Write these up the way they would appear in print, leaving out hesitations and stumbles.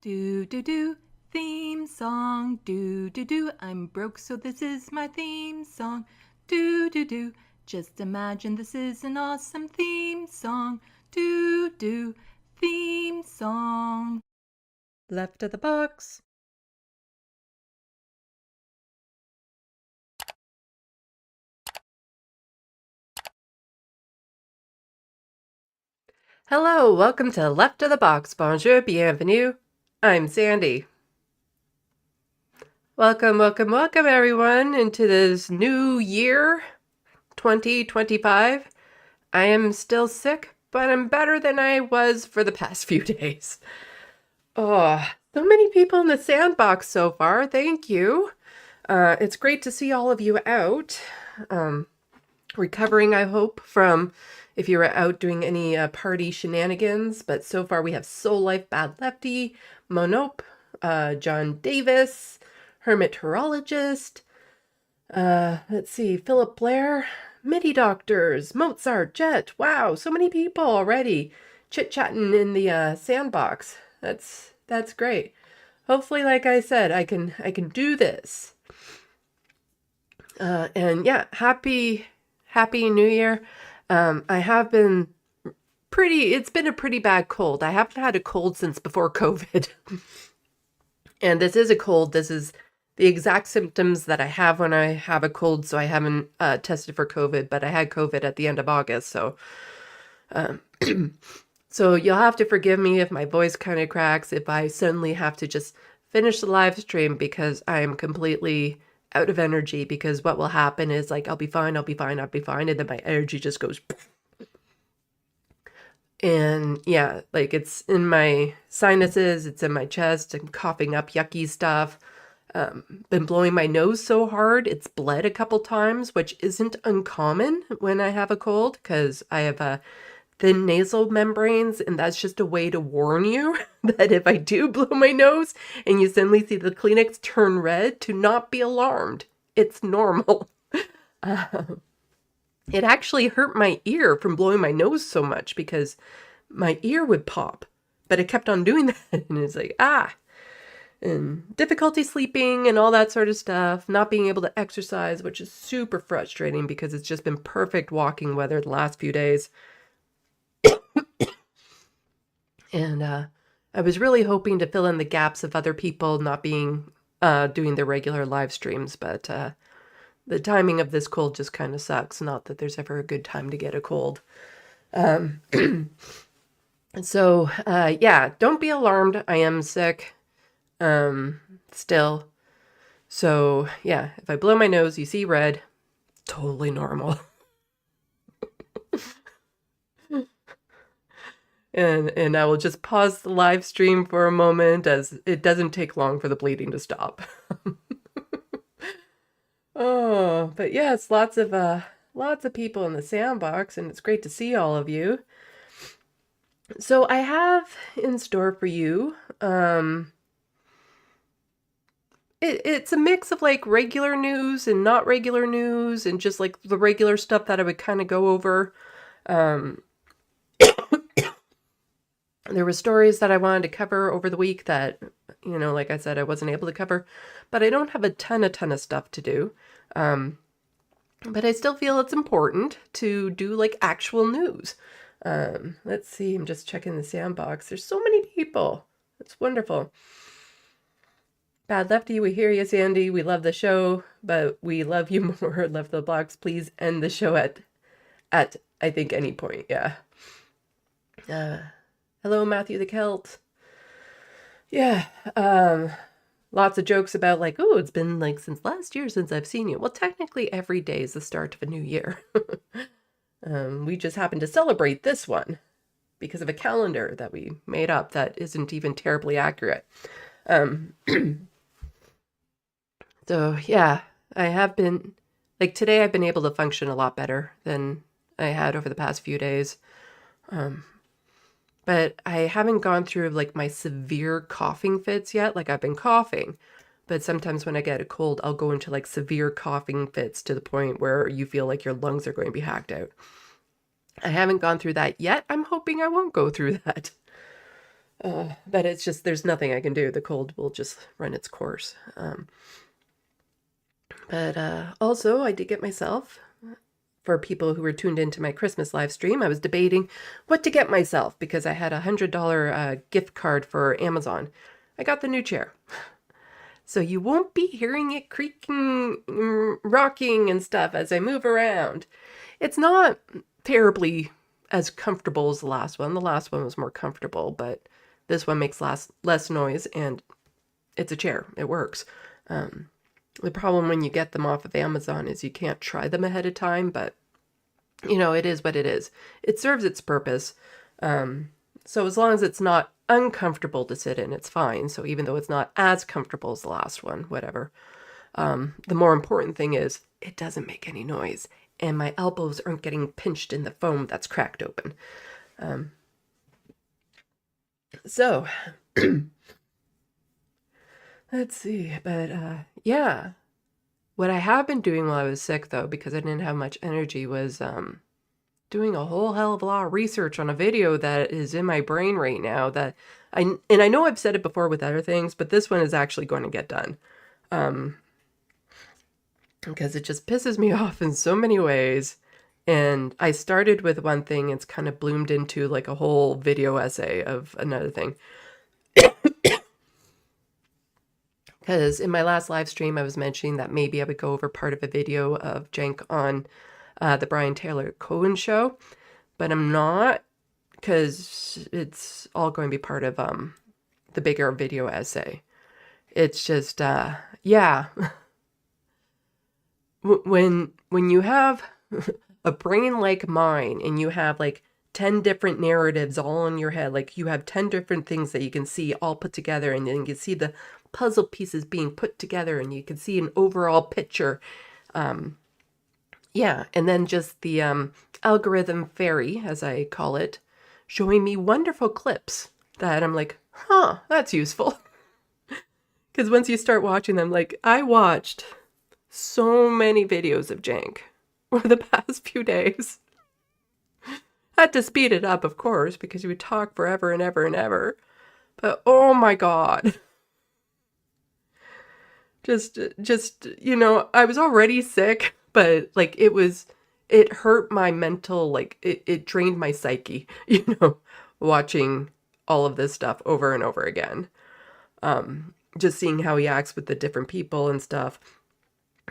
Do do do, theme song. Do do do, I'm broke so this is my theme song. Do do do, just imagine this is an awesome theme song. Do do, theme song. Left of the box. Hello, welcome to Left of the Box. Bonjour, bienvenue. I'm Sandy. Welcome, welcome, welcome everyone into this new year, 2025. I am still sick, but I'm better than I was for the past few days. Oh, so many people in the sandbox so far. Thank you. It's great to see all of you out. Recovering, I hope, from if you were out doing any party shenanigans. But so far we have Soul Life, Bad Lefty, Monope, John Davis, Hermit Horologist, let's see, Philip Blair, MIDI Doctors, Mozart, Jet. Wow, so many people already chit-chatting in the sandbox. That's great. Hopefully, like I said, I can do this. And yeah, happy New Year. I have been it's been a pretty bad cold. I haven't had a cold since before COVID. And this is a cold. This is the exact symptoms that I have when I have a cold, so I haven't tested for COVID, but I had COVID at the end of August, so so you'll have to forgive me if my voice kind of cracks, if I suddenly have to just finish the live stream because I am completely out of energy, because what will happen is like I'll be fine, and then my energy just goes and yeah, like it's in my sinuses, it's in my chest, I'm coughing up yucky stuff. Been blowing my nose so hard, it's bled a couple times, which isn't uncommon when I have a cold, because I have thin nasal membranes, and that's just a way to warn you that if I do blow my nose and you suddenly see the Kleenex turn red, to not be alarmed. It's normal. It actually hurt my ear from blowing my nose so much because my ear would pop, but it kept on doing that. And it's like, and difficulty sleeping and all that sort of stuff, not being able to exercise, which is super frustrating because it's just been perfect walking weather the last few days. And I was really hoping to fill in the gaps of other people not being doing their regular live streams, but the timing of this cold just kind of sucks. Not that there's ever a good time to get a cold. So yeah, don't be alarmed. I am sick still. So yeah, if I blow my nose, you see red, totally normal. And I will just pause the live stream for a moment, as it doesn't take long for the bleeding to stop. Oh, but yes, lots of people in the sandbox, and it's great to see all of you. So I have in store for you, it's a mix of like regular news and not regular news, and just like the regular stuff that I would kind of go over. There were stories that I wanted to cover over the week that, you know, like I said, I wasn't able to cover, but I don't have a ton of stuff to do. But I still feel it's important to do like actual news. Let's see, I'm just checking the sandbox. There's so many people. It's wonderful. Bad Lefty, we hear you, Sandy. We love the show, but we love you more. Left the box. Please end the show at I think any point. Yeah. Hello, Matthew the Celt. Yeah, lots of jokes about like, oh, it's been like since last year since I've seen you. Well, technically every day is the start of a new year. We just happen to celebrate this one because of a calendar that we made up that isn't even terribly accurate. So yeah, I have been, like today I've been able to function a lot better than I had over the past few days. But I haven't gone through like my severe coughing fits yet. Like I've been coughing, but sometimes when I get a cold, I'll go into like severe coughing fits to the point where you feel like your lungs are going to be hacked out. I haven't gone through that yet. I'm hoping I won't go through that. But it's just, there's nothing I can do. The cold will just run its course. But also, I did get myself, for people who were tuned into my Christmas live stream, I was debating what to get myself because I had a $100 gift card for Amazon. I got the new chair. So you won't be hearing it creaking, rocking and stuff as I move around. It's not terribly as comfortable as the last one. The last one was more comfortable, but this one makes less noise and it's a chair. It works. The problem when you get them off of Amazon is you can't try them ahead of time, but you know, it is what it is. It serves its purpose. So as long as it's not uncomfortable to sit in, it's fine. So even though it's not as comfortable as the last one, whatever. The more important thing is it doesn't make any noise and my elbows aren't getting pinched in the foam that's cracked open. So let's see, but yeah. What I have been doing while I was sick, though, because I didn't have much energy, was doing a whole hell of a lot of research on a video that is in my brain right now that I know I've said it before with other things, but this one is actually going to get done. Because it just pisses me off in so many ways. And I started with one thing, it's kind of bloomed into like a whole video essay of another thing. Because in my last live stream, I was mentioning that maybe I would go over part of a video of Jenk on the Brian Taylor Cohen show, but I'm not, because it's all going to be part of the bigger video essay. It's just, yeah. When you have a brain like mine and you have like 10 different narratives all in your head, like you have 10 different things that you can see all put together, and then you can see the puzzle pieces being put together and you can see an overall picture. Yeah, and then just the algorithm fairy, as I call it, showing me wonderful clips that I'm like, huh, that's useful. Because once you start watching them, like I watched so many videos of Jank over the past few days. Had to speed it up, of course, because he would talk forever and ever and ever. But oh my God. Just, you know, I was already sick, but like it hurt my mental, like it drained my psyche, you know, watching all of this stuff over and over again. Just seeing how he acts with the different people and stuff.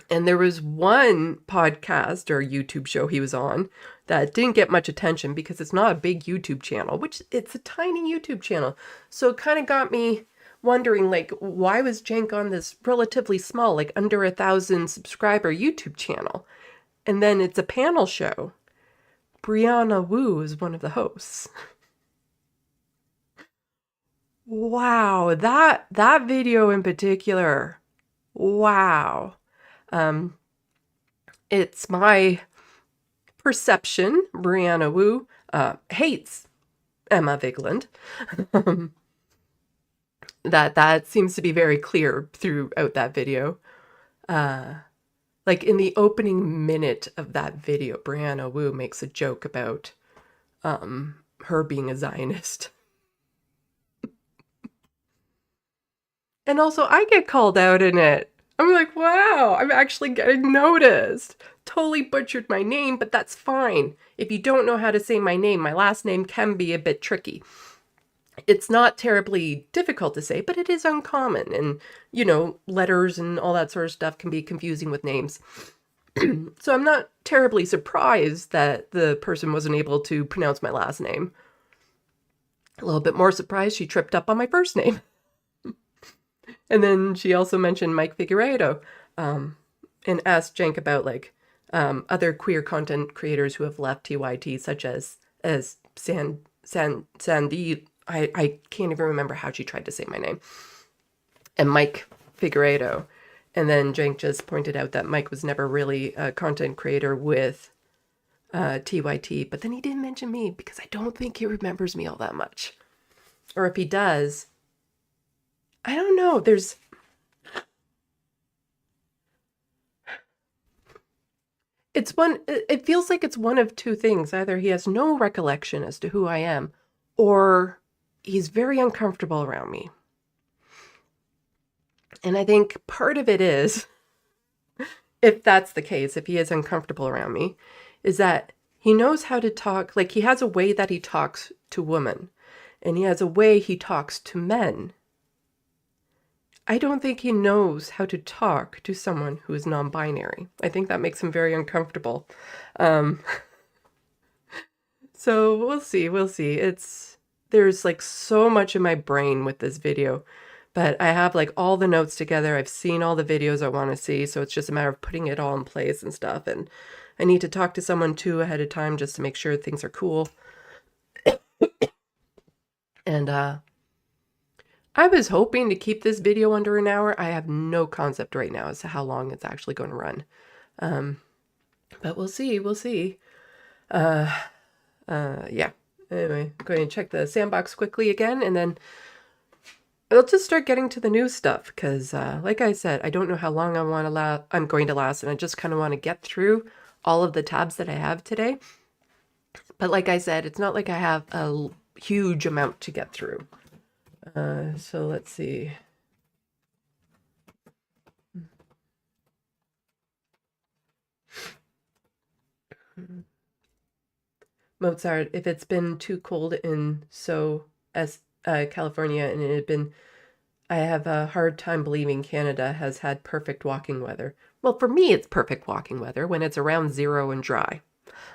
And there was one podcast or YouTube show he was on that didn't get much attention because it's not a big YouTube channel, which it's a tiny YouTube channel. So it kind of got me wondering, like, why was Jank on this relatively small, like under 1,000 subscriber YouTube channel? And then it's a panel show. Brianna Wu is one of the hosts. Wow, that video in particular. Wow. It's my perception, Brianna Wu hates Emma Vigeland. That seems to be very clear throughout that video. Like in the opening minute of that video, Brianna Wu makes a joke about her being a Zionist. And also, I get called out in it. I'm like, wow, I'm actually getting noticed. Totally butchered my name, but that's fine. If you don't know how to say my name, my last name can be a bit tricky. It's not terribly difficult to say, but it is uncommon. And, you know, letters and all that sort of stuff can be confusing with names. So I'm not terribly surprised that the person wasn't able to pronounce my last name. A little bit more surprised she tripped up on my first name. And then she also mentioned Mike Figueiredo, and asked Jenk about like other queer content creators who have left TYT, such as Sandee. I can't even remember how she tried to say my name. And Mike Figueiredo. And then Jenk just pointed out that Mike was never really a content creator with TYT, but then he didn't mention me because I don't think he remembers me all that much. Or if he does, I don't know. It feels like it's one of two things. Either he has no recollection as to who I am, or he's very uncomfortable around me. And I think part of it is, if that's the case, if he is uncomfortable around me, is that he knows how to talk. Like, he has a way that he talks to women, and he has a way he talks to men. I don't think he knows how to talk to someone who is non-binary. I think that makes him very uncomfortable. So we'll see. There's like so much in my brain with this video, but I have like all the notes together. I've seen all the videos I want to see, so it's just a matter of putting it all in place and stuff. And I need to talk to someone too ahead of time just to make sure things are cool. And I was hoping to keep this video under an hour. I have no concept right now as to how long it's actually going to run. But we'll see. Yeah. Anyway, I'm going to check the sandbox quickly again, and then I'll just start getting to the new stuff because, like I said, I don't know how long I'm going to last, and I just kind of want to get through all of the tabs that I have today. But like I said, it's not like I have a huge amount to get through. So let's see. Mozart, if it's been too cold in California, and it had been, I have a hard time believing Canada has had perfect walking weather. Well, for me, it's perfect walking weather when it's around 0 and dry.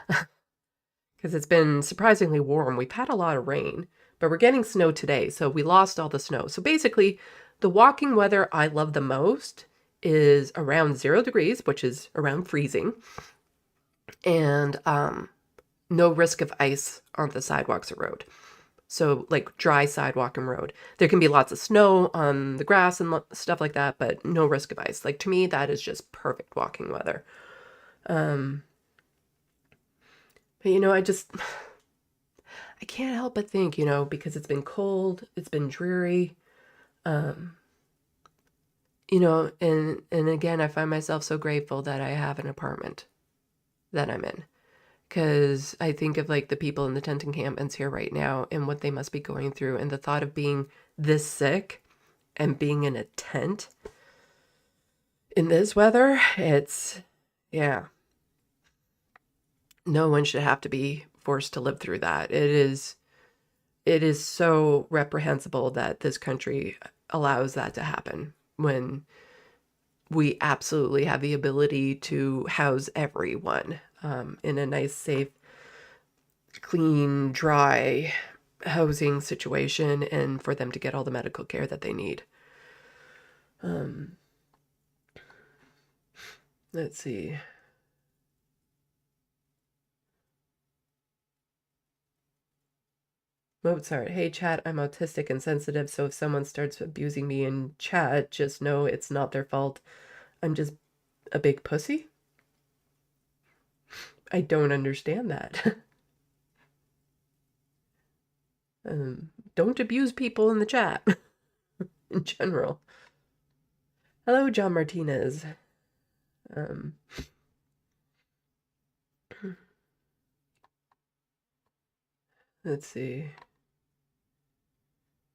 Because it's been surprisingly warm. We've had a lot of rain, but we're getting snow today, so we lost all the snow. So basically, the walking weather I love the most is around 0 degrees, which is around freezing, and no risk of ice on the sidewalks or road. So like dry sidewalk and road. There can be lots of snow on the grass and stuff like that, but no risk of ice. Like, to me, that is just perfect walking weather. But you know, I can't help but think, you know, because it's been cold, it's been dreary, you know, and again, I find myself so grateful that I have an apartment that I'm in. Because I think of like the people in the tent encampments here right now and what they must be going through, and the thought of being this sick and being in a tent in this weather, yeah. No one should have to be forced to live through that. It is so reprehensible that this country allows that to happen when we absolutely have the ability to house everyone in a nice, safe, clean, dry housing situation, and for them to get all the medical care that they need. Let's see. Mozart, hey chat, I'm autistic and sensitive, so if someone starts abusing me in chat, just know it's not their fault. I'm just a big pussy? I don't understand that. Don't abuse people in the chat in general. Hello, John Martinez. Let's see.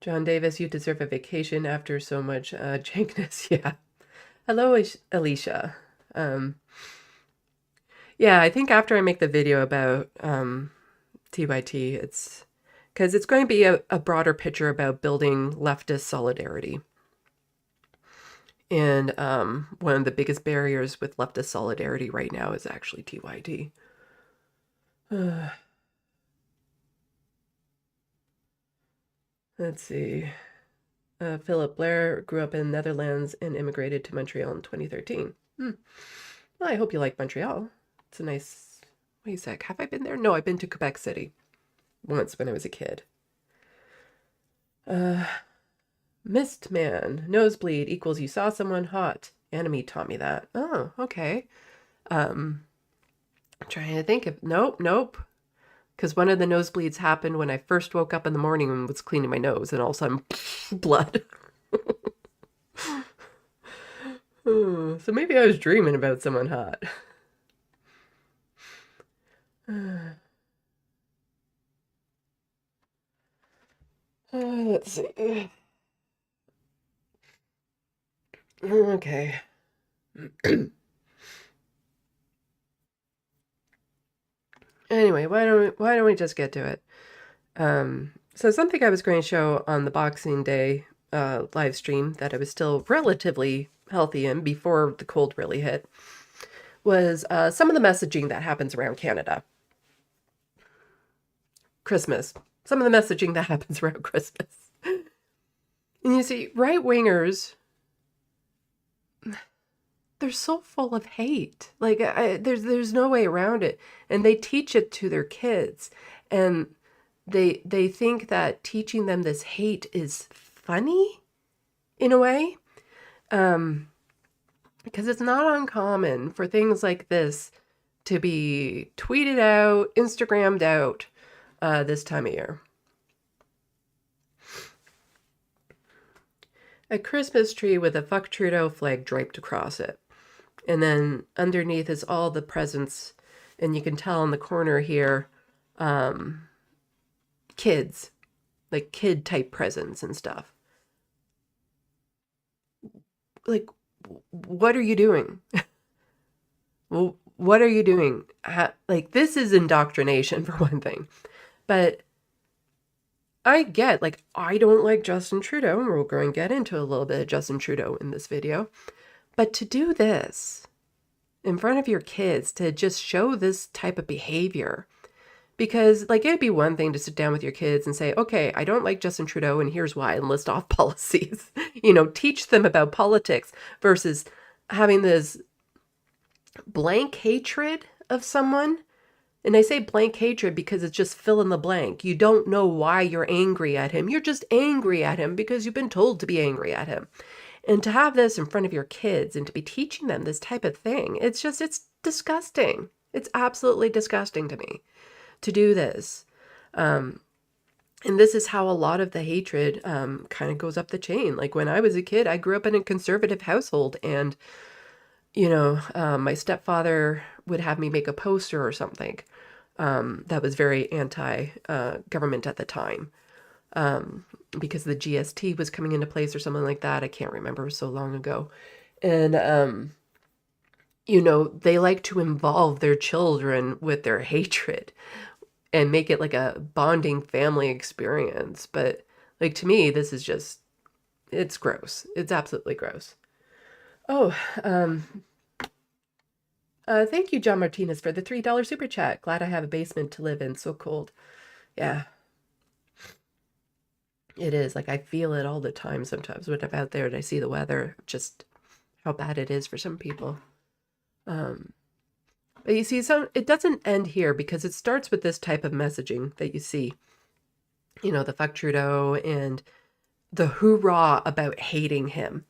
John Davis, you deserve a vacation after so much jankness. Yeah. Hello, Alicia. Yeah, I think after I make the video about TYT, it's because it's going to be a broader picture about building leftist solidarity. And one of the biggest barriers with leftist solidarity right now is actually TYT. Let's see. Philip Blair grew up in Netherlands and immigrated to Montreal in 2013. Well, I hope you like Montreal. It's a nice... Wait a sec. Have I been there? No, I've been to Quebec City once when I was a kid. Mist man. Nosebleed equals you saw someone hot. Anime taught me that. Oh, okay. I'm trying to think of... Nope. Because one of the nosebleeds happened when I first woke up in the morning and was cleaning my nose, and all of a sudden, blood. So maybe I was dreaming about someone hot. Let's see. Okay. Anyway, why don't we just get to it? So something I was going to show on the Boxing Day live stream that I was still relatively healthy in before the cold really hit was some of the messaging that happens around Canada. Christmas. Some of the messaging that happens around Christmas. And you see, right-wingers, they're so full of hate. Like, there's no way around it. And they teach it to their kids. And they think that teaching them this hate is funny, in a way. Because it's not uncommon for things like this to be tweeted out, Instagrammed out this time of year. A Christmas tree with a Fuck Trudeau flag draped across it. And then underneath is all the presents. And you can tell in the corner here, kids, like kid type presents and stuff. Like, what are you doing? Well, what are you doing? Like, this is indoctrination for one thing. But I get, like, I don't like Justin Trudeau, and we're going to get into a little bit of Justin Trudeau in this video. But to do this in front of your kids, to just show this type of behavior, because, like, it'd be one thing to sit down with your kids and say, okay, I don't like Justin Trudeau, and here's why, and list off policies. You know, teach them about politics, versus having this blank hatred of someone. And I say blank hatred because it's just fill in the blank. You don't know why you're angry at him. You're just angry at him because you've been told to be angry at him. And to have this in front of your kids and to be teaching them this type of thing, it's disgusting. It's absolutely disgusting to me to do this. And this is how a lot of the hatred kind of goes up the chain. Like, when I was a kid, I grew up in a conservative household, and you know, my stepfather would have me make a poster or something that was very anti-government at the time, because the GST was coming into place or something like that. I can't remember, it was so long ago. And, you know, they like to involve their children with their hatred and make it like a bonding family experience. But, like, to me, this is just, it's gross. It's absolutely gross. Oh, thank you, John Martinez, for the $3 super chat. Glad I have a basement to live in. So cold. Yeah. It is. Like, I feel it all the time sometimes when I'm out there and I see the weather, just how bad it is for some people. But you see, it doesn't end here, because it starts with this type of messaging that you see. You know, the fuck Trudeau and the hoorah about hating him.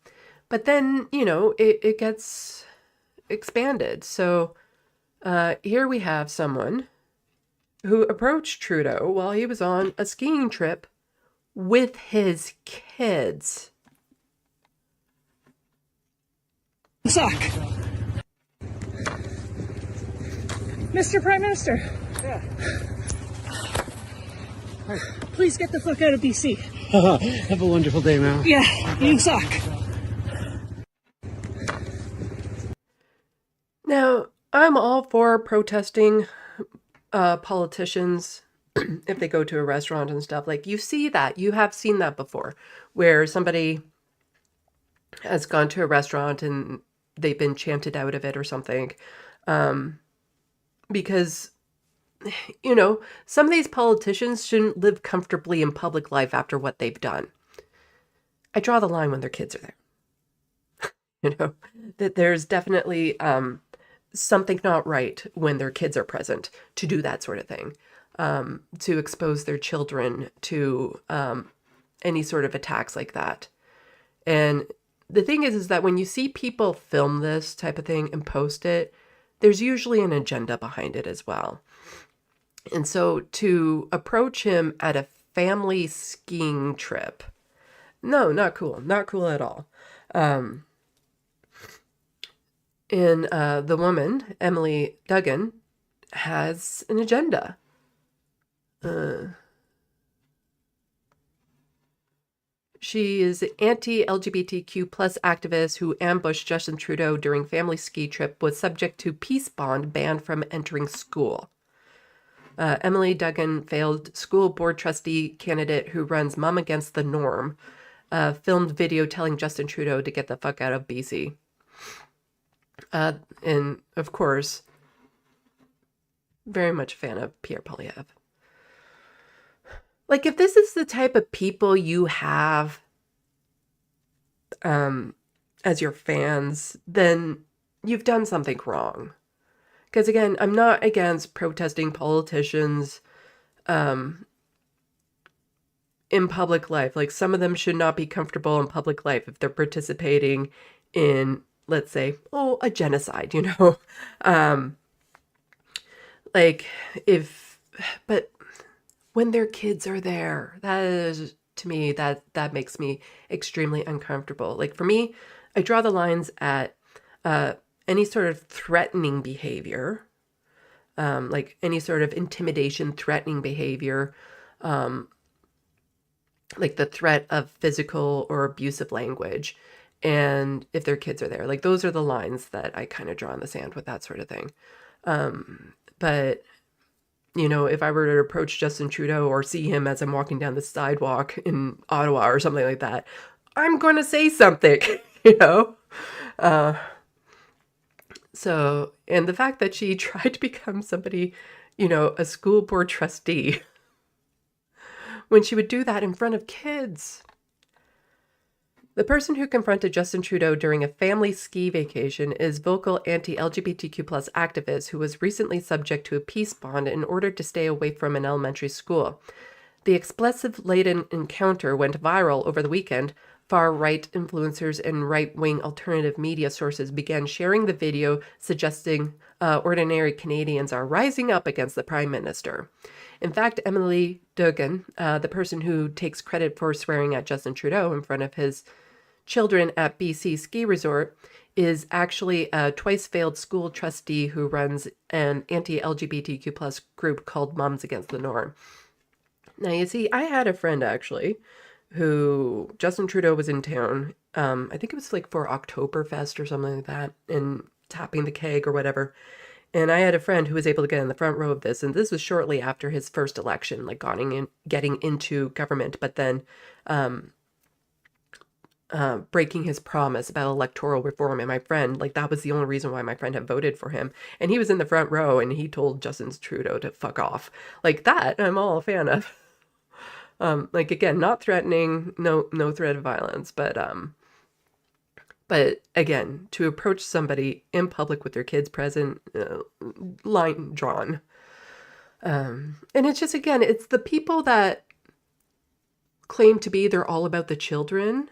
But then, you know, it gets expanded. So here we have someone who approached Trudeau while he was on a skiing trip with his kids. Suck. Mr. Prime Minister. Yeah. Please get the fuck out of BC. Have a wonderful day, man. Yeah, you suck. Now, I'm all for protesting politicians if they go to a restaurant and stuff. Like, you see that. You have seen that before, where somebody has gone to a restaurant and they've been chanted out of it or something. Because you know, some of these politicians shouldn't live comfortably in public life after what they've done. I draw the line when their kids are there. You know, that there's definitely something not right when their kids are present to do that sort of thing, to expose their children to any sort of attacks like that. And the thing is that when you see people film this type of thing and post it, there's usually an agenda behind it as well. And so to approach him at a family skiing trip, no, not cool. Not cool at all. And the woman, Emily Duggan, has an agenda. She is an anti-LGBTQ plus activist who ambushed Justin Trudeau during family ski trip, was subject to peace bond, banned from entering school. Emily Duggan, failed school board trustee candidate who runs Mom Against the Norm, filmed video telling Justin Trudeau to get the fuck out of BC. And of course, very much a fan of Pierre Poilievre. Like, if this is the type of people you have as your fans, then you've done something wrong. Because again, I'm not against protesting politicians in public life. Like, some of them should not be comfortable in public life if they're participating in, let's say, a genocide, you know? But when their kids are there, that is, to me, that makes me extremely uncomfortable. Like, for me, I draw the lines at any sort of threatening behavior, like any sort of intimidation, threatening behavior, like the threat of physical or abusive language. And if their kids are there, like, those are the lines that I kind of draw in the sand with that sort of thing. But, you know, if I were to approach Justin Trudeau or see him as I'm walking down the sidewalk in Ottawa or something like that, I'm going to say something, you know? So, and the fact that she tried to become somebody, you know, a school board trustee, when she would do that in front of kids. The person who confronted Justin Trudeau during a family ski vacation is vocal anti-LGBTQ plus activist who was recently subject to a peace bond in order to stay away from an elementary school. The explosive-laden encounter went viral over the weekend. Far-right influencers and right-wing alternative media sources began sharing the video, suggesting ordinary Canadians are rising up against the Prime Minister. In fact, Emily Duggan, the person who takes credit for swearing at Justin Trudeau in front of his children at BC ski resort, is actually a twice-failed school trustee who runs an anti-LGBTQ plus group called Moms Against the Norm. Now, you see, I had a friend, actually, who Justin Trudeau was in town. I think it was like for Oktoberfest or something like that, and tapping the keg or whatever. And I had a friend who was able to get in the front row of this, and this was shortly after his first election, like getting into government, but then breaking his promise about electoral reform. And my friend, like, that was the only reason why my friend had voted for him. And he was in the front row, and he told Justin Trudeau to fuck off. Like, that I'm all a fan of. Like, again, not threatening, no threat of violence, but again, to approach somebody in public with their kids present, line drawn. And it's just, again, it's the people that claim to be they're all about the children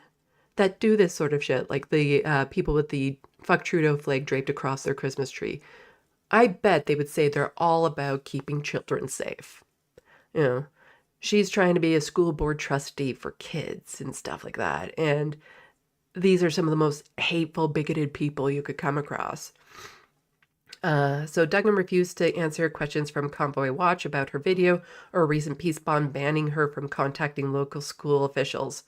that do this sort of shit, like the people with the fuck Trudeau flag draped across their Christmas tree. I bet they would say they're all about keeping children safe. You know, she's trying to be a school board trustee for kids and stuff like that. And these are some of the most hateful, bigoted people you could come across. So Duggan refused to answer questions from Convoy Watch about her video or a recent peace bond banning her from contacting local school officials.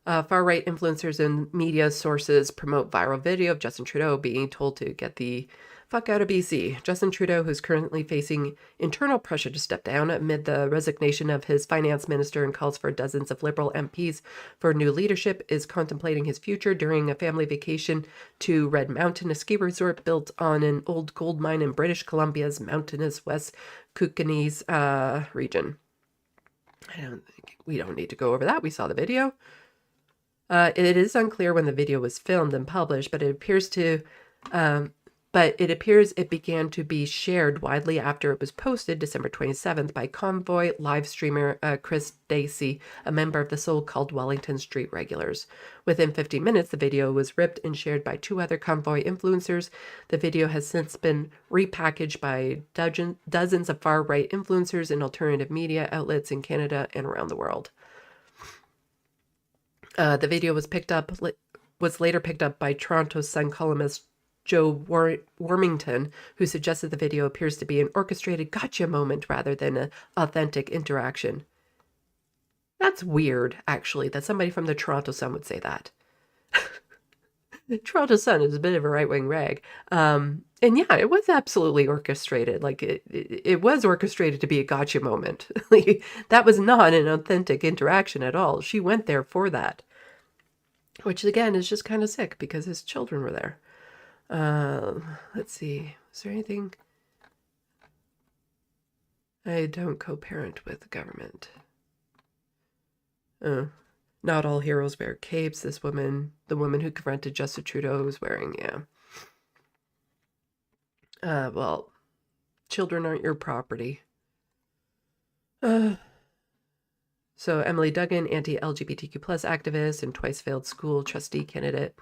Far-right influencers and media sources promote viral video of Justin Trudeau being told to get the fuck out of BC. Justin Trudeau, who's currently facing internal pressure to step down amid the resignation of his finance minister and calls for dozens of Liberal MPs for new leadership, is contemplating his future during a family vacation to Red Mountain, a ski resort built on an old gold mine in British Columbia's mountainous West Kookanees region. We don't need to go over that. We saw the video. It is unclear when the video was filmed and published, but it appears it began to be shared widely after it was posted December 27th by Convoy live streamer Chris Dacey, a member of the so-called Wellington Street Regulars. Within 15 minutes, the video was ripped and shared by 2 other Convoy influencers. The video has since been repackaged by dozens of far-right influencers and alternative media outlets in Canada and around the world. The video was later picked up by Toronto Sun columnist Joe Warmington, who suggested the video appears to be an orchestrated gotcha moment rather than an authentic interaction. That's weird, actually, that somebody from the Toronto Sun would say that. The Toronto Sun is a bit of a right-wing rag. And yeah, it was absolutely orchestrated. Like, it was orchestrated to be a gotcha moment. That was not an authentic interaction at all. She went there for that. Which, again, is just kind of sick because his children were there. Let's see. Is there anything? I don't co-parent with the government. Not all heroes wear capes. This woman, the woman who confronted Justin Trudeau, was wearing, yeah. Well, children aren't your property. So Emily Duggan, anti-LGBTQ+ activist and twice failed school trustee candidate.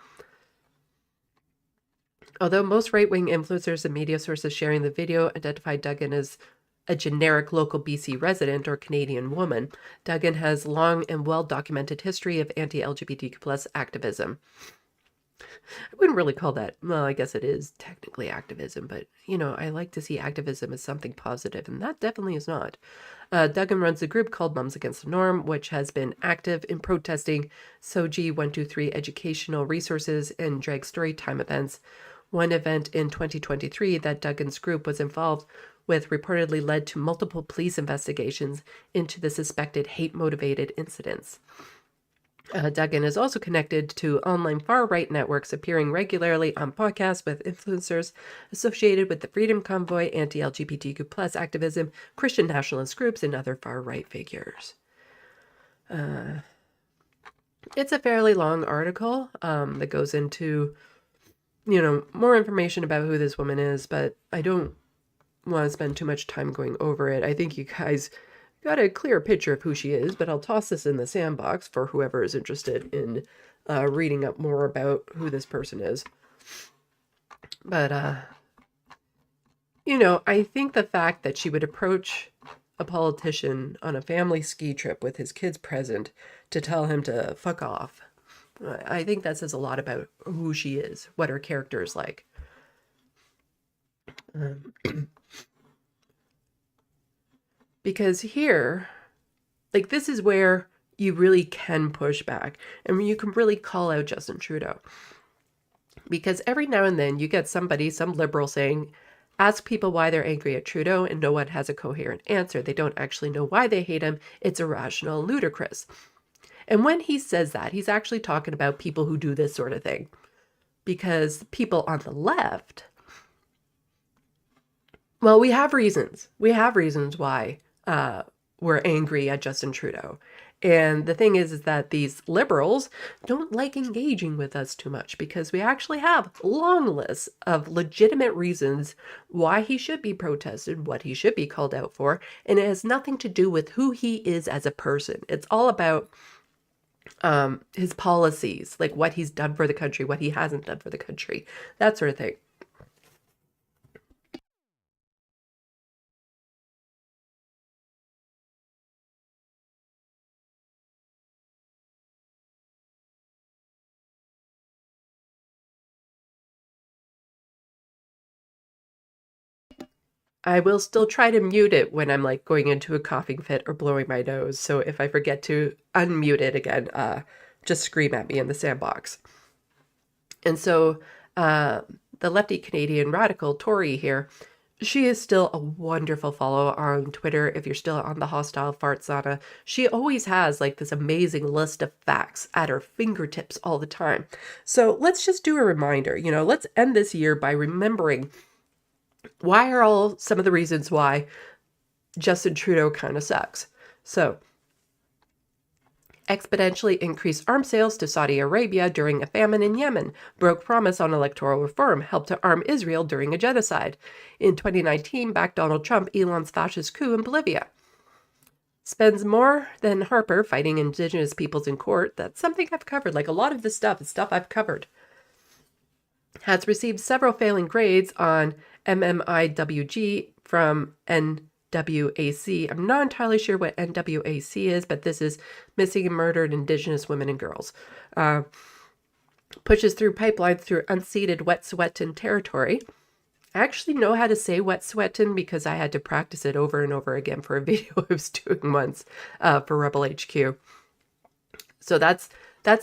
Although most right-wing influencers and media sources sharing the video identified Duggan as a generic local BC resident or Canadian woman, Duggan has long and well-documented history of anti-LGBTQ+ activism. I wouldn't really call that, well, I guess it is technically activism, but, you know, I like to see activism as something positive, and that definitely is not. Duggan runs a group called Mums Against the Norm, which has been active in protesting SOGI 123 educational resources and drag story time events. One event in 2023 that Duggan's group was involved with reportedly led to multiple police investigations into the suspected hate-motivated incidents. Duggan is also connected to online far-right networks, appearing regularly on podcasts with influencers associated with the Freedom Convoy, anti-LGBTQ+ activism, Christian nationalist groups, and other far-right figures. It's a fairly long article that goes into, you know, more information about who this woman is, but I don't want to spend too much time going over it. I think you guys got a clear picture of who she is, but I'll toss this in the sandbox for whoever is interested in reading up more about who this person is. But, you know, I think the fact that she would approach a politician on a family ski trip with his kids present to tell him to fuck off, I think that says a lot about who she is, what her character is like. Because here, like, this is where you really can push back and you can really call out Justin Trudeau. Because every now and then you get somebody, some liberal saying, ask people why they're angry at Trudeau and no one has a coherent answer. They don't actually know why they hate him. It's irrational and ludicrous. And when he says that, he's actually talking about people who do this sort of thing. Because people on the left, well, we have reasons. We have reasons why we're angry at Justin Trudeau. And the thing is that these liberals don't like engaging with us too much because we actually have long lists of legitimate reasons why he should be protested, what he should be called out for. And it has nothing to do with who he is as a person. It's all about his policies, like what he's done for the country, what he hasn't done for the country, that sort of thing. I will still try to mute it when I'm like going into a coughing fit or blowing my nose. So if I forget to unmute it again, just scream at me in the sandbox. And so the lefty Canadian radical Tory here. She is still a wonderful follow on Twitter if you're still on the hostile fart sauna. She always has like this amazing list of facts at her fingertips all the time. So let's just do a reminder, let's end this year by remembering why are all some of the reasons why Justin Trudeau kind of sucks. So exponentially increased arms sales to Saudi Arabia during a famine in Yemen, broke promise on electoral reform, helped to arm Israel during a genocide. In 2019, backed Donald Trump, Elon's fascist coup in Bolivia. Spends more than Harper fighting Indigenous peoples in court. That's something I've covered. Like a lot of this stuff is stuff I've covered. Has received several failing grades on MMIWG from NWAC. I'm not entirely sure what NWAC is, but this is Missing and Murdered Indigenous Women and Girls. Pushes through pipelines through unceded Wet'suwet'en territory. I actually know how to say Wet'suwet'en because I had to practice it over and over again for a video I was doing once for Rebel HQ. So that's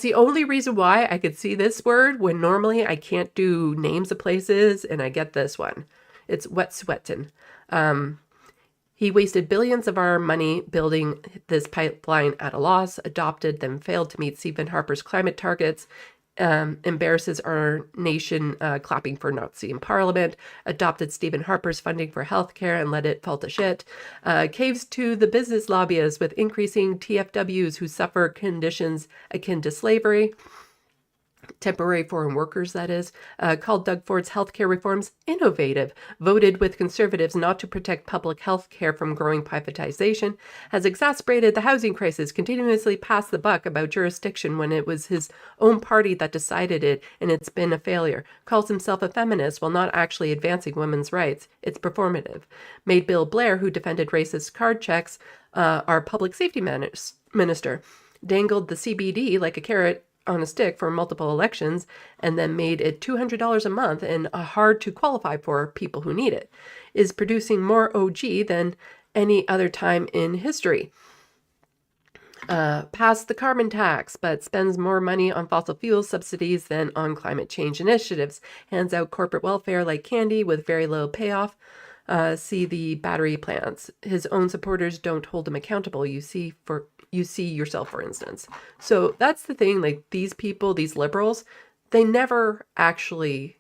the only reason why I could see this word when normally I can't do names of places, and I get this one. It's Wet'suwet'en. He wasted billions of our money building this pipeline at a loss, adopted, then failed to meet Stephen Harper's climate targets, embarrasses our nation clapping for Nazi in Parliament, adopted Stephen Harper's funding for healthcare and let it fall to shit, caves to the business lobbyists with increasing TFWs who suffer conditions akin to slavery, temporary foreign workers, that is, called Doug Ford's healthcare reforms innovative, voted with conservatives not to protect public health care from growing privatization, has exacerbated the housing crisis, continuously passed the buck about jurisdiction when it was his own party that decided it and it's been a failure, calls himself a feminist while not actually advancing women's rights. It's performative. Made Bill Blair, who defended racist card checks, our public safety minister, dangled the CBD like a carrot on a stick for multiple elections, and then made it $200 a month and hard to qualify for people who need it, is producing more OG than any other time in history. Passed the carbon tax, but spends more money on fossil fuel subsidies than on climate change initiatives, hands out corporate welfare like candy with very little payoff. See the battery plants. His own supporters don't hold him accountable. You see yourself, for instance. So that's the thing, like these people, these liberals, they never actually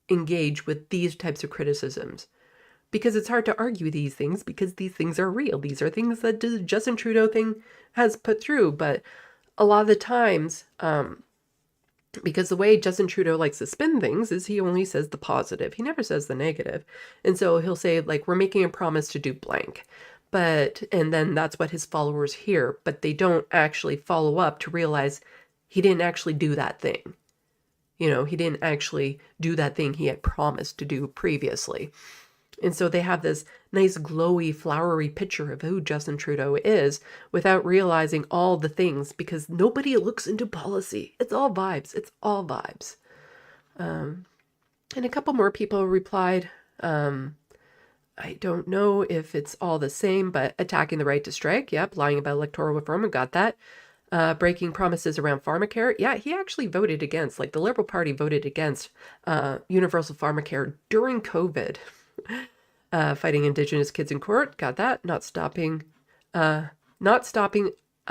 engage with these types of criticisms because it's hard to argue these things because these things are real. These are things that the Justin Trudeau thing has put through. But a lot of the times, because the way Justin Trudeau likes to spin things is he only says the positive. He never says the negative. And so he'll say, like, we're making a promise to do blank. And then that's what his followers hear, but they don't actually follow up to realize he didn't actually do that thing. He didn't actually do that thing he had promised to do previously. And so they have this nice, glowy, flowery picture of who Justin Trudeau is without realizing all the things because nobody looks into policy. It's all vibes. It's all vibes. And a couple more people replied, I don't know if it's all the same, but attacking the right to strike. Yep. Lying about electoral reform. I got that. Breaking promises around pharmacare. Yeah, he actually voted against, like the Liberal Party voted against universal pharmacare during COVID. Fighting Indigenous kids in court. Got that. Not stopping a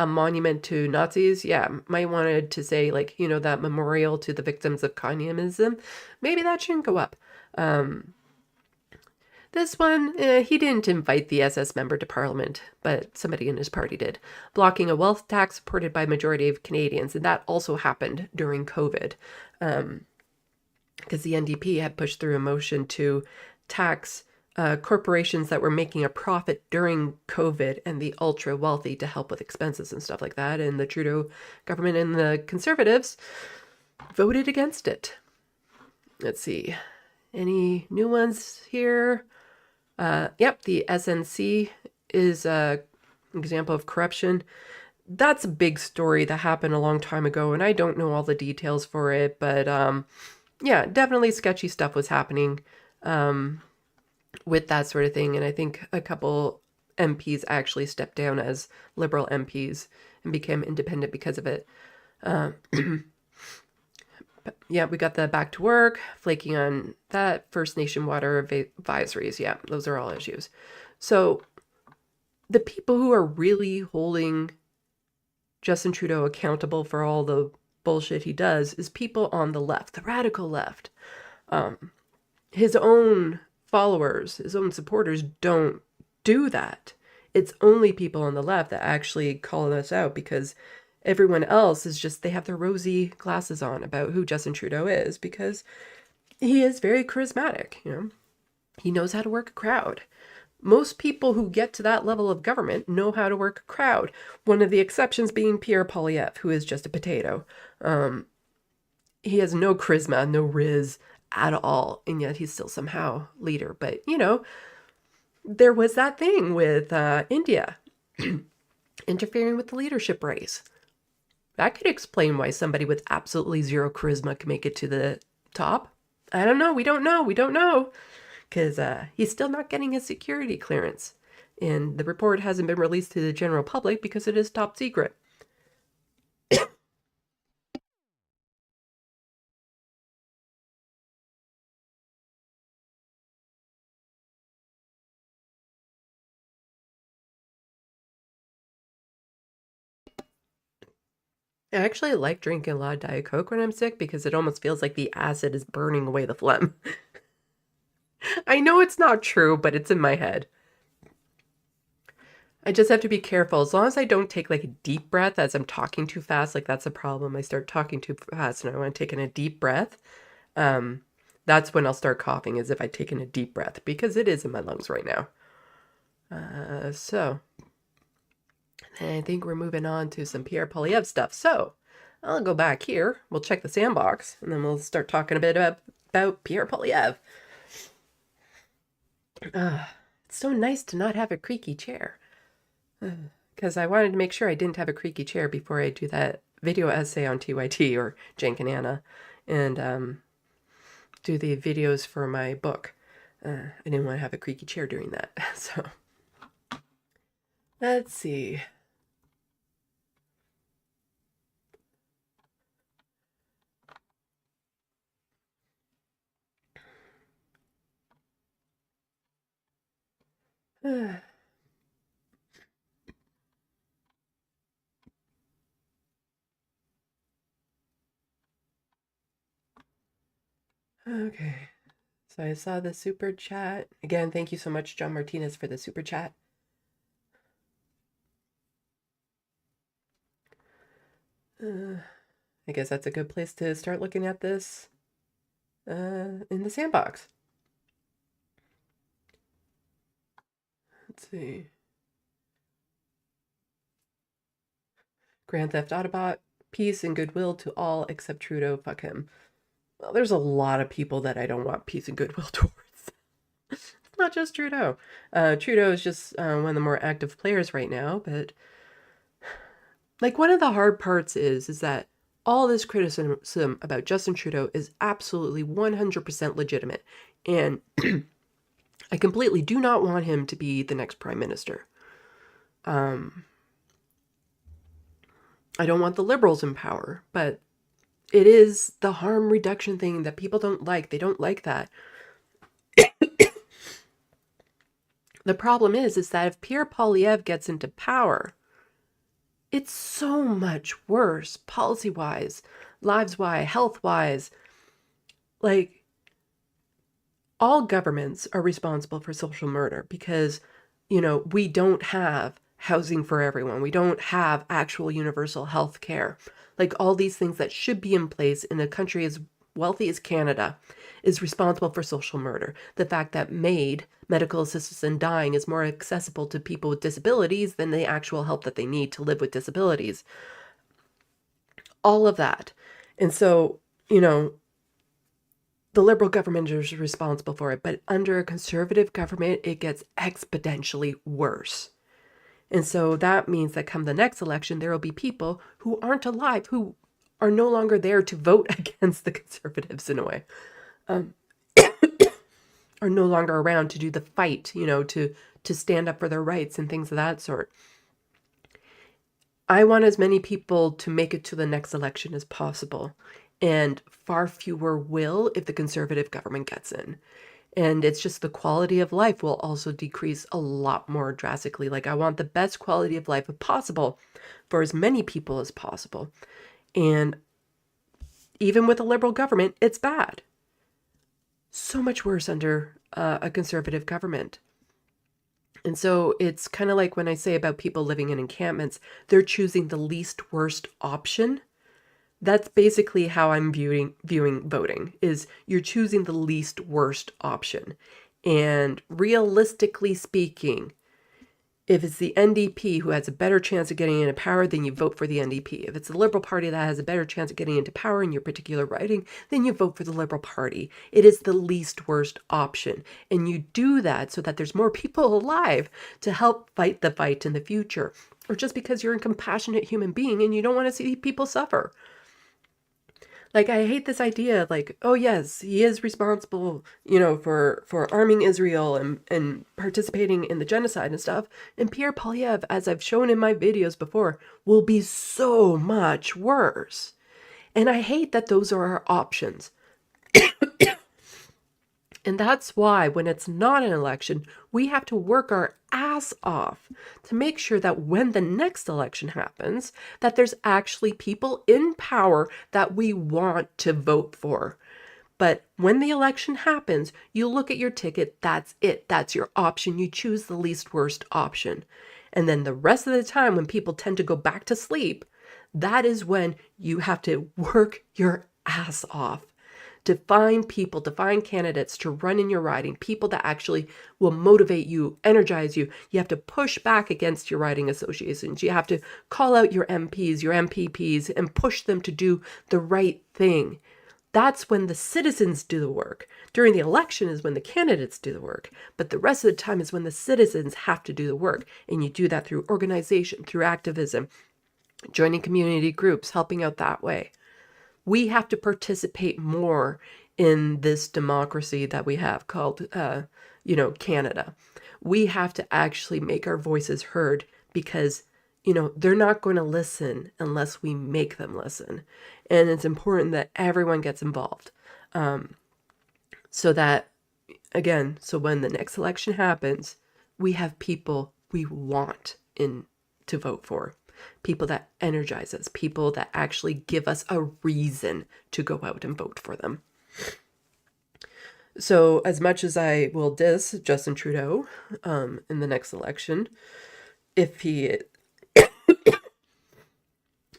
monument to Nazis. Yeah, might wanted to say like, that memorial to the victims of communism. Maybe that shouldn't go up. This one, he didn't invite the SS member to Parliament, but somebody in his party did. Blocking a wealth tax supported by majority of Canadians, and that also happened during COVID, because the NDP had pushed through a motion to tax corporations that were making a profit during COVID and the ultra wealthy to help with expenses and stuff like that. And the Trudeau government and the Conservatives voted against it. Let's see. Any new ones here? Yep, the SNC is an example of corruption. That's a big story that happened a long time ago, and I don't know all the details for it, but yeah, definitely sketchy stuff was happening with that sort of thing, and I think a couple MPs actually stepped down as Liberal MPs and became independent because of it. Yeah, we got the back to work, flaking on that, First Nation water advisories. Yeah, those are all issues. So the people who are really holding Justin Trudeau accountable for all the bullshit he does is people on the left, the radical left. His own followers, his own supporters don't do that. It's only people on the left that actually call us out, because everyone else is just, they have their rosy glasses on about who Justin Trudeau is, because he is very charismatic, you know. He knows how to work a crowd. Most people who get to that level of government know how to work a crowd. One of the exceptions being Pierre Poilievre, who is just a potato. He has no charisma, no riz at all, and yet he's still somehow leader. But, you know, there was that thing with India interfering with the leadership race. That could explain why somebody with absolutely zero charisma can make it to the top. I don't know. We don't know. Because he's still not getting his security clearance. And the report hasn't been released to the general public because it is top secret. I actually like drinking a lot of Diet Coke when I'm sick because it almost feels like the acid is burning away the phlegm. I know it's not true, but it's in my head. I just have to be careful. As long as I don't take like a deep breath as I'm talking too fast, like that's a problem. I start talking too fast and I want to take in a deep breath. That's when I'll start coughing, as if I'd taken a deep breath, because it is in my lungs right now. So I think we're moving on to some Pierre Poilievre stuff. So I'll go back here. We'll check the sandbox, and then we'll start talking a bit about Pierre Poilievre. It's so nice to not have a creaky chair. Because I wanted to make sure I didn't have a creaky chair before I do that video essay on TYT or Jank and Anna, and do the videos for my book. I didn't want to have a creaky chair doing that. So let's see. Okay, so I saw the super chat. Again, thank you so much, John Martinez, for the super chat. I guess that's a good place to start looking at this in the sandbox. Let's see. Grand Theft Autobot, peace and goodwill to all except Trudeau, fuck him. Well, there's a lot of people that I don't want peace and goodwill towards. It's not just Trudeau. Trudeau is just one of the more active players right now, but like one of the hard parts is that all this criticism about Justin Trudeau is absolutely 100% legitimate, and I completely do not want him to be the next prime minister. I don't want the Liberals in power, but it is the harm reduction thing that people don't like. They don't like that. The problem is that if Pierre Poilievre gets into power, it's so much worse policy-wise, lives-wise, health-wise. Like, all governments are responsible for social murder because, you know, we don't have housing for everyone. We don't have actual universal health care. Like, all these things that should be in place in a country as wealthy as Canada is responsible for social murder. The fact that MAID, medical assistance in dying, is more accessible to people with disabilities than the actual help that they need to live with disabilities. All of that. And so, you know, the Liberal government is responsible for it, but under a Conservative government, it gets exponentially worse. And so that means that come the next election, there will be people who aren't alive, who are no longer there to vote against the Conservatives in a way, are no longer around to do the fight, you know, to stand up for their rights and things of that sort. I want as many people to make it to the next election as possible. and far fewer will if the conservative government gets in. And it's just the quality of life will also decrease a lot more drastically. Like, I want the best quality of life possible for as many people as possible. And even with a liberal government, it's bad. So much worse under a conservative government. And so it's kind of like when I say about people living in encampments, they're choosing the least worst option. That's basically how I'm viewing voting, is you're choosing the least worst option. And realistically speaking, if it's the NDP who has a better chance of getting into power, then you vote for the NDP. If it's the Liberal Party that has a better chance of getting into power in your particular riding, then you vote for the Liberal Party. It is the least worst option. And you do that so that there's more people alive to help fight the fight in the future. Or just because you're a compassionate human being and you don't want to see people suffer. Like, I hate this idea, like, oh yes, he is responsible, for arming Israel and participating in the genocide and stuff. And Pierre Poilievre, as I've shown in my videos before, will be so much worse. And I hate that those are our options. And that's why when it's not an election, we have to work our ass off to make sure that when the next election happens, that there's actually people in power that we want to vote for. But when the election happens, you look at your ticket, that's it. That's your option. You choose the least worst option. And then the rest of the time, when people tend to go back to sleep, that is when you have to work your ass off to find people, to find candidates to run in your riding, people that actually will motivate you, energize you. You have to push back against your riding associations. You have to call out your MPs, your MPPs, and push them to do the right thing. That's when the citizens do the work. During the election is when the candidates do the work. But the rest of the time is when the citizens have to do the work. And you do that through organization, through activism, joining community groups, helping out that way. We have to participate more in this democracy that we have called, Canada. We have to actually make our voices heard because, they're not going to listen unless we make them listen. And it's important that everyone gets involved. So that, again, so when the next election happens, we have people we want to vote for. People that energize us, people that actually give us a reason to go out and vote for them. So as much as I will diss Justin Trudeau in the next election, if he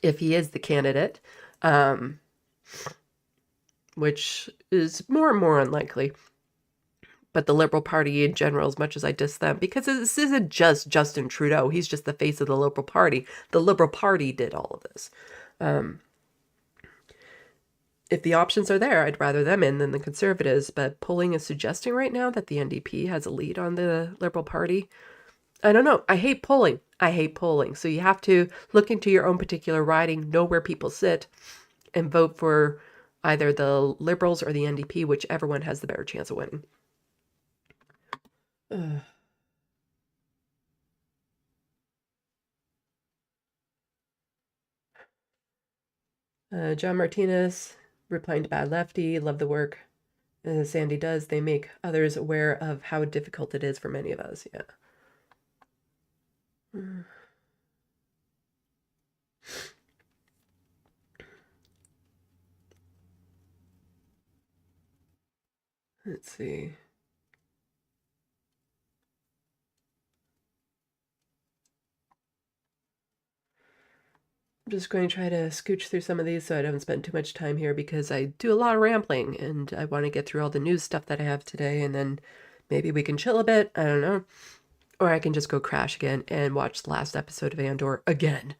is the candidate, which is more and more unlikely, but the Liberal Party in general, as much as I diss them, because this isn't just Justin Trudeau. He's just the face of the Liberal Party. The Liberal Party did all of this. If the options are there, I'd rather them in than the Conservatives. But polling is suggesting right now that the NDP has a lead on the Liberal Party. I don't know. I hate polling. So you have to look into your own particular riding, know where people sit, and vote for either the Liberals or the NDP, whichever one has the better chance of winning. John Martinez replying to Bad Lefty, love the work Sandy does. They make others aware of how difficult it is for many of us. Let's see. I'm just going to try to scooch through some of these so I don't spend too much time here because I do a lot of rambling and I want to get through all the news stuff that I have today, and then maybe we can chill a bit. I don't know. Or I can just go crash again and watch the last episode of Andor again.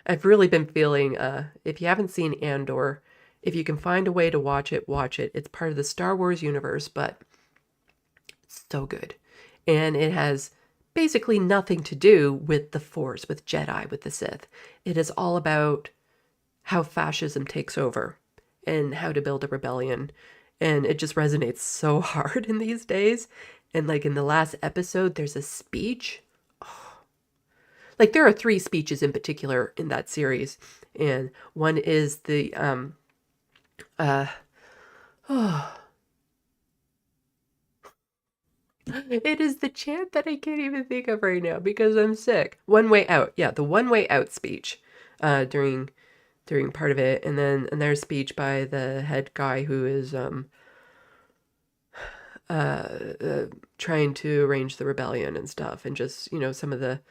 I've really been feeling, if you haven't seen Andor, if you can find a way to watch it, watch it. It's part of the Star Wars universe, but it's so good. And it has basically nothing to do with the Force, with Jedi, with the Sith. It is all about how fascism takes over and how to build a rebellion. And it just resonates so hard in these days. And like in the last episode, there's a speech. Like there are 3 speeches in particular in that series, and one is the it is the chant that I can't even think of right now because I'm sick. One Way Out. Yeah, the One Way Out speech during part of it, and then another speech by the head guy who is trying to arrange the rebellion and stuff, and just, some of the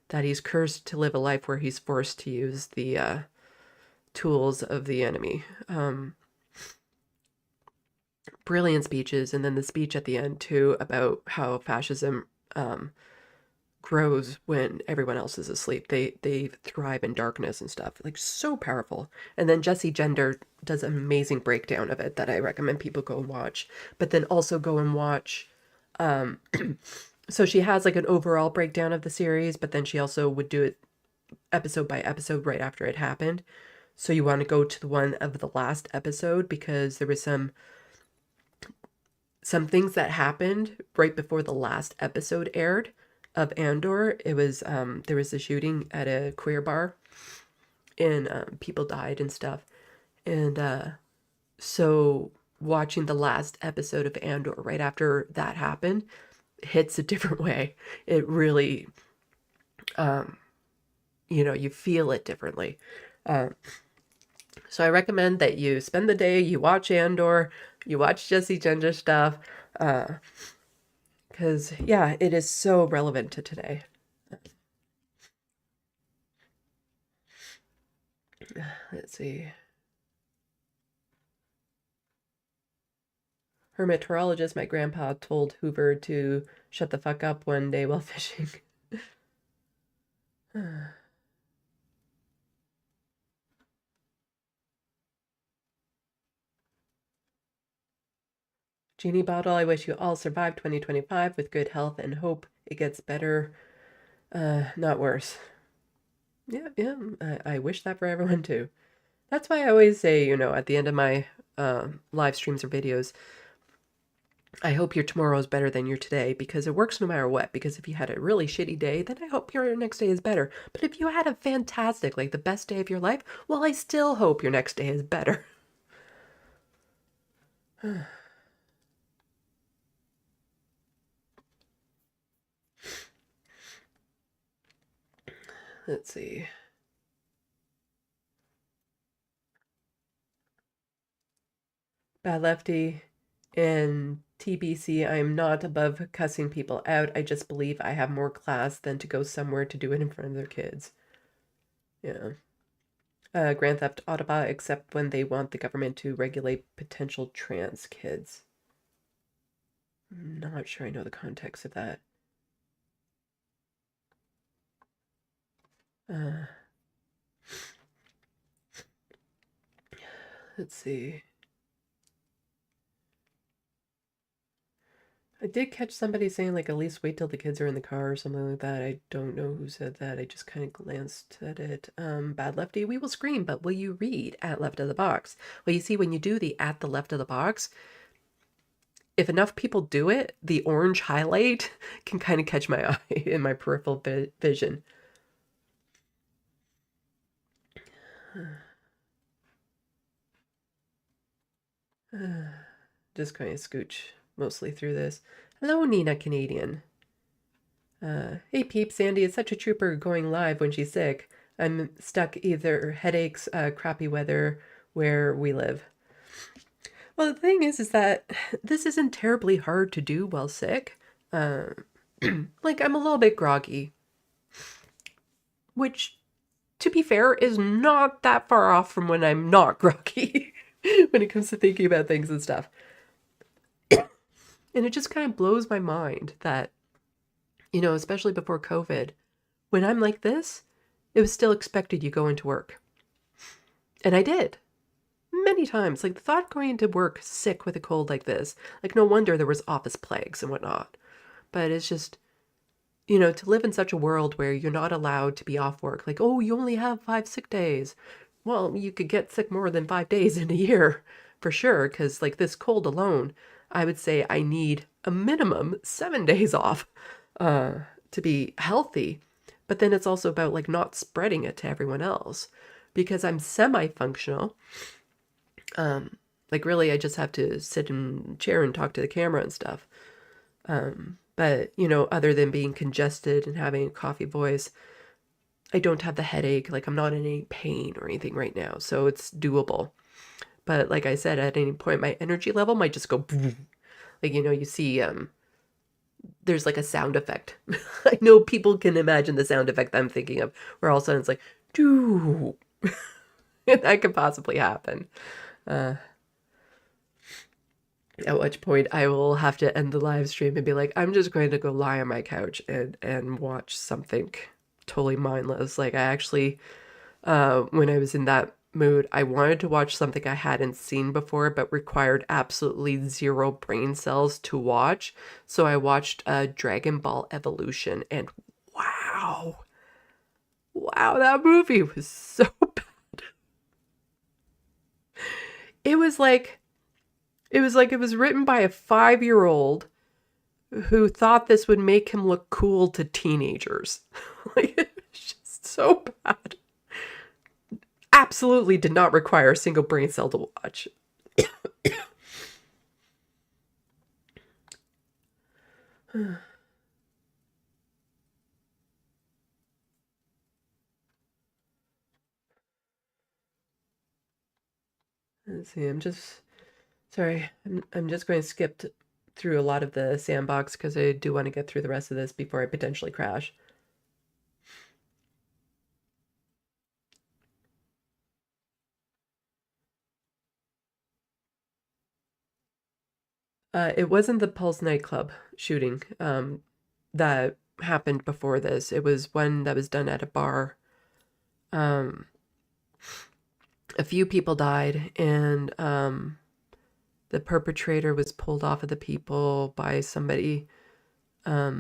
that he's cursed to live a life where he's forced to use the tools of the enemy. Brilliant speeches, and then the speech at the end too about how fascism grows when everyone else is asleep. They thrive in darkness and stuff. Like so powerful. And then Jessie Gender does an amazing breakdown of it that I recommend people go and watch. But then also go and watch. So she has like an overall breakdown of the series, but then she also would do it episode by episode right after it happened. So you want to go to the one of the last episode because there was some things that happened right before the last episode aired of Andor. It was there was a shooting at a queer bar, and people died and stuff. And so watching the last episode of Andor right after that happened hits a different way. It really, you feel it differently. So I recommend that you spend the day, you watch Andor, you watch Jessie Gender stuff, because, yeah, it is so relevant to today. Let's see. Hermeteorologist, my grandpa told Hoover to shut the fuck up one day while fishing. Genie Bottle, I wish you all survive 2025 with good health and hope it gets better, not worse. Yeah, I wish that for everyone too. That's why I always say, at the end of my live streams or videos, I hope your tomorrow is better than your today, because it works no matter what. Because if you had a really shitty day, then I hope your next day is better. But if you had a fantastic, like the best day of your life, well, I still hope your next day is better. Let's see. Bad Lefty and TBC, I am not above cussing people out. I just believe I have more class than to go somewhere to do it in front of their kids. Yeah. Grand Theft Auto, except when they want the government to regulate potential trans kids. I'm not sure I know the context of that. Let's see. I did catch somebody saying, like, at least wait till the kids are in the car or something like that. I don't know who said that. I just kind of glanced at it. Bad Lefty, we will scream, but will you read at Left of the Box? Well, you see, when you do the at the left of the box, if enough people do it, the orange highlight can kind of catch my eye in my peripheral vision. Just kind of scooch mostly through this. Hello, Nina Canadian. Hey, Peep, Sandy is such a trooper going live when she's sick. I'm stuck either headaches, crappy weather where we live. Well, the thing is that this isn't terribly hard to do while sick. Like, I'm a little bit groggy, which, to be fair, is not that far off from when I'm not groggy when it comes to thinking about things and stuff. And it just kind of blows my mind that, especially before COVID, when I'm like this, it was still expected you go into work. And I did. Many times. Like, the thought of going into work sick with a cold like this, like, no wonder there was office plagues and whatnot. But it's just, to live in such a world where you're not allowed to be off work. Like, oh, you only have 5 sick days. Well, you could get sick more than 5 days in a year, for sure. Because, like, this cold alone, I would say I need a minimum 7 days off to be healthy. But then it's also about like not spreading it to everyone else because I'm semi-functional. Like really, I just have to sit in a chair and talk to the camera and stuff. But, you know, other than being congested and having a coffee voice, I don't have the headache. Like I'm not in any pain or anything right now. So it's doable. But like I said, at any point, my energy level might just go like, you know, you see, there's like a sound effect. I know people can imagine the sound effect I'm thinking of, where all of a sudden it's like, doo. That could possibly happen. At which point I will have to end the live stream and be like, I'm just going to go lie on my couch and watch something totally mindless. Like I actually, when I was in that mood, I wanted to watch something I hadn't seen before, but required absolutely zero brain cells to watch. So I watched Dragon Ball Evolution, and wow, wow, that movie was so bad. It was like, it was written by a 5-year-old who thought this would make him look cool to teenagers. Like, it was just so bad. Absolutely did not require a single brain cell to watch. Let's see, sorry, I'm just going to skip through a lot of the sandbox because I do want to get through the rest of this before I potentially crash. It wasn't the Pulse nightclub shooting that happened before this. It was one that was done at a bar. Um, a few people died, and the perpetrator was pulled off of the people by somebody. I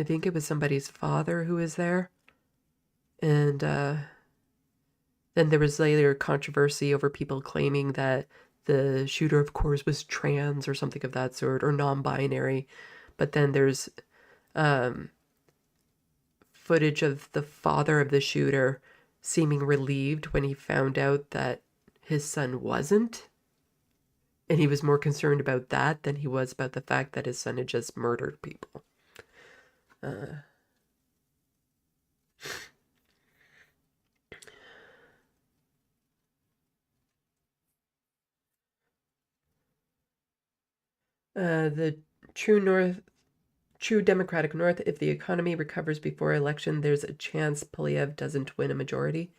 think it was somebody's father who was there. And then there was later controversy over people claiming that the shooter, of course, was trans or something of that sort, or non-binary. But then there's footage of the father of the shooter seeming relieved when he found out that his son wasn't. And he was more concerned about that than he was about the fact that his son had just murdered people. The true democratic North, if the economy recovers before election, there's a chance Polyev doesn't win a majority.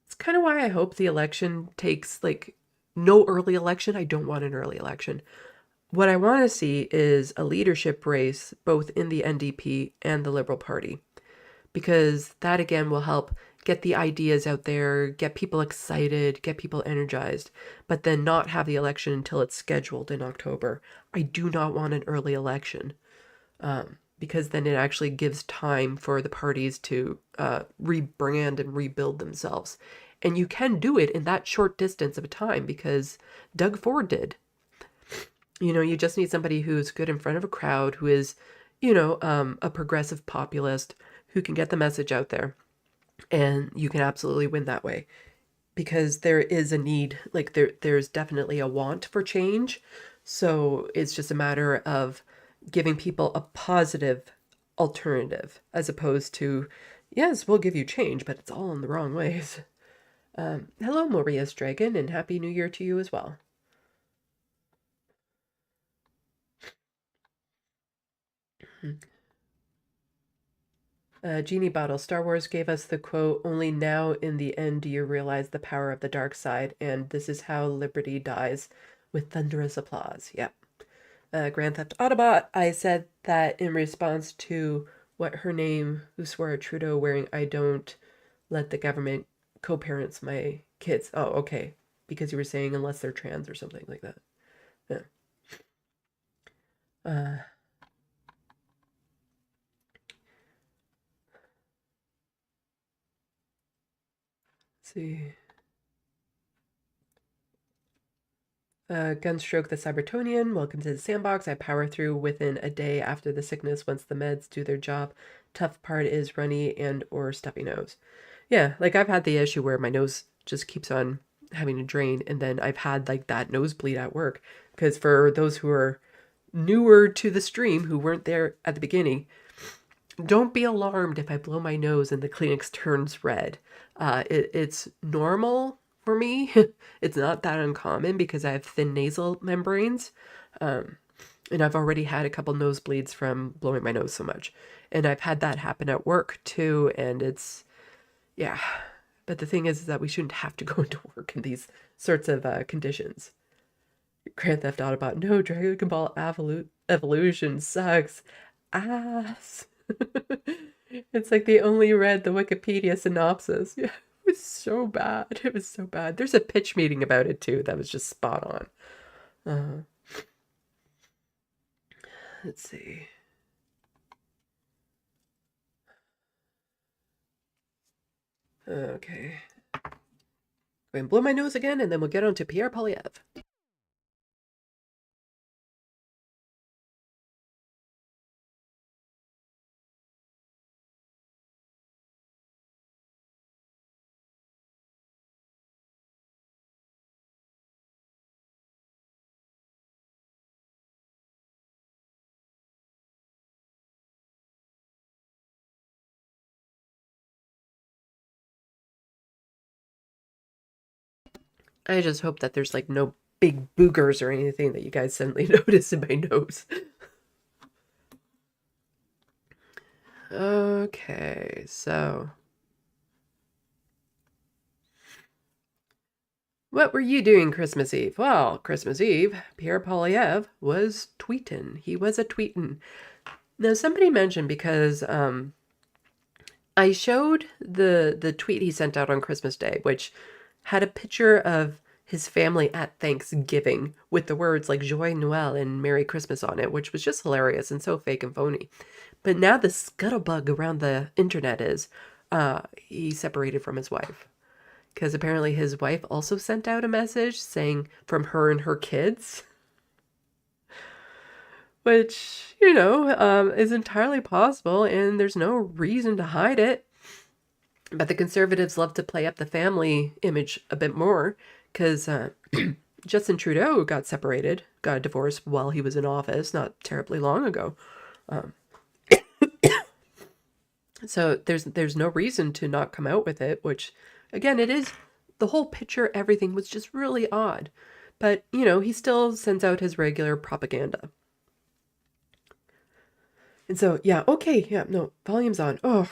It's kind of why I hope the election takes, like, no early election. I don't want an early election. What I want to see is a leadership race, both in the NDP and the Liberal Party, because that again will help get the ideas out there, get people excited, get people energized, but then not have the election until it's scheduled in October. I do not want an early election because then it actually gives time for the parties to rebrand and rebuild themselves. And you can do it in that short distance of a time because Doug Ford did. You know, you just need somebody who's good in front of a crowd, who is, you know, a progressive populist who can get the message out there. And you can absolutely win that way because there is a need, like there's definitely a want for change. So it's just a matter of giving people a positive alternative as opposed to, yes, we'll give you change, but it's all in the wrong ways. Hello, Maria's Dragon, and Happy New Year to you as well. Genie Bottle, Star Wars gave us the quote, only now in the end do you realize the power of the dark side, and this is how liberty dies, with thunderous applause. Yep. Grand Theft Autobot, I said that in response to what her name, who swore at Trudeau, wearing I don't let the government co-parents my kids. Oh, okay. Because you were saying unless they're trans or something like that. Yeah. Let's see. Gunstroke the Cybertonian, welcome to the sandbox. I power through within a day after the sickness once the meds do their job. Tough part is runny and or stuffy nose. Yeah, like I've had the issue where my nose just keeps on having to drain, and then I've had like that nosebleed at work. Because for those who are newer to the stream who weren't there at the beginning, don't be alarmed if I blow my nose and the Kleenex turns red. It's normal for me. It's not that uncommon because I have thin nasal membranes. And I've already had a couple nosebleeds from blowing my nose so much. And I've had that happen at work too. And it's, yeah. But the thing is that we shouldn't have to go into work in these sorts of conditions. Grand Theft Autobot, no, Dragon Ball Evolution sucks. Ass. It's like they only read the Wikipedia synopsis. Yeah, it was so bad. It was so bad. There's a pitch meeting about it too that was just spot on. Let's see. Okay. Go ahead and blow my nose again, and then we'll get on to Pierre Polyev. I just hope that there's like no big boogers or anything that you guys suddenly notice in my nose. Okay, so what were you doing Christmas Eve? Well, Christmas Eve, Pierre Polyev was tweetin'. He was a tweetin'. Now, somebody mentioned because I showed the tweet he sent out on Christmas Day, which had a picture of his family at Thanksgiving with the words like Joyeux Noël and Merry Christmas on it, which was just hilarious and so fake and phony. But now the scuttlebug around the internet is he separated from his wife. Because apparently his wife also sent out a message saying from her and her kids. Which, you know, is entirely possible and there's no reason to hide it. But the conservatives love to play up the family image a bit more because Justin Trudeau got separated, got a divorce while he was in office, not terribly long ago. So there's no reason to not come out with it, which, again, it is, the whole picture, everything was just really odd. But, you know, he still sends out his regular propaganda. And so, yeah, okay, yeah, no, volume's on. Oh,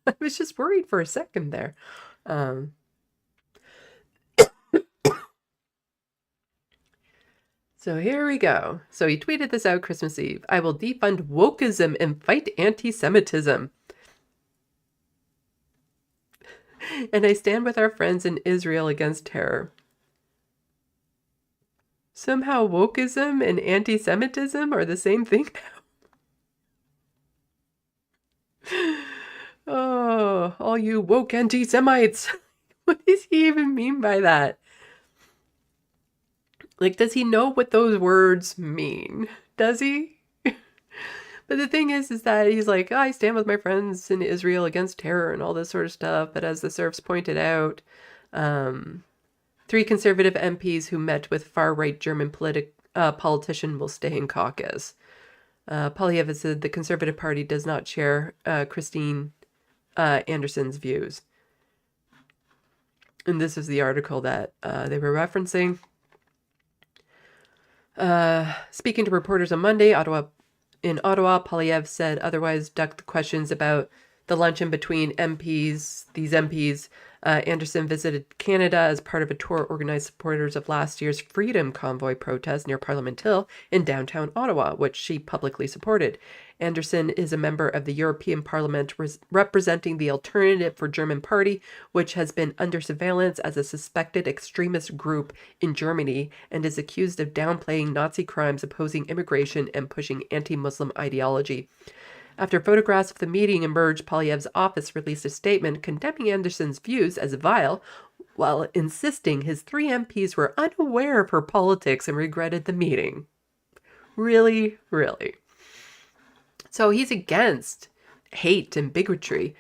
I was just worried for a second there. So here we go. So he tweeted this out Christmas Eve. I will defund wokeism and fight anti-Semitism. And I stand with our friends in Israel against terror. Somehow wokeism and anti-Semitism are the same thing now. Oh, all you woke anti-Semites. What does he even mean by that? Like, does he know what those words mean? Does he? But the thing is that he's like, oh, I stand with my friends in Israel against terror and all this sort of stuff. But as the serfs pointed out, 3 conservative MPs who met with far-right German politician will stay in caucus. Polyev said the Conservative Party does not share Christine Anderson's views. And this is the article that they were referencing. Speaking to reporters on Monday, in Ottawa, Polyev said otherwise ducked the questions about the luncheon between MPs, these MPs. Anderson visited Canada as part of a tour organized supporters of last year's Freedom Convoy protest near Parliament Hill in downtown Ottawa, which she publicly supported. Anderson is a member of the European Parliament representing the Alternative for German Party, which has been under surveillance as a suspected extremist group in Germany and is accused of downplaying Nazi crimes, opposing immigration, and pushing anti-Muslim ideology. After photographs of the meeting emerged, Polyev's office released a statement condemning Anderson's views as vile, while insisting his 3 MPs were unaware of her politics and regretted the meeting. Really, really. So he's against hate and bigotry,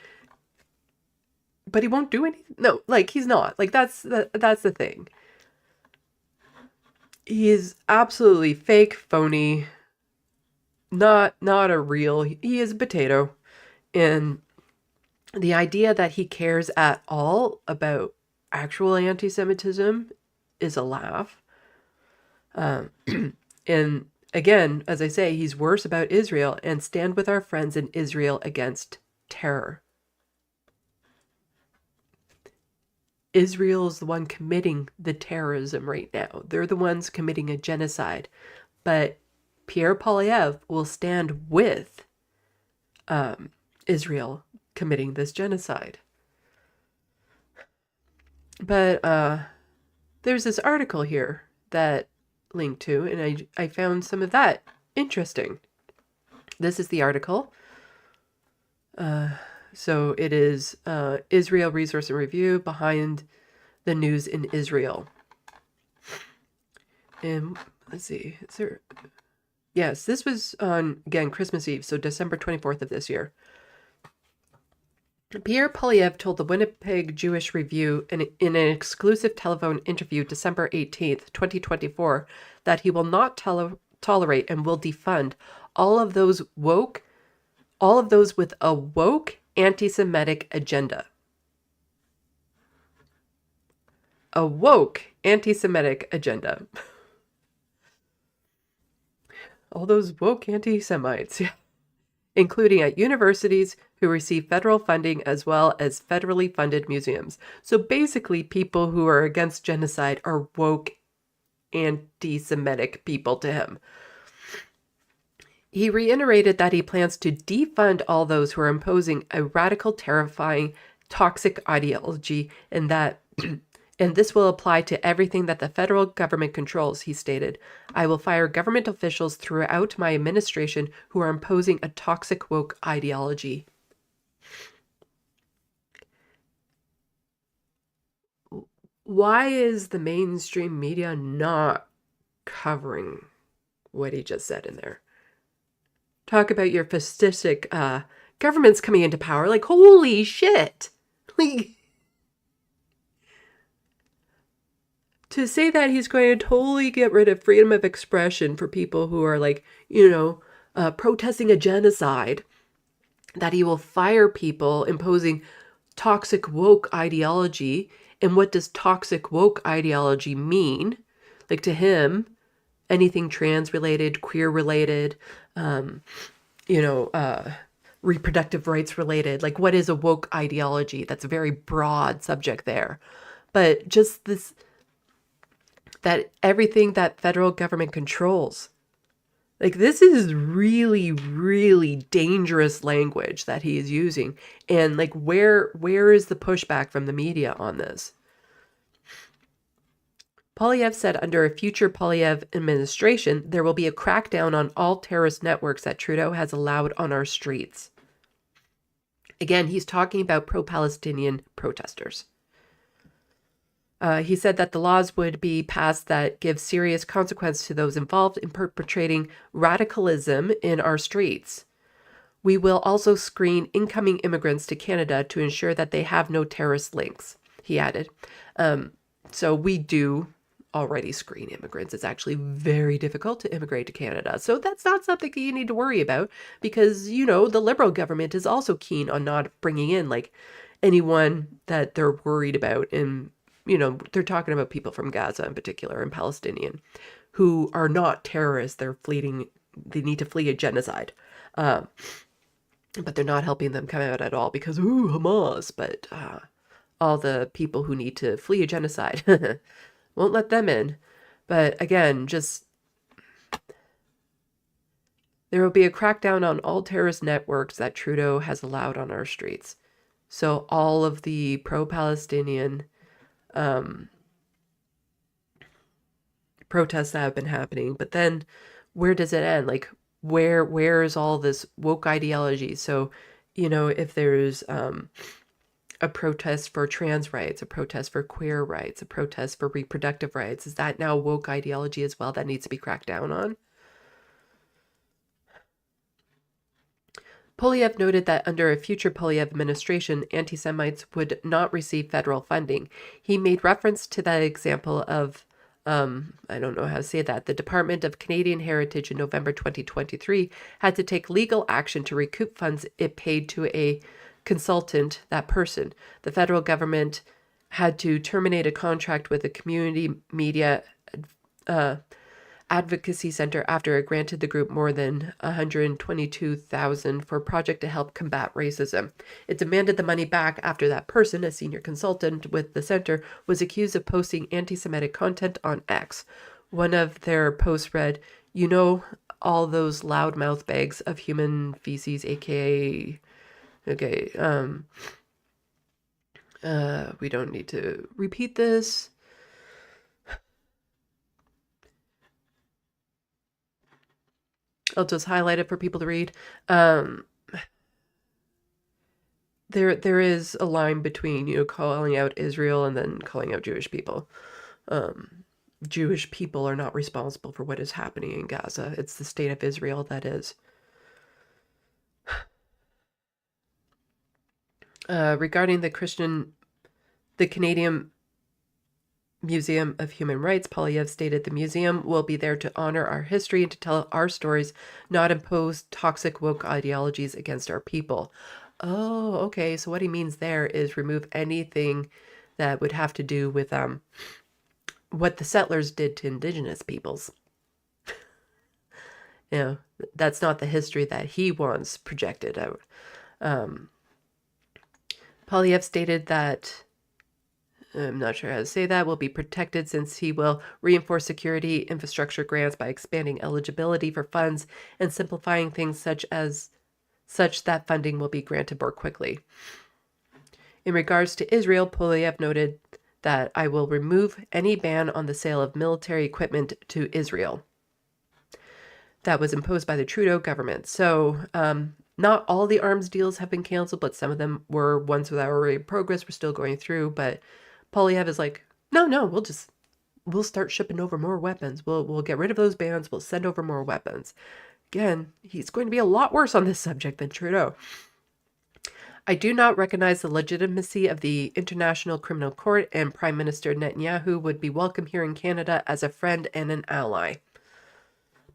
but he won't do anything. No, like he's not. Like that's the thing. He is absolutely fake, phony, not a real. He is a potato, and the idea that he cares at all about actual anti-Semitism is a laugh. And again, as I say, he's worse about Israel and stand with our friends in Israel against terror. Israel is the one committing the terrorism right now. They're the ones committing a genocide. But Pierre Poilievre will stand with Israel committing this genocide. But there's this article here that linked to, and I found some of that interesting. This is the article. So it is Israel Resource and Review behind the news in Israel. And let's see, is there... Yes, this was on, again, Christmas Eve, so December 24th of this year. Pierre Poilievre told the Winnipeg Jewish Review in an exclusive telephone interview December 18th, 2024, that he will not tolerate and will defund all of those with a woke anti-Semitic agenda. A woke anti-Semitic agenda. All those woke anti-Semites, yeah. Including at universities who receive federal funding as well as federally funded museums. So basically, people who are against genocide are woke anti-Semitic people to him. He reiterated that he plans to defund all those who are imposing a radical, terrifying, toxic ideology, and that and this will apply to everything that the federal government controls, he stated. I will fire government officials throughout my administration who are imposing a toxic woke ideology. Why is the mainstream media not covering what he just said in there? Talk about your fascistic governments coming into power. Like, holy shit. Like, to say that he's going to totally get rid of freedom of expression for people who are like, protesting a genocide, that he will fire people imposing toxic woke ideology. And what does toxic woke ideology mean? Like to him, anything trans related, queer related, reproductive rights related. Like what is a woke ideology? That's a very broad subject there. But just this, that everything that federal government controls, like this is really, really dangerous language that he is using. And like, where is the pushback from the media on this? Poilievre said under a future Poilievre administration, there will be a crackdown on all terrorist networks that Trudeau has allowed on our streets. Again, he's talking about pro-Palestinian protesters. He said that the laws would be passed that give serious consequence to those involved in perpetrating radicalism in our streets. We will also screen incoming immigrants to Canada to ensure that they have no terrorist links, he added. So we do already screen immigrants. It's actually very difficult to immigrate to Canada. So that's not something that you need to worry about because, the Liberal government is also keen on not bringing in like anyone that they're worried about in, they're talking about people from Gaza in particular and Palestinian who are not terrorists. They need to flee a genocide. But they're not helping them come out at all because, Hamas. But all the people who need to flee a genocide won't let them in. But again, there will be a crackdown on all terrorist networks that Trudeau has allowed on our streets. So all of the pro-Palestinian protests that have been happening. But then where does it end? Like, where is all this woke ideology? So, if there's a protest for trans rights, a protest for queer rights, a protest for reproductive rights. Is that now woke ideology as well that needs to be cracked down on? Polyev noted that under a future Polyev administration, anti-Semites would not receive federal funding. He made reference to that example of, I don't know how to say that, the Department of Canadian Heritage in November 2023 had to take legal action to recoup funds it paid to a consultant, that person. The federal government had to terminate a contract with a community media advocacy center after it granted the group more than $122,000 for a project to help combat racism. It demanded the money back after that person, a senior consultant with the center, was accused of posting anti-Semitic content on X. One of their posts read, "You know all those loudmouth bags of human feces, aka..." Okay, we don't need to repeat this. I'll just highlight it for people to read. There is a line between, calling out Israel and then calling out Jewish people. Jewish people are not responsible for what is happening in Gaza. It's the state of Israel that is. Regarding the Canadian Museum of Human Rights, Polyev stated the museum will be there to honor our history and to tell our stories, not impose toxic woke ideologies against our people. Oh, okay. So what he means there is remove anything that would have to do with what the settlers did to indigenous peoples. That's not the history that he wants projected out. Polyev stated that, I'm not sure how to say that, will be protected since he will reinforce security infrastructure grants by expanding eligibility for funds and simplifying things such that funding will be granted more quickly. In regards to Israel, Polyev noted that I will remove any ban on the sale of military equipment to Israel that was imposed by the Trudeau government. So, not all the arms deals have been canceled, but some of them were ones that were already in progress. We're still going through, but Polyev is like, no, we'll start shipping over more weapons. We'll get rid of those bans. We'll send over more weapons. Again, he's going to be a lot worse on this subject than Trudeau. I do not recognize the legitimacy of the International Criminal Court, and Prime Minister Netanyahu would be welcome here in Canada as a friend and an ally.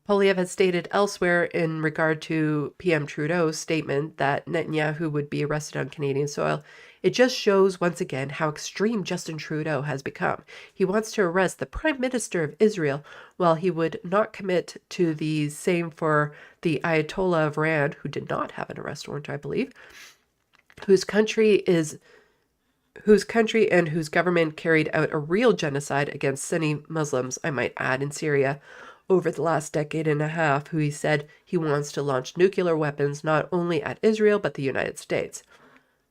Polyev has stated elsewhere in regard to PM Trudeau's statement that Netanyahu would be arrested on Canadian soil. It just shows once again how extreme Justin Trudeau has become. He wants to arrest the Prime Minister of Israel while he would not commit to the same for the Ayatollah of Iran, who did not have an arrest warrant, I believe, whose country and whose government carried out a real genocide against Sunni Muslims, I might add, in Syria over the last decade and a half, who he said he wants to launch nuclear weapons not only at Israel, but the United States.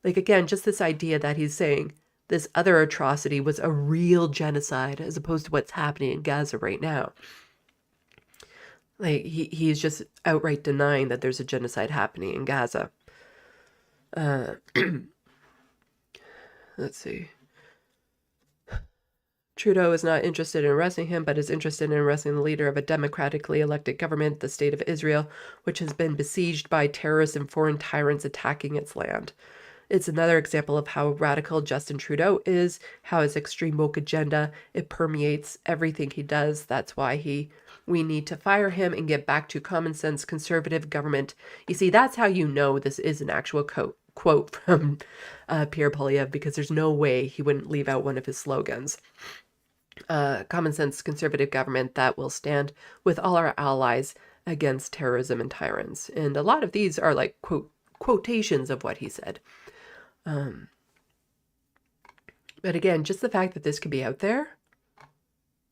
Like, again, just this idea that he's saying this other atrocity was a real genocide as opposed to what's happening in Gaza right now. Like, he's just outright denying that there's a genocide happening in Gaza. Let's see. Trudeau is not interested in arresting him, but is interested in arresting the leader of a democratically elected government, the State of Israel, which has been besieged by terrorists and foreign tyrants attacking its land. It's another example of how radical Justin Trudeau is, how his extreme woke agenda, it permeates everything he does. That's why we need to fire him and get back to common sense conservative government. You see, that's how you know this is an actual quote from Pierre Polyev, because there's no way he wouldn't leave out one of his slogans. Common sense conservative government that will stand with all our allies against terrorism and tyrants. And a lot of these are like quotations of what he said. But again, just the fact that this could be out there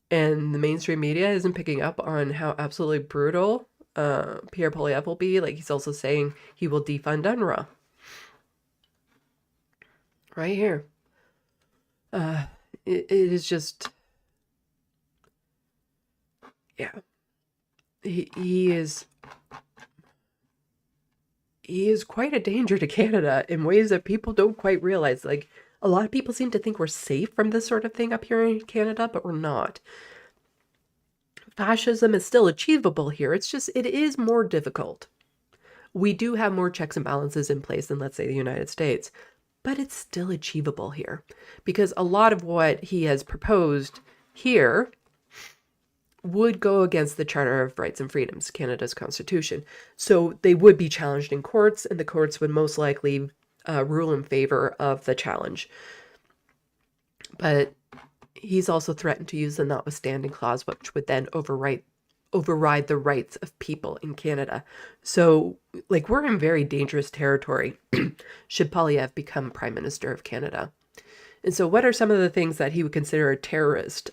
and the mainstream media isn't picking up on how absolutely brutal Pierre Polyev will be. Like, he's also saying he will defund UNRWA. Right here. It is just... Yeah. He he is quite a danger to Canada in ways that people don't quite realize. Like, a lot of people seem to think we're safe from this sort of thing up here in Canada, but we're not. Fascism is still achievable here. It's just, it is more difficult. We do have more checks and balances in place than, let's say, the United States, but it's still achievable here because a lot of what he has proposed here would go against the Charter of Rights and Freedoms, Canada's constitution. So they would be challenged in courts, and the courts would most likely rule in favor of the challenge. But he's also threatened to use the notwithstanding clause, which would then override the rights of people in Canada. So, like, we're in very dangerous territory should Poilievre become Prime Minister of Canada. And so what are some of the things that he would consider a terrorist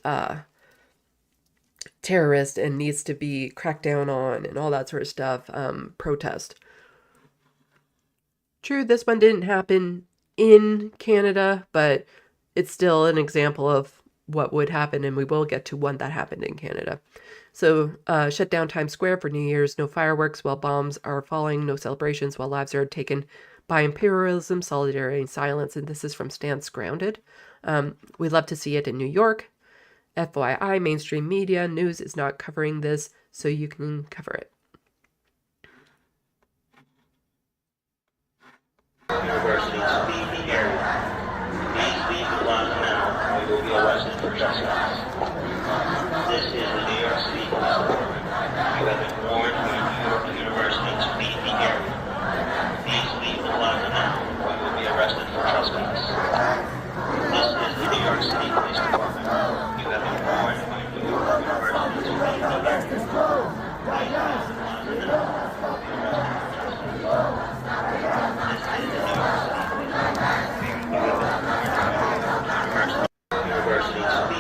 and needs to be cracked down on and all that sort of stuff? Protest. True, this one didn't happen in Canada, but it's still an example of what would happen, and we will get to one that happened in Canada. So, shut down Times Square for New Year's, no fireworks while bombs are falling, no celebrations while lives are taken by imperialism, solidarity, and silence. And this is from Stance Grounded. We'd love to see it in New York. FYI, mainstream media news is not covering this, so you can cover it. University to leave the area. Please leave the lot now, or you will be arrested for trespass. This is the New York City Police Department. You have been warned by New York University to leave the area. Please leave the lot now, or you will be arrested for trespass. This is the New York City Police Department. You have been warned by New York University to leave the area. Please leave the lot now,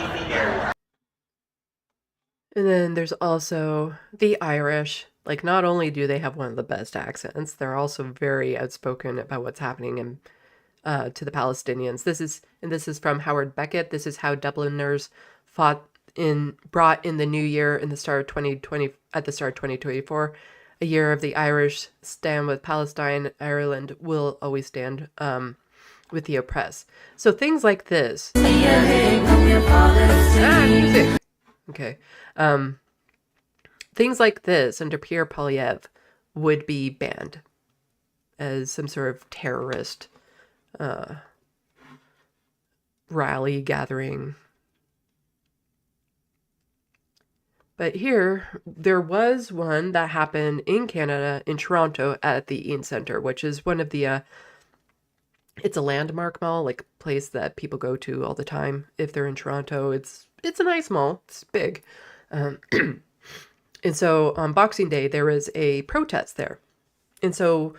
or you will be arrested for trespass. And then there's also the Irish. Like, not only do they have one of the best accents, they're also very outspoken about what's happening in, to the Palestinians. This is from Howard Beckett. This is how Dubliners brought in the new year in the start of 2020 at the start of 2024. A year of the Irish stand with Palestine. Ireland will always stand with the oppressed. So things like this. Music. Okay. Things like this under Pierre Poilievre would be banned as some sort of terrorist rally gathering. But here, there was one that happened in Canada, in Toronto, at the Eaton Centre, which is one of the, it's a landmark mall, like a place that people go to all the time if they're in Toronto. It's a nice mall. It's big. And so on Boxing Day, there was a protest there. And so,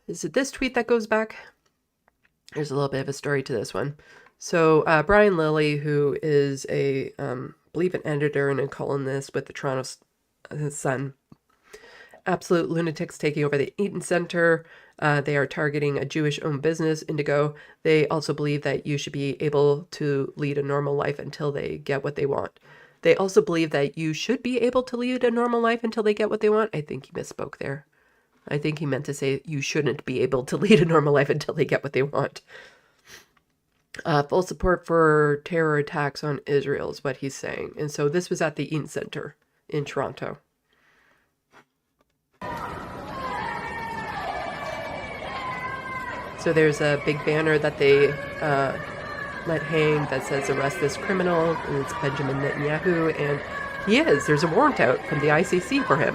is it this tweet that goes back? There's a little bit of a story to this one. So Brian Lilly, who is a, I believe an editor and a columnist with the Toronto Sun, absolute lunatics taking over the Eaton Centre. They are targeting a Jewish-owned business, Indigo. They also believe that you should be able to lead a normal life until they get what they want. They also believe that you should be able to lead a normal life until they get what they want. I think he misspoke there. I think he meant to say you shouldn't be able to lead a normal life until they get what they want. Full support for terror attacks on Israel is what he's saying. And so this was at the Eaton Centre in Toronto. So there's a big banner that they let hang that says arrest this criminal, and it's Benjamin Netanyahu, and he is. There's a warrant out from the ICC for him.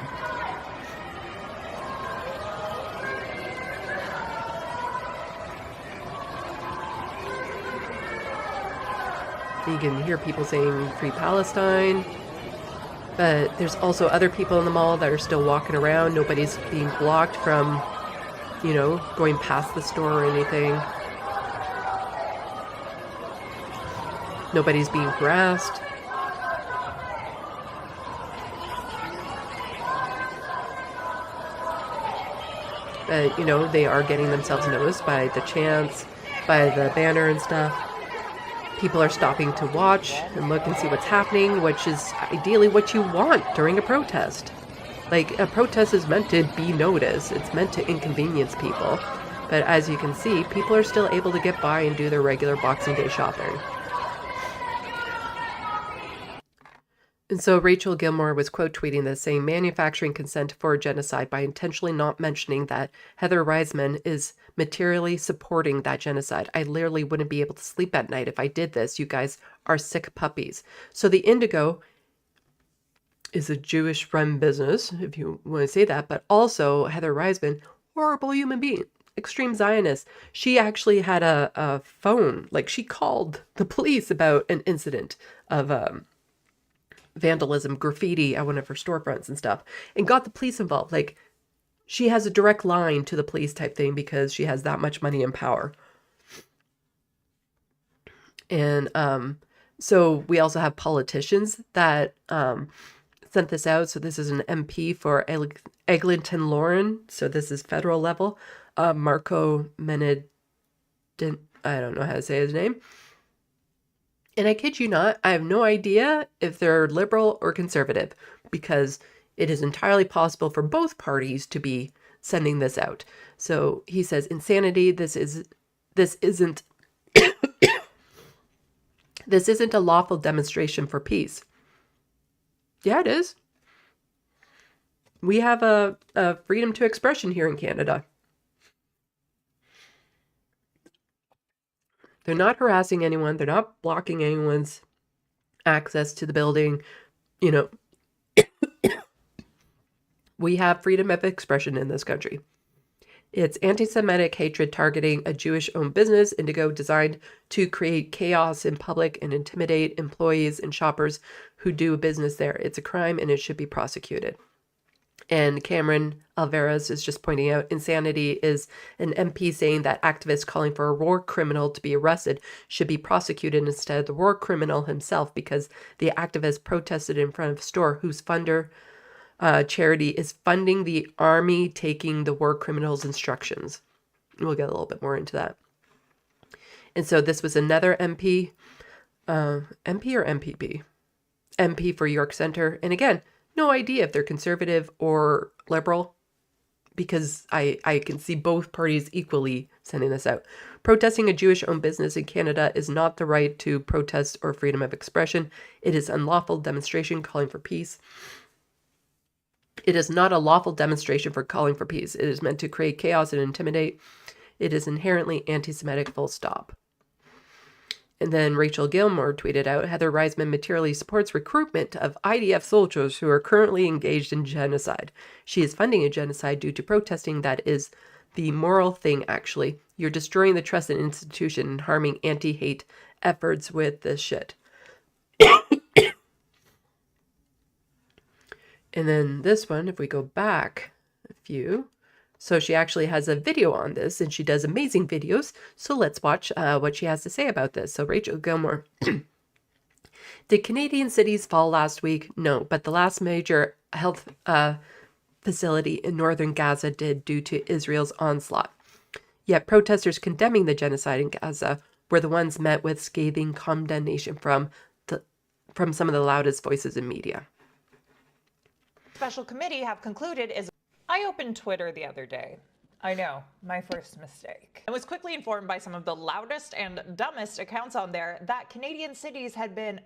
You can hear people saying Free Palestine, but there's also other people in the mall that are still walking around. Nobody's being blocked from, you know, going past the store or anything. Nobody's being harassed. But, you know, they are getting themselves noticed by the chants, by the banner and stuff. People are stopping to watch and look and see what's happening, which is ideally what you want during a protest. Like, a protest is meant to be noticed. It's meant to inconvenience people. But as you can see, people are still able to get by and do their regular Boxing Day shopping. And so Rachel Gilmore was quote tweeting this, saying, manufacturing consent for genocide by intentionally not mentioning that Heather Reisman is materially supporting that genocide. I literally wouldn't be able to sleep at night if I did this. You guys are sick puppies. So the Indigo is a Jewish-run business, if you want to say that, but also Heather Reisman, horrible human being, extreme Zionist. She actually had a phone, like she called the police about an incident of vandalism, graffiti at one of her storefronts and stuff, and got the police involved. Like, she has a direct line to the police type thing because she has that much money and power. And so we also have politicians that sent this out. So this is an MP for Eglinton Lauren. So this is federal level. Marco Menedin, I don't know how to say his name. And I kid you not, I have no idea if they're liberal or conservative, because it is entirely possible for both parties to be sending this out. So he says, insanity, this isn't this isn't a lawful demonstration for peace. Yeah, it is. We have a freedom to expression here in Canada. They're not harassing anyone. They're not blocking anyone's access to the building. You know, we have freedom of expression in this country. It's anti-Semitic hatred targeting a Jewish-owned business, Indigo, designed to create chaos in public and intimidate employees and shoppers who do business there. It's a crime and it should be prosecuted. And Cameron Alvarez is just pointing out, insanity is an MP saying that activists calling for a war criminal to be arrested should be prosecuted instead of the war criminal himself, because the activist protested in front of a store whose funder charity is funding the army taking the war criminals' instructions. We'll get a little bit more into that. And so this was another MP, MP or MPP? MP for York Center. And again, no idea if they're conservative or liberal, because I can see both parties equally sending this out. Protesting a Jewish-owned business in Canada is not the right to protest or freedom of expression. It is unlawful demonstration calling for peace. It is not a lawful demonstration for calling for peace. It is meant to create chaos and intimidate. It is inherently anti-Semitic, full stop. And then Rachel Gilmore tweeted out, Heather Reisman materially supports recruitment of IDF soldiers who are currently engaged in genocide. She is funding a genocide due to protesting. That is the moral thing, actually. You're destroying the trust in institution and harming anti-hate efforts with this shit. And then this one, if we go back a few, so she actually has a video on this, and she does amazing videos. So let's watch what she has to say about this. So Rachel Gilmore. Did Canadian cities fall last week? No, but the last major health facility in northern Gaza did due to Israel's onslaught. Yet protesters condemning the genocide in Gaza were the ones met with scathing condemnation from some of the loudest voices in media. Special committee have concluded is... I opened Twitter the other day. I know, my first mistake. I was quickly informed by some of the loudest and dumbest accounts on there that Canadian cities had been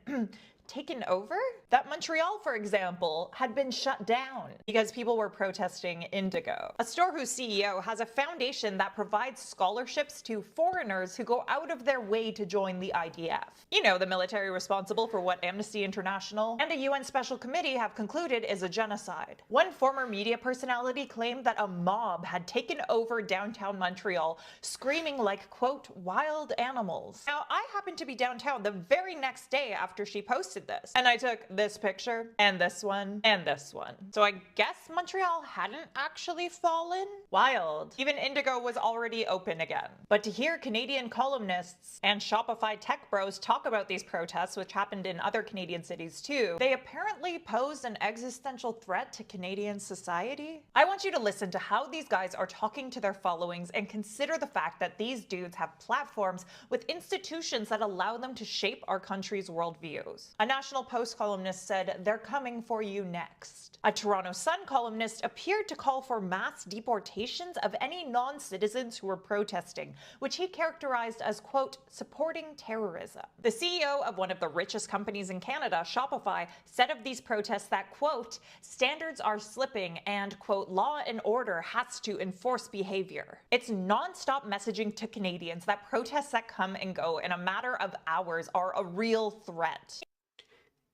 taken over? That Montreal, for example, had been shut down because people were protesting Indigo, a store whose CEO has a foundation that provides scholarships to foreigners who go out of their way to join the IDF. You know, the military responsible for what Amnesty International and a UN special committee have concluded is a genocide. One former media personality claimed that a mob had taken over downtown Montreal, screaming like, quote, wild animals. Now, I happened to be downtown the very next day after she posted this, and I took this picture and this one and this one. So I guess Montreal hadn't actually fallen. Wild. Even Indigo was already open again. But to hear Canadian columnists and Shopify tech bros talk about these protests, which happened in other Canadian cities too, they apparently pose an existential threat to Canadian society. I want you to listen to how these guys are talking to their followings and consider the fact that these dudes have platforms with institutions that allow them to shape our country's worldviews. A National Post columnist said, "They're coming for you next." A Toronto Sun columnist appeared to call for mass deportations of any non-citizens who were protesting, which he characterized as, quote, supporting terrorism. The CEO of one of the richest companies in Canada, Shopify, said of these protests that, quote, standards are slipping and, quote, law and order has to enforce behavior. It's non-stop messaging to Canadians that protests that come and go in a matter of hours are a real threat.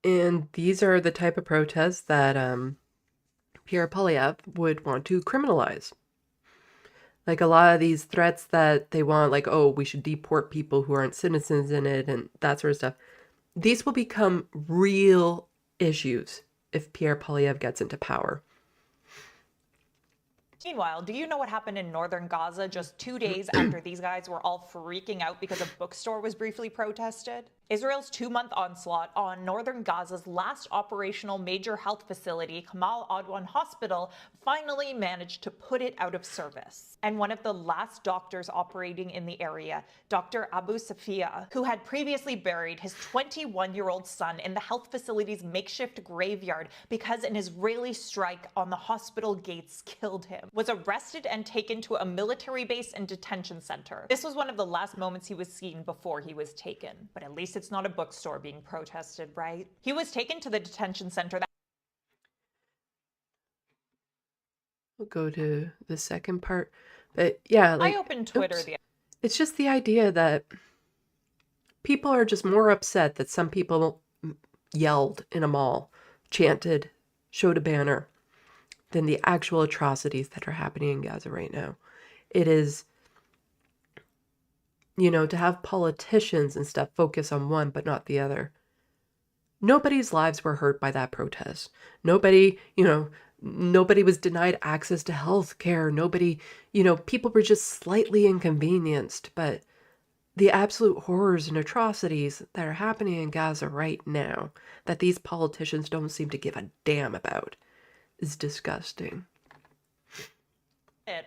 And these are the type of protests that Pierre Poilievre would want to criminalize. Like a lot of these threats that they want, like, oh, we should deport people who aren't citizens in it and that sort of stuff. These will become real issues if Pierre Poilievre gets into power. Meanwhile, do you know what happened in northern Gaza just 2 days after these guys were all freaking out because a bookstore was briefly protested? Israel's 2-month onslaught on northern Gaza's last operational major health facility, Kamal Adwan Hospital, finally managed to put it out of service. And one of the last doctors operating in the area, Dr. Abu Safia, who had previously buried his 21-year-old son in the health facility's makeshift graveyard because an Israeli strike on the hospital gates killed him, was arrested and taken to a military base and detention center. This was one of the last moments he was seen before he was taken. But at least it's not a bookstore being protested, right? He was taken to the detention center. We'll go to the second part. But yeah, like, I opened Twitter it's just the idea that people are just more upset that some people yelled in a mall, chanted, showed a banner, than the actual atrocities that are happening in Gaza right now. It is, you know, to have politicians and stuff focus on one but not the other. Nobody's lives were hurt by that protest. Nobody, you know, nobody was denied access to health care. Nobody, you know, people were just slightly inconvenienced. But the absolute horrors and atrocities that are happening in Gaza right now, that these politicians don't seem to give a damn about, is disgusting.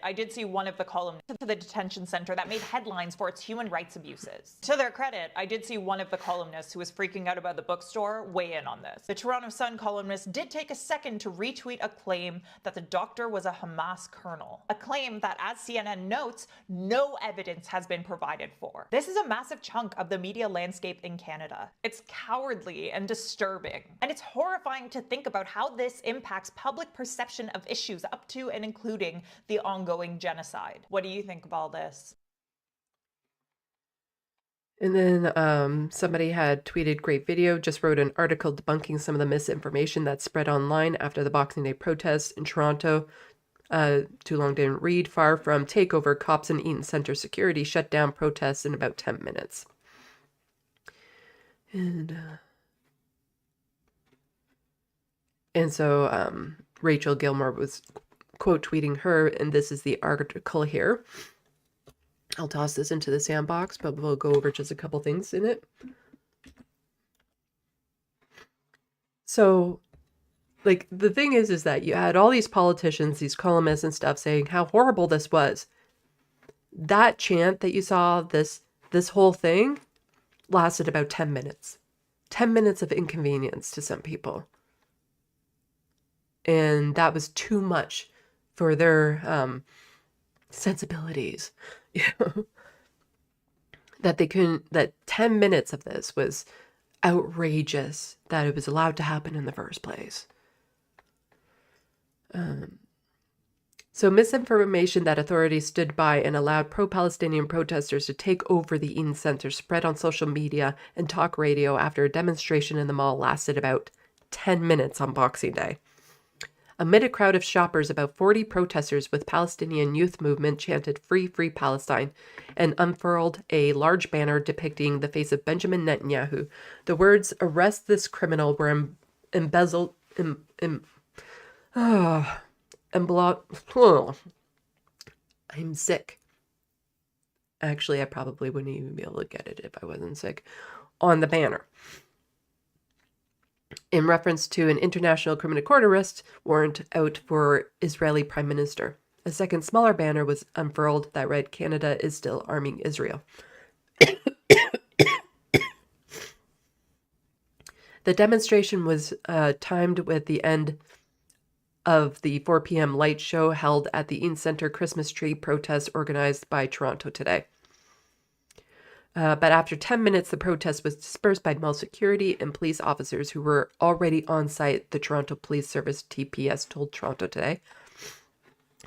I did see one of the columns to the detention center that made headlines for its human rights abuses. To their credit, I did see one of the columnists who was freaking out about the bookstore weigh in on this. The Toronto Sun columnist did take a second to retweet a claim that the doctor was a Hamas colonel. A claim that, as CNN notes, no evidence has been provided for. This is a massive chunk of the media landscape in Canada. It's cowardly and disturbing. And it's horrifying to think about how this impacts public perception of issues up to and including the ongoing genocide. What do you think of all this? And then somebody had tweeted, great video, just wrote an article debunking some of the misinformation that spread online after the Boxing Day protests in Toronto. Too long didn't read. Far from takeover, cops and Eaton Centre security shut down protests in about 10 minutes. And so Rachel Gilmore was quote tweeting her, and this is the article here. I'll toss this into the sandbox, but we'll go over just a couple things in it. So, like, the thing is that you had all these politicians, these columnists and stuff saying how horrible this was. That chant that you saw, this whole thing, lasted about 10 minutes. 10 minutes of inconvenience to some people. And that was too much for their sensibilities, you know, that they couldn't, that 10 minutes of this was outrageous that it was allowed to happen in the first place. So misinformation that authorities stood by and allowed pro-Palestinian protesters to take over the Eaton Centre spread on social media and talk radio after a demonstration in the mall lasted about 10 minutes on Boxing Day. Amid a crowd of shoppers, about 40 protesters with Palestinian Youth Movement chanted Free, Free Palestine and unfurled a large banner depicting the face of Benjamin Netanyahu. The words, arrest this criminal, were embezzled, I'm sick. Actually, I probably wouldn't even be able to get it if I wasn't sick. On the banner, in reference to an international criminal court arrest warrant out for Israeli Prime Minister. A second smaller banner was unfurled that read, Canada is still arming Israel. The demonstration was timed with the end of the 4 p.m. light show held at the Eaton Centre Christmas tree protest organized by Toronto Today. But after 10 minutes, the protest was dispersed by mall security and police officers who were already on site, the Toronto Police Service TPS told Toronto Today.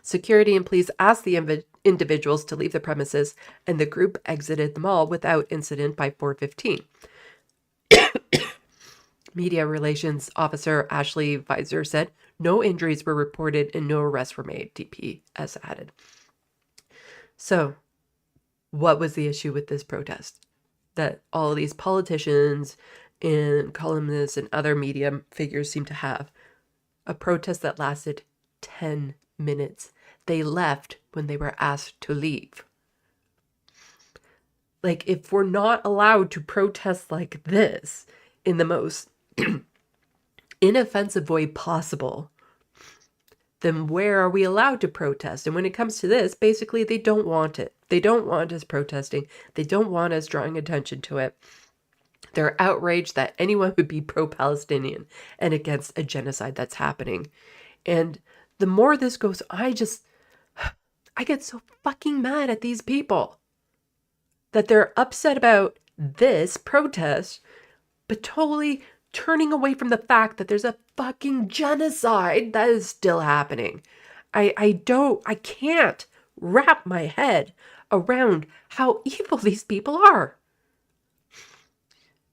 Security and police asked the individuals to leave the premises, and the group exited the mall without incident by 4:15. Media Relations Officer Ashley Visor said no injuries were reported and no arrests were made, TPS added. So, what was the issue with this protest? That all of these politicians and columnists and other media figures seem to have. A protest that lasted 10 minutes. They left when they were asked to leave. Like, if we're not allowed to protest like this in the most inoffensive way possible, then where are we allowed to protest? And when it comes to this, basically they don't want it. They don't want us protesting. They don't want us drawing attention to it. They're outraged that anyone would be pro-Palestinian and against a genocide that's happening. And the more this goes, I get so fucking mad at these people that they're upset about this protest, but totally turning away from the fact that there's a fucking genocide that is still happening. I can't wrap my head around how evil these people are.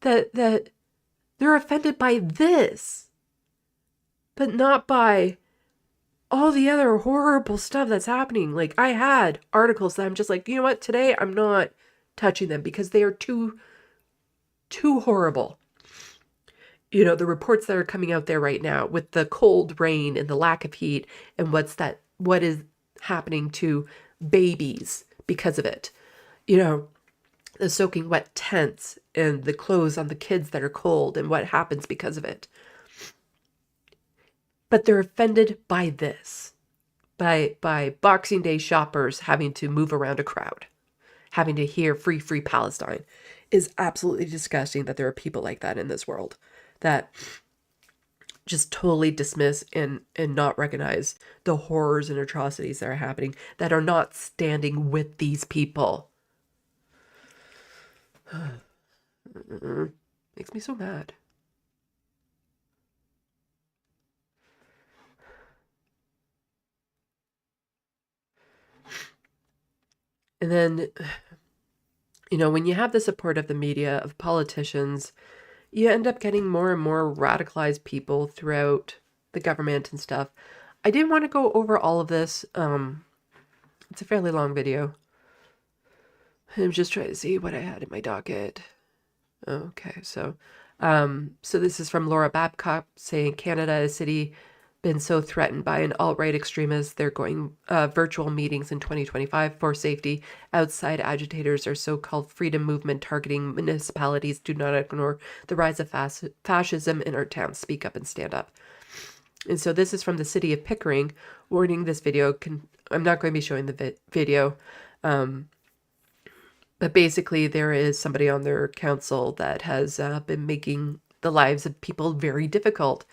That they're offended by this, but not by all the other horrible stuff that's happening. Like, I had articles that I'm just like, you know what, today I'm not touching them because they are too horrible. You know, the reports that are coming out there right now with the cold rain and the lack of heat and what is happening to babies because of it. You know, the soaking wet tents and the clothes on the kids that are cold and what happens because of it. But they're offended by this, by Boxing Day shoppers having to move around a crowd, having to hear free Palestine. Is absolutely disgusting that there are people like that in this world that just totally dismiss and not recognize the horrors and atrocities that are happening, that are not standing with these people. Makes me so mad. And then, you know, when you have the support of the media, of politicians, you end up getting more and more radicalized people throughout the government and stuff. I didn't want to go over all of this. It's a fairly long video. I'm just trying to see what I had in my docket. Okay, so this is from Laura Babcock saying Canada, a city, been so threatened by an alt-right extremist, they're going virtual meetings in 2025 for safety. Outside agitators or so-called freedom movement targeting municipalities do not ignore the rise of fascism in our town. Speak up and stand up. And so this is from the city of Pickering. Warning, this video I'm not going to be showing the video. But basically there is somebody on their council that has been making the lives of people very difficult.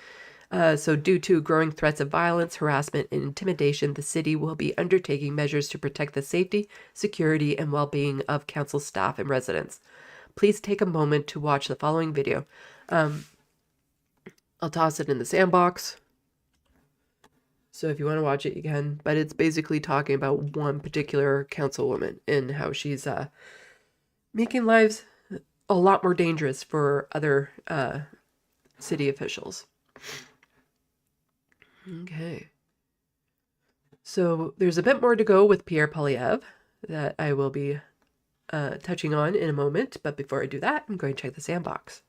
So due to growing threats of violence, harassment, and intimidation, the city will be undertaking measures to protect the safety, security, and well-being of council staff and residents. Please take a moment to watch the following video. I'll toss it in the sandbox. So if you want to watch it, you can. But it's basically talking about one particular councilwoman and how she's making lives a lot more dangerous for other city officials. Okay. So there's a bit more to go with Pierre Poilievre that I will be touching on in a moment. But before I do that, I'm going to check the sandbox.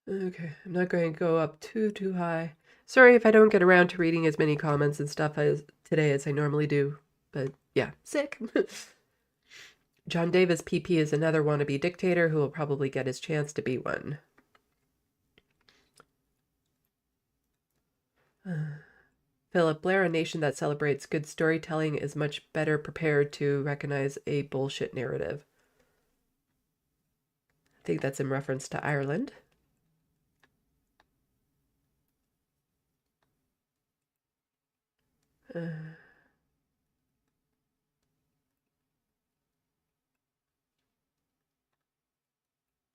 Okay, I'm not going to go up too high. Sorry if I don't get around to reading as many comments and stuff as today as I normally do. But yeah, sick. John Davis PP is another wannabe dictator who will probably get his chance to be one. Philip Blair, a nation that celebrates good storytelling, is much better prepared to recognize a bullshit narrative. I think that's in reference to Ireland.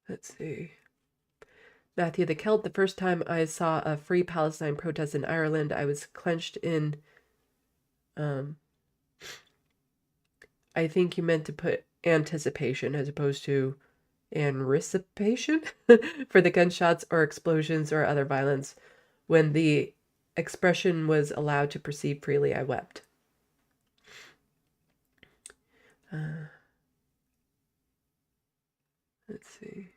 Let's see. Matthew the Celt, the first time I saw a free Palestine protest in Ireland, I was clenched in... I think you meant to put anticipation as opposed to anticipation for the gunshots or explosions or other violence. When the expression was allowed to proceed freely, I wept. Let's see.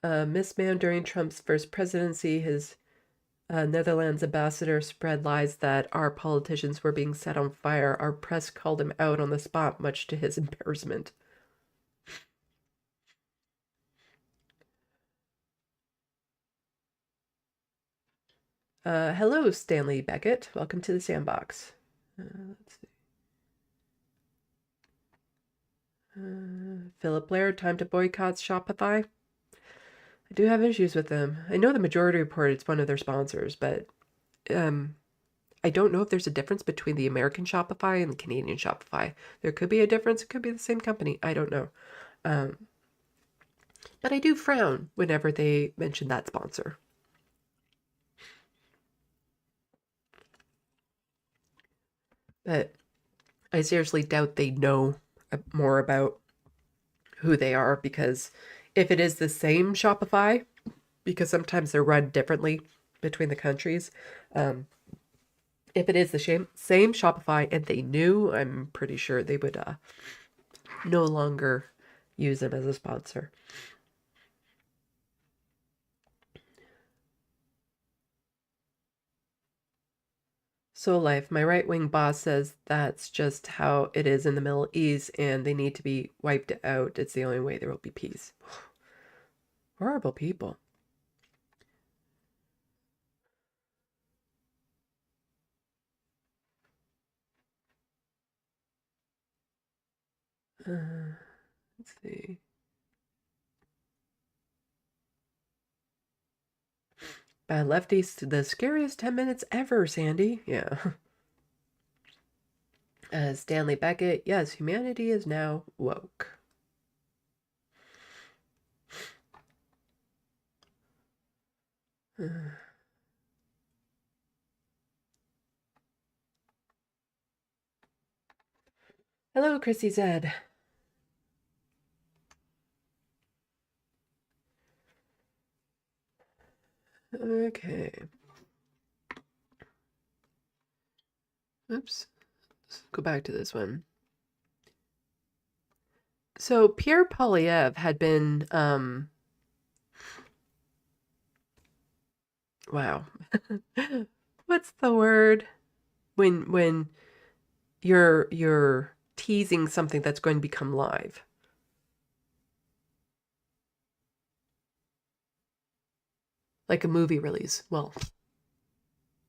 Miss Man, during Trump's first presidency, his Netherlands ambassador spread lies that our politicians were being set on fire. Our press called him out on the spot, much to his embarrassment. Hello, Stanley Beckett. Welcome to the Sandbox. Let's see. Philip Blair, time to boycott Shopify. I do have issues with them. I know the Majority Report is one of their sponsors, but I don't know if there's a difference between the American Shopify and the Canadian Shopify. There could be a difference. It could be the same company. I don't know. But I do frown whenever they mention that sponsor. But I seriously doubt they know more about who they are, because if it is the same Shopify, because sometimes they're run differently between the countries, if it is the same Shopify and they knew, I'm pretty sure they would no longer use them as a sponsor. Soul Life, my right-wing boss says that's just how it is in the Middle East and they need to be wiped out. It's the only way there will be peace. Horrible people. Let's see. Bad Lefties, the scariest 10 minutes ever, Sandy. Yeah. Stanley Beckett, yes, humanity is now woke. Hello, Chrissy Zed. Okay. Oops. Let's go back to this one. So Pierre Poilievre had been, wow. What's the word? When you're teasing something that's going to become live. Like a movie release. Well,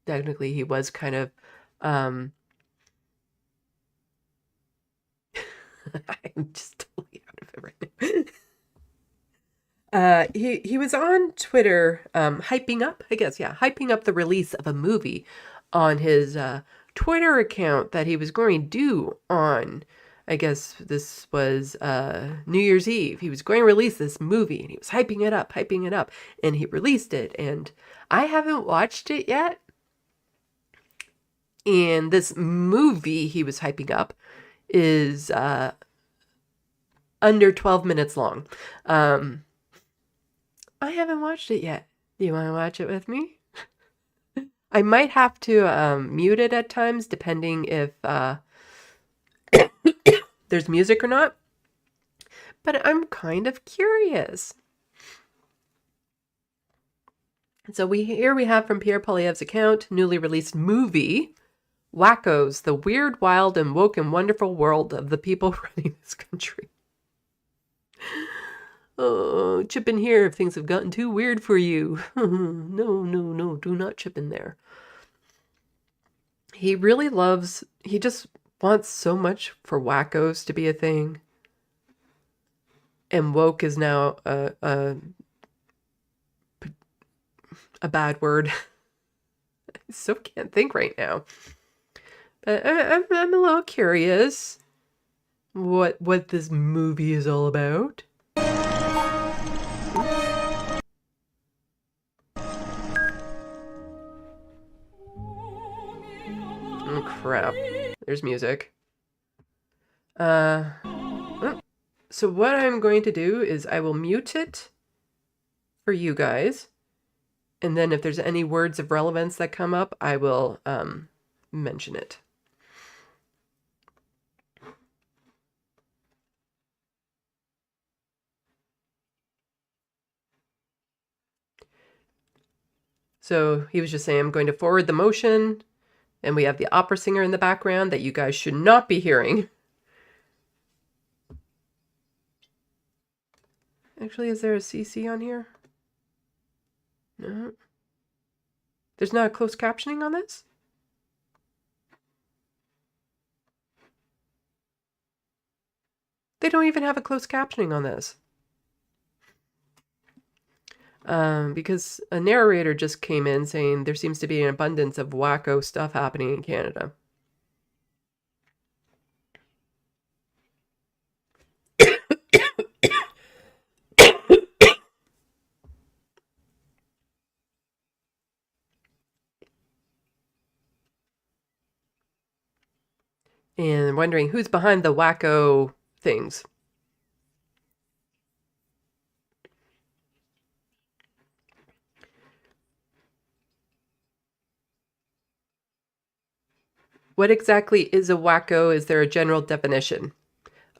technically he was kind of, I'm just totally out of it right now. He was on Twitter, hyping up, I guess, yeah, hyping up the release of a movie on his Twitter account that he was going to do on, I guess this was New Year's Eve. He was going to release this movie and he was hyping it up, and he released it. And I haven't watched it yet. And this movie he was hyping up is under 12 minutes long. I haven't watched it yet. Do you want to watch it with me? I might have to mute it at times, depending if there's music or not. But I'm kind of curious. So here we have from Pierre Poilievre's account, newly released movie, Wackos, the weird, wild, and woke and wonderful world of the people running this country. Oh, chip in here if things have gotten too weird for you. No, do not chip in there. He just wants so much for Wackos to be a thing. And woke is now a bad word. I so can't think right now. But I'm a little curious what this movie is all about. Oh crap. There's music. So what I'm going to do is I will mute it for you guys. And then if there's any words of relevance that come up, I will mention it. So he was just saying, I'm going to forward the motion. And we have the opera singer in the background that you guys should not be hearing. Actually, is there a CC on here? No. There's not a closed captioning on this? They don't even have a closed captioning on this. Because a narrator just came in saying there seems to be an abundance of wacko stuff happening in Canada. And wondering who's behind the wacko things. What exactly is a wacko? Is there a general definition?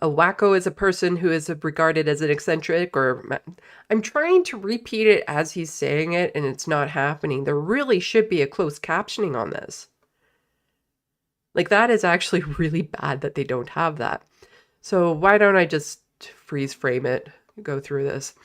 A wacko is a person who is regarded as an eccentric, or I'm trying to repeat it as he's saying it and it's not happening. There really should be a closed captioning on this. Like, that is actually really bad that they don't have that. So why don't I just freeze frame it, go through this.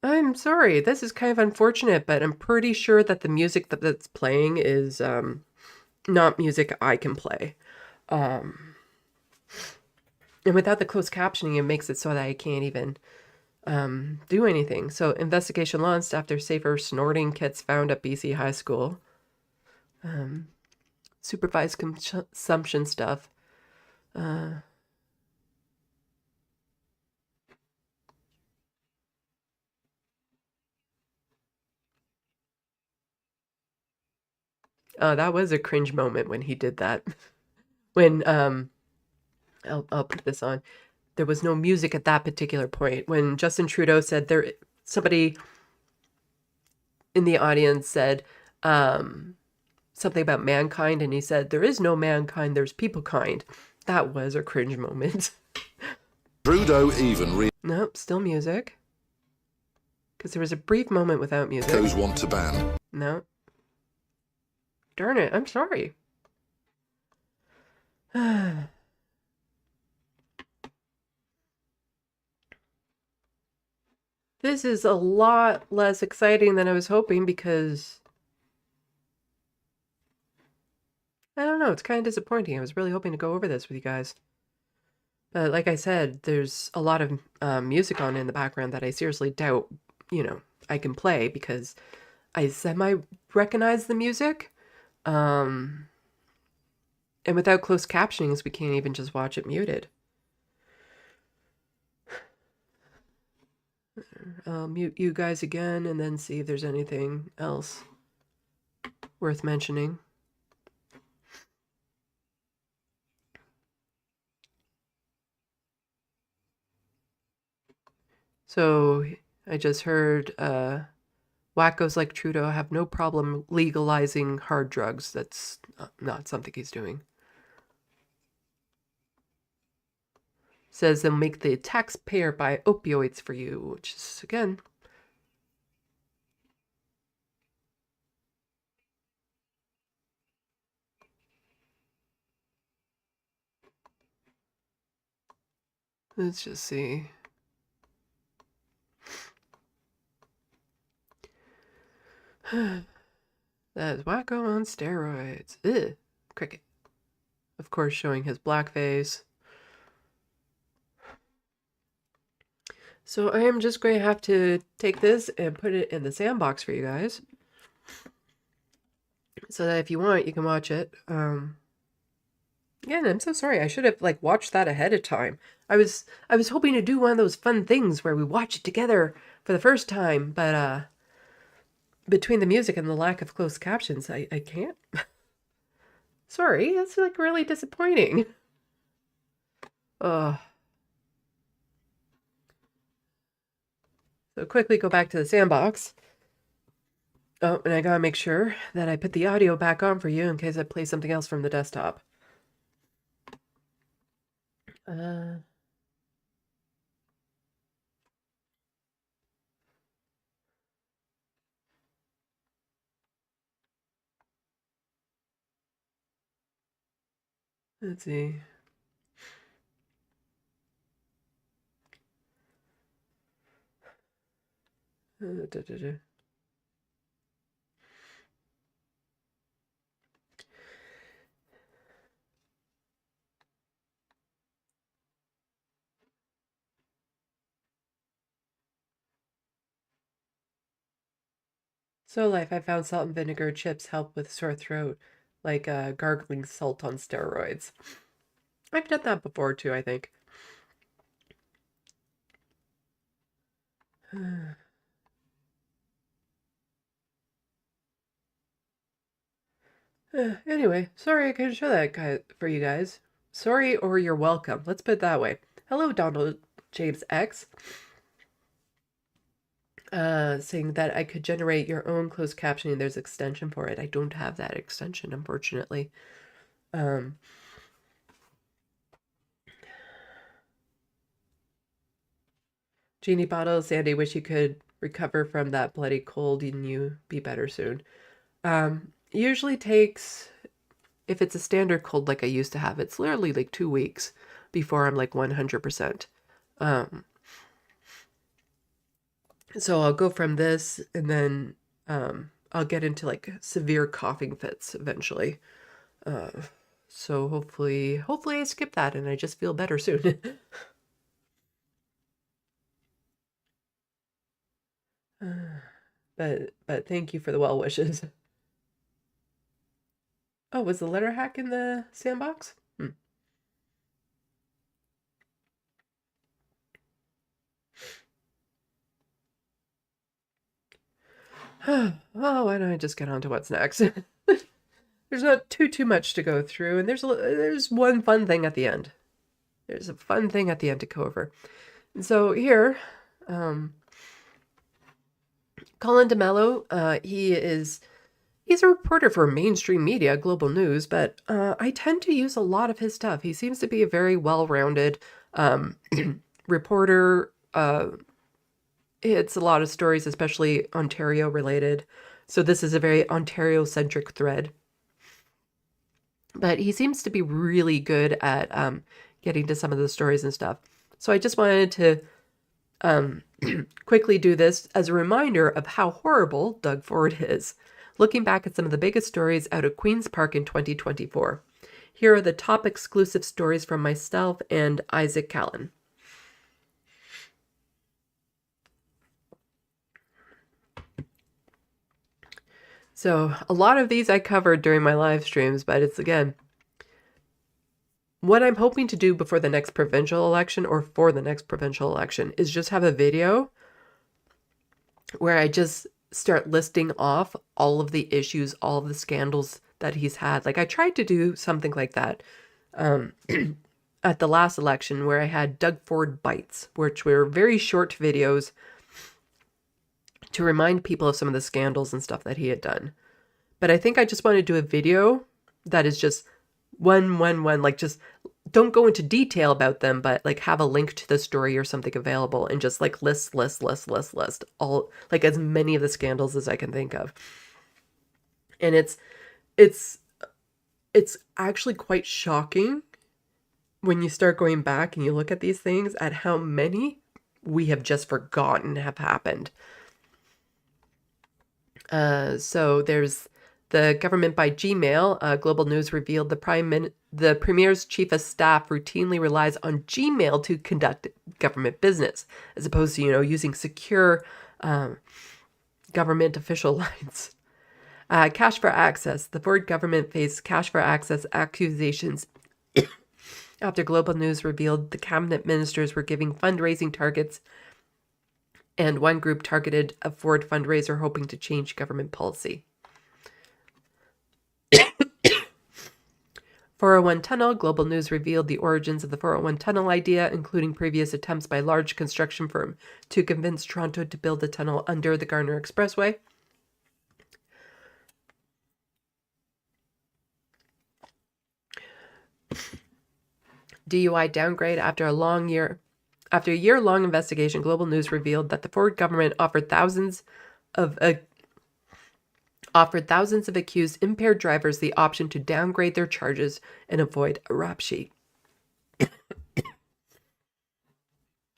I'm sorry, this is kind of unfortunate, but I'm pretty sure that the music that's playing is not music I can play. And without the closed captioning, it makes it so that I can't even do anything. So, investigation law and staff, their safer snorting kits found at BC High School. Supervised consumption stuff. That was a cringe moment when he did that. When I'll put this on. There was no music at that particular point. When Justin Trudeau said somebody in the audience said something about mankind, and he said, there is no mankind, there's people kind. That was a cringe moment. Trudeau even Nope, still music. Because there was a brief moment without music. those want to ban. No. Darn it, I'm sorry. This is a lot less exciting than I was hoping because I don't know, it's kind of disappointing. I was really hoping to go over this with you guys. But like I said, there's a lot of music on in the background that I seriously doubt, I can play because I semi-recognize the music. And without closed captionings, we can't even just watch it muted. I'll mute you guys again and then see if there's anything else worth mentioning. So I just heard Wackos like Trudeau have no problem legalizing hard drugs. That's not something he's doing. Says they'll make the taxpayer buy opioids for you, which is, again... Let's just see. That is Wacko on steroids. Ugh. Cricket. Of course, showing his blackface. So I am just going to have to take this and put it in the sandbox for you guys. So that if you want, you can watch it. Yeah, I'm so sorry. I should have like watched that ahead of time. I was hoping to do one of those fun things where we watch it together for the first time, but between the music and the lack of closed captions, I can't. Sorry, that's like really disappointing. So quickly go back to the sandbox. Oh, and I gotta make sure that I put the audio back on for you in case I play something else from the desktop. Let's see. So, Life, I found salt and vinegar chips help with sore throat, like gargling salt on steroids. I've done that before too, I think. Anyway, sorry I couldn't show that for you guys. Sorry or you're welcome. Let's put it that way. Hello, Donald James X. Saying that I could generate your own closed captioning. There's extension for it. I don't have that extension, unfortunately. Genie Bottle, Sandy, wish you could recover from that bloody cold and you be better soon. Usually takes, if it's a standard cold like I used to have, it's literally like 2 weeks before I'm like 100%. So I'll go from this and then I'll get into like severe coughing fits eventually. So hopefully I skip that and I just feel better soon. But thank you for the well wishes. Oh, was the letter hack in the sandbox? Oh, why don't I just get on to what's next? There's not too much to go through, and there's one fun thing at the end. There's a fun thing at the end to go over. And so here, Colin DeMello, he's a reporter for mainstream media, global news, but I tend to use a lot of his stuff. He seems to be a very well-rounded reporter. It's a lot of stories, especially Ontario related. So this is a very Ontario-centric thread. But he seems to be really good at getting to some of the stories and stuff. So I just wanted to quickly do this as a reminder of how horrible Doug Ford is. Looking back at some of the biggest stories out of Queen's Park in 2024. Here are the top exclusive stories from myself and Isaac Callan. So a lot of these I covered during my live streams, but it's again, what I'm hoping to do before the next provincial election or for the next provincial election is just have a video where I just start listing off all of the issues, all of the scandals that he's had. Like I tried to do something like that at the last election where I had Doug Ford Bites, which were very short videos to remind people of some of the scandals and stuff that he had done. But I think I just want to do a video that is just one, like just don't go into detail about them, but like have a link to the story or something available and just like list all, like as many of the scandals as I can think of. And it's actually quite shocking when you start going back and you look at these things at how many we have just forgotten have happened. So there's the government by Gmail. Global News revealed the Premier's chief of staff routinely relies on Gmail to conduct government business, as opposed to, using secure government official lines. Cash for access. The Ford government faced cash for access accusations after Global News revealed the cabinet ministers were giving fundraising targets, and one group targeted a Ford fundraiser hoping to change government policy. 401 tunnel. Global News revealed the origins of the 401 tunnel idea, including previous attempts by large construction firm to convince Toronto to build a tunnel under the Garner Expressway. DUI downgrade. After a year-long investigation, Global News revealed that the Ford government offered thousands of accused impaired drivers the option to downgrade their charges and avoid a rap sheet.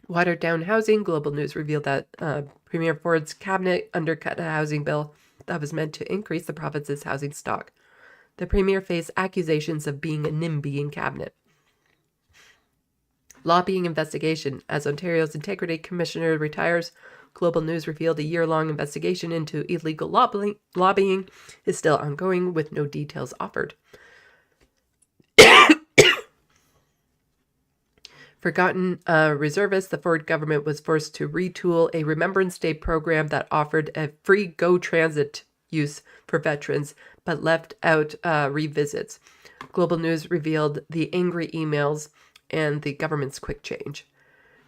Watered down housing. Global News revealed that Premier Ford's cabinet undercut a housing bill that was meant to increase the province's housing stock. The Premier faced accusations of being a NIMBY in cabinet. Lobbying investigation. As Ontario's Integrity Commissioner retires, Global News revealed a year-long investigation into illegal lobbying is still ongoing, with no details offered. Forgotten reservists. The Ford government was forced to retool a Remembrance Day program that offered a free GO Transit use for veterans, but left out revisits. Global News revealed the angry emails and the government's quick change.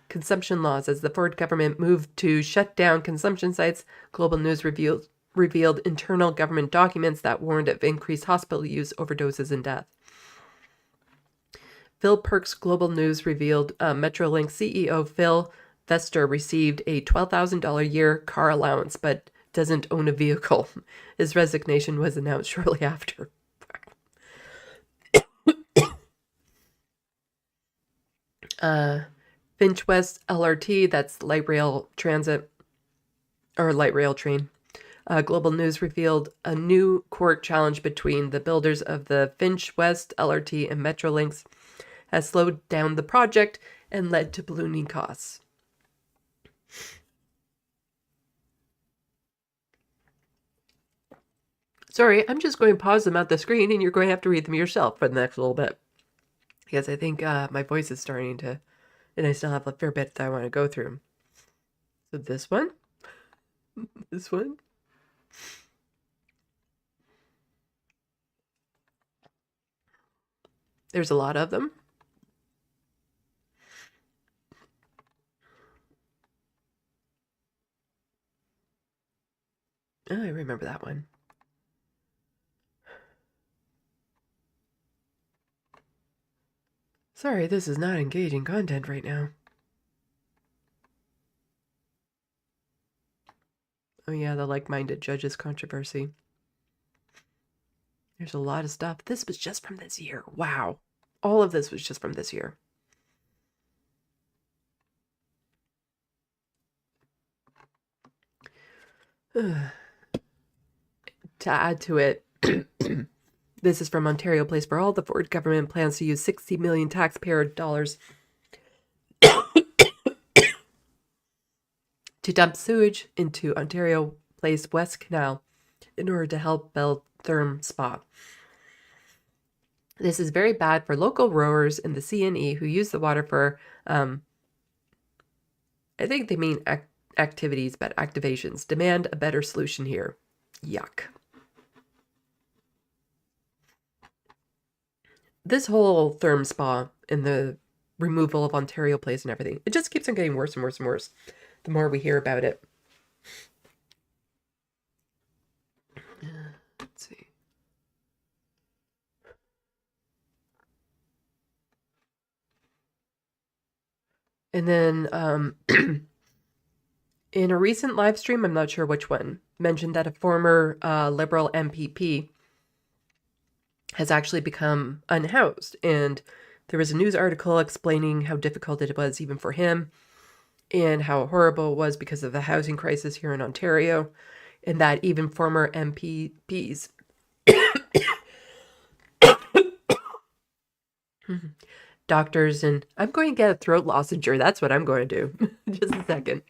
Consumption laws. As the Ford government moved to shut down consumption sites, Global News revealed internal government documents that warned of increased hospital use, overdoses, and death. Phil Perks. Global News revealed Metrolink CEO Phil Vester received a $12,000 a year car allowance, but doesn't own a vehicle. His resignation was announced shortly after. Finch West LRT, that's light rail transit, or light rail train. Global News revealed a new court challenge between the builders of the Finch West LRT and Metrolinx has slowed down the project and led to ballooning costs. Sorry, I'm just going to pause them at the screen and you're going to have to read them yourself for the next little bit. Because I think my voice is starting to, and I still have a fair bit that I want to go through. So this one, this one. There's a lot of them. Oh, I remember that one. Sorry, this is not engaging content right now. Oh yeah, the like-minded judges controversy. There's a lot of stuff. This was just from this year. Wow. All of this was just from this year. To add to it, this is from Ontario Place for All. The Ford government plans to use 60 million taxpayer dollars to dump sewage into Ontario Place West Canal in order to help build therm spa. This is very bad for local rowers in the CNE who use the water for, I think they mean activities, but activations. Demand a better solution here. Yuck. This whole therm spa and the removal of Ontario Place and everything, it just keeps on getting worse and worse and worse the more we hear about it. Let's see. And then in a recent live stream, I'm not sure which one, mentioned that a former Liberal MPP has actually become unhoused. And there was a news article explaining how difficult it was even for him and how horrible it was because of the housing crisis here in Ontario, and that even former MPPs doctors, and I'm going to get a throat lozenger. That's what I'm going to do. Just a second.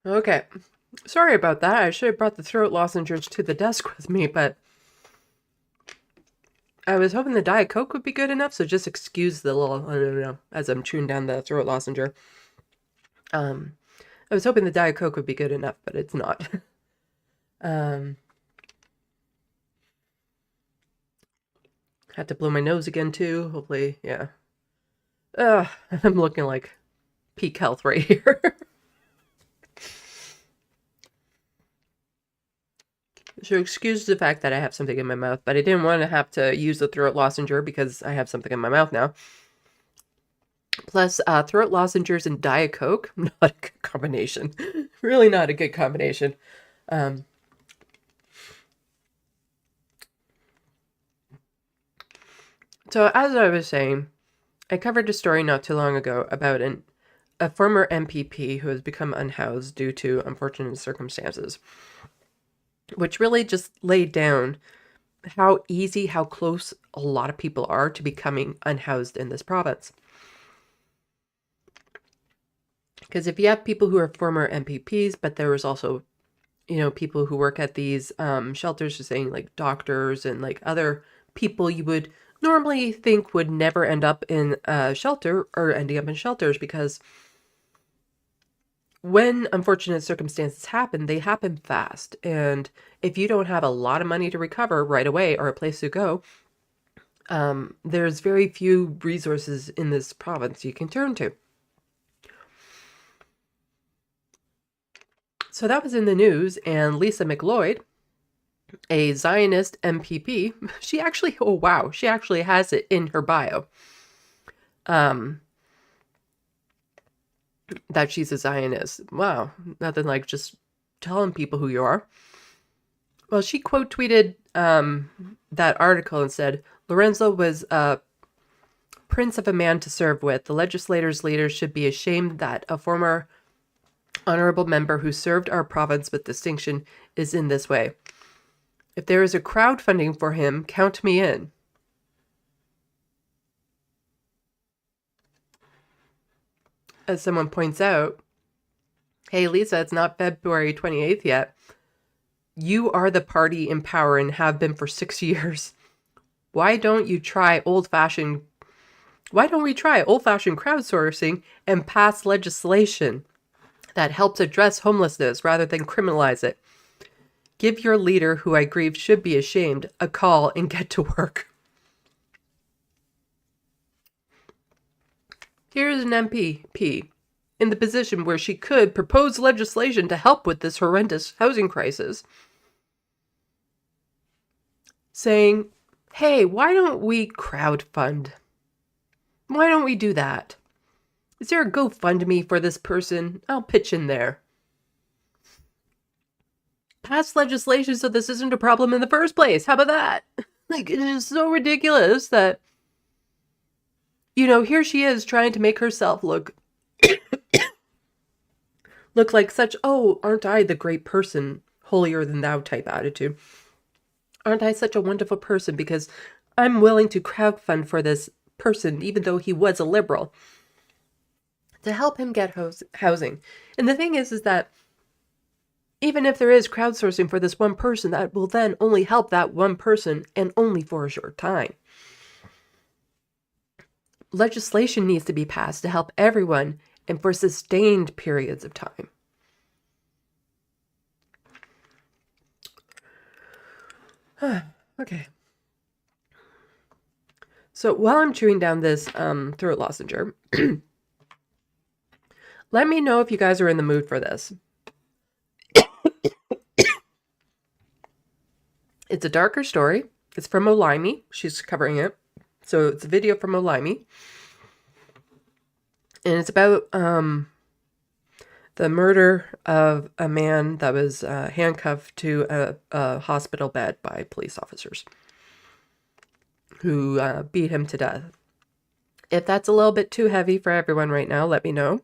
Okay. Sorry about that. I should have brought the throat lozenges to the desk with me, but I was hoping the Diet Coke would be good enough, so just excuse the little, I don't know, as I'm chewing down the throat lozenger. I was hoping the Diet Coke would be good enough, but it's not. Had to blow my nose again, too. Hopefully, yeah. I'm looking like peak health right here. So excuse the fact that I have something in my mouth, but I didn't want to have to use the throat lozenger because I have something in my mouth now. Plus, throat lozenges and Diet Coke, not a good combination. Really not a good combination. So as I was saying, I covered a story not too long ago about a former MPP who has become unhoused due to unfortunate circumstances. which really just laid down how easy, how close a lot of people are to becoming unhoused in this province. Because if you have people who are former MPPs, but there was also, people who work at these shelters, just saying like doctors and like other people you would normally think would never end up in a shelter or ending up in shelters, because when unfortunate circumstances happen, they happen fast. And if you don't have a lot of money to recover right away or a place to go, there's very few resources in this province you can turn to. So that was in the news, and Lisa McLeod, a Zionist MPP, she actually has it in her bio, that she's a Zionist. Wow, nothing like just telling people who you are. Well, she quote tweeted that article and said, Lorenzo was a prince of a man to serve with. The legislators' leaders should be ashamed that a former honorable member who served our province with distinction is in this way. If there is a crowdfunding for him, count me in. As someone points out, hey, Lisa, it's not February 28th yet. You are the party in power and have been for 6 years. Why don't we try old-fashioned crowdsourcing and pass legislation that helps address homelessness rather than criminalize it? Give your leader, who I grieve should be ashamed, a call and get to work. Here's an MPP in the position where she could propose legislation to help with this horrendous housing crisis, saying, hey, why don't we crowdfund? Why don't we do that? Is there a GoFundMe for this person? I'll pitch in there. Pass legislation so this isn't a problem in the first place. How about that? Like, it is so ridiculous that, here she is trying to make herself look like such, aren't I the great person, holier than thou type attitude? Aren't I such a wonderful person because I'm willing to crowdfund for this person, even though he was a liberal, to help him get housing. And the thing is that even if there is crowdsourcing for this one person, that will then only help that one person and only for a short time. Legislation needs to be passed to help everyone and for sustained periods of time. Okay. So while I'm chewing down this throat lozenge, let me know if you guys are in the mood for this. It's a darker story. It's from Olimey. She's covering it. So it's a video from Olimey. And it's about the murder of a man that was handcuffed to a hospital bed by police officers who beat him to death. If that's a little bit too heavy for everyone right now, let me know.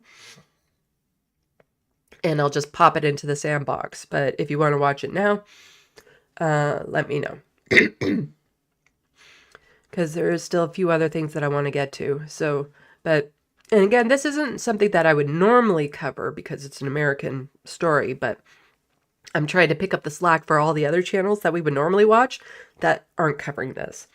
And I'll just pop it into the sandbox. But if you want to watch it now, let me know. Because there is still a few other things that I want to get to. And again, this isn't something that I would normally cover because it's an American story, but I'm trying to pick up the slack for all the other channels that we would normally watch that aren't covering this.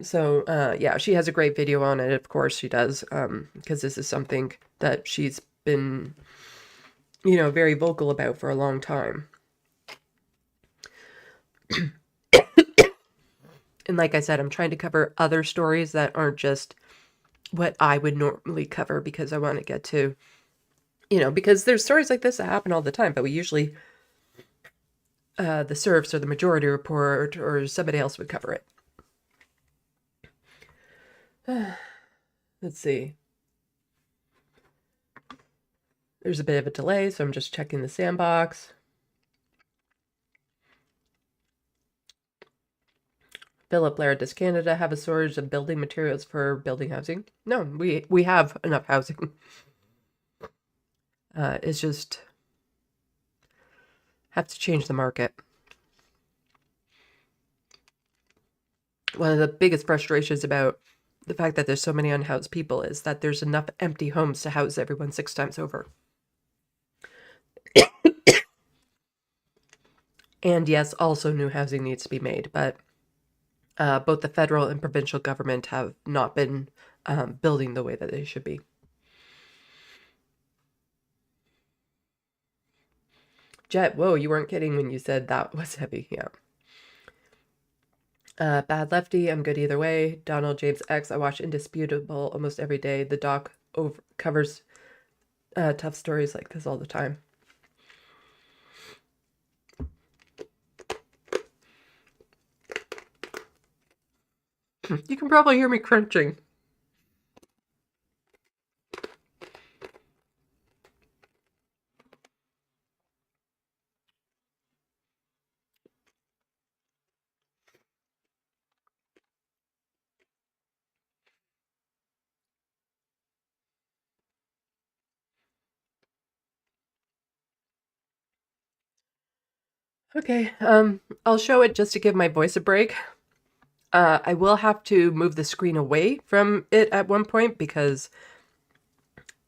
So, yeah, she has a great video on it. Of course she does, because this is something that she's been, very vocal about for a long time. And like I said, I'm trying to cover other stories that aren't just what I would normally cover because I want to get to, because there's stories like this that happen all the time, but we usually, the serfs or the Majority Report or somebody else would cover it. Let's see. There's a bit of a delay, so I'm just checking the sandbox. Philip Blair, does Canada have a shortage of building materials for building housing? No, we have enough housing. It's just have to change the market. One of the biggest frustrations about the fact that there's so many unhoused people is that there's enough empty homes to house everyone 6 times over. And yes, also new housing needs to be made, but both the federal and provincial government have not been building the way that they should be. Jet, whoa, you weren't kidding when you said that was heavy. Yeah. Bad Lefty, I'm good either way. Donald James X, I watch Indisputable almost every day. The doc covers tough stories like this all the time. You can probably hear me crunching. Okay, I'll show it just to give my voice a break. I will have to move the screen away from it at one point because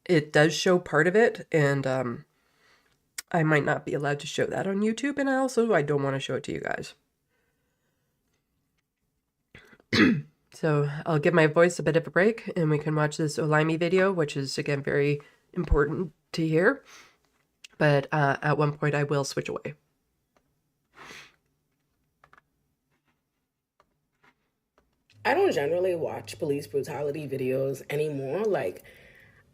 it does show part of it, and I might not be allowed to show that on YouTube, and I don't want to show it to you guys. So I'll give my voice a bit of a break, and we can watch this Olimey video, which is, again, very important to hear. But at one point, I will switch away. I don't generally watch police brutality videos anymore. Like,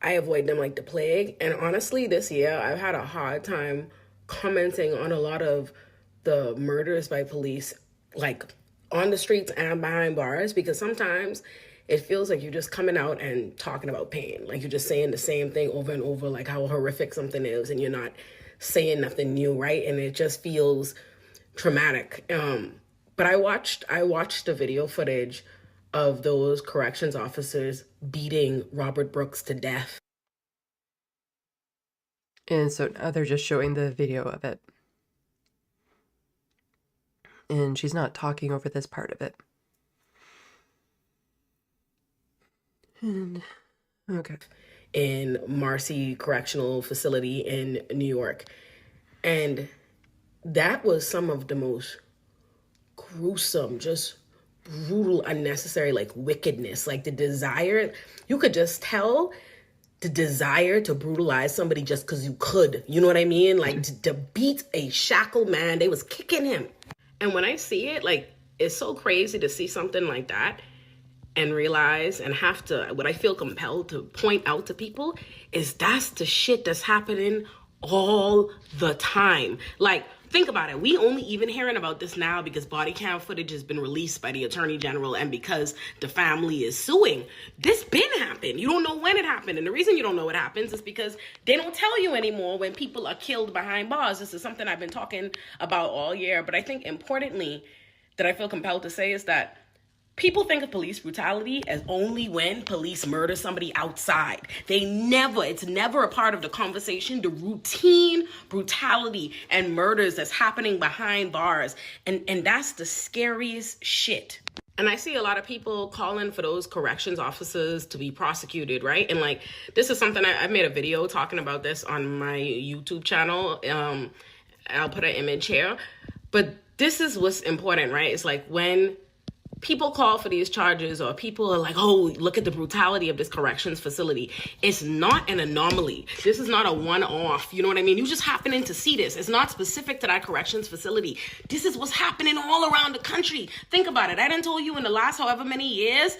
I avoid them like the plague. And honestly, this year, I've had a hard time commenting on a lot of the murders by police, like on the streets and behind bars, because sometimes it feels like you're just coming out and talking about pain. Like, you're just saying the same thing over and over, like how horrific something is, and you're not saying nothing new, right? And it just feels traumatic. But I watched the video footage of those corrections officers beating Robert Brooks to death. And so now they're just showing the video of it. And she's not talking over this part of it. And, okay. In Marcy Correctional Facility in New York. And that was some of the most gruesome, just brutal, unnecessary, like wickedness, like the desire. You could just tell the desire to brutalize somebody just because you could. You know what I mean? Like to beat a shackled man. They was kicking him. And when I see it, like, it's so crazy to see something like that and realize and have to, what I feel compelled to point out to people is that's the shit that's happening all the time. Like, think about it. We only even hearing about this now because body cam footage has been released by the Attorney General and because the family is suing. This been happened. You don't know when it happened. And the reason you don't know what happens is because they don't tell you anymore when people are killed behind bars. This is something I've been talking about all year. But I think importantly that I feel compelled to say is that people think of police brutality as only when police murder somebody outside. It's never a part of the conversation, the routine brutality and murders that's happening behind bars. And that's the scariest shit. And I see a lot of people calling for those corrections officers to be prosecuted, right? And like, this is something I made a video talking about this on my YouTube channel. I'll put an image here. But this is what's important, right? It's like when people call for these charges or people are like, oh, look at the brutality of this corrections facility. It's not an anomaly. This is not a one-off. You know what I mean? You just happening to see this. It's not specific to that corrections facility. This is what's happening all around the country. Think about it. I done told you in the last however many years,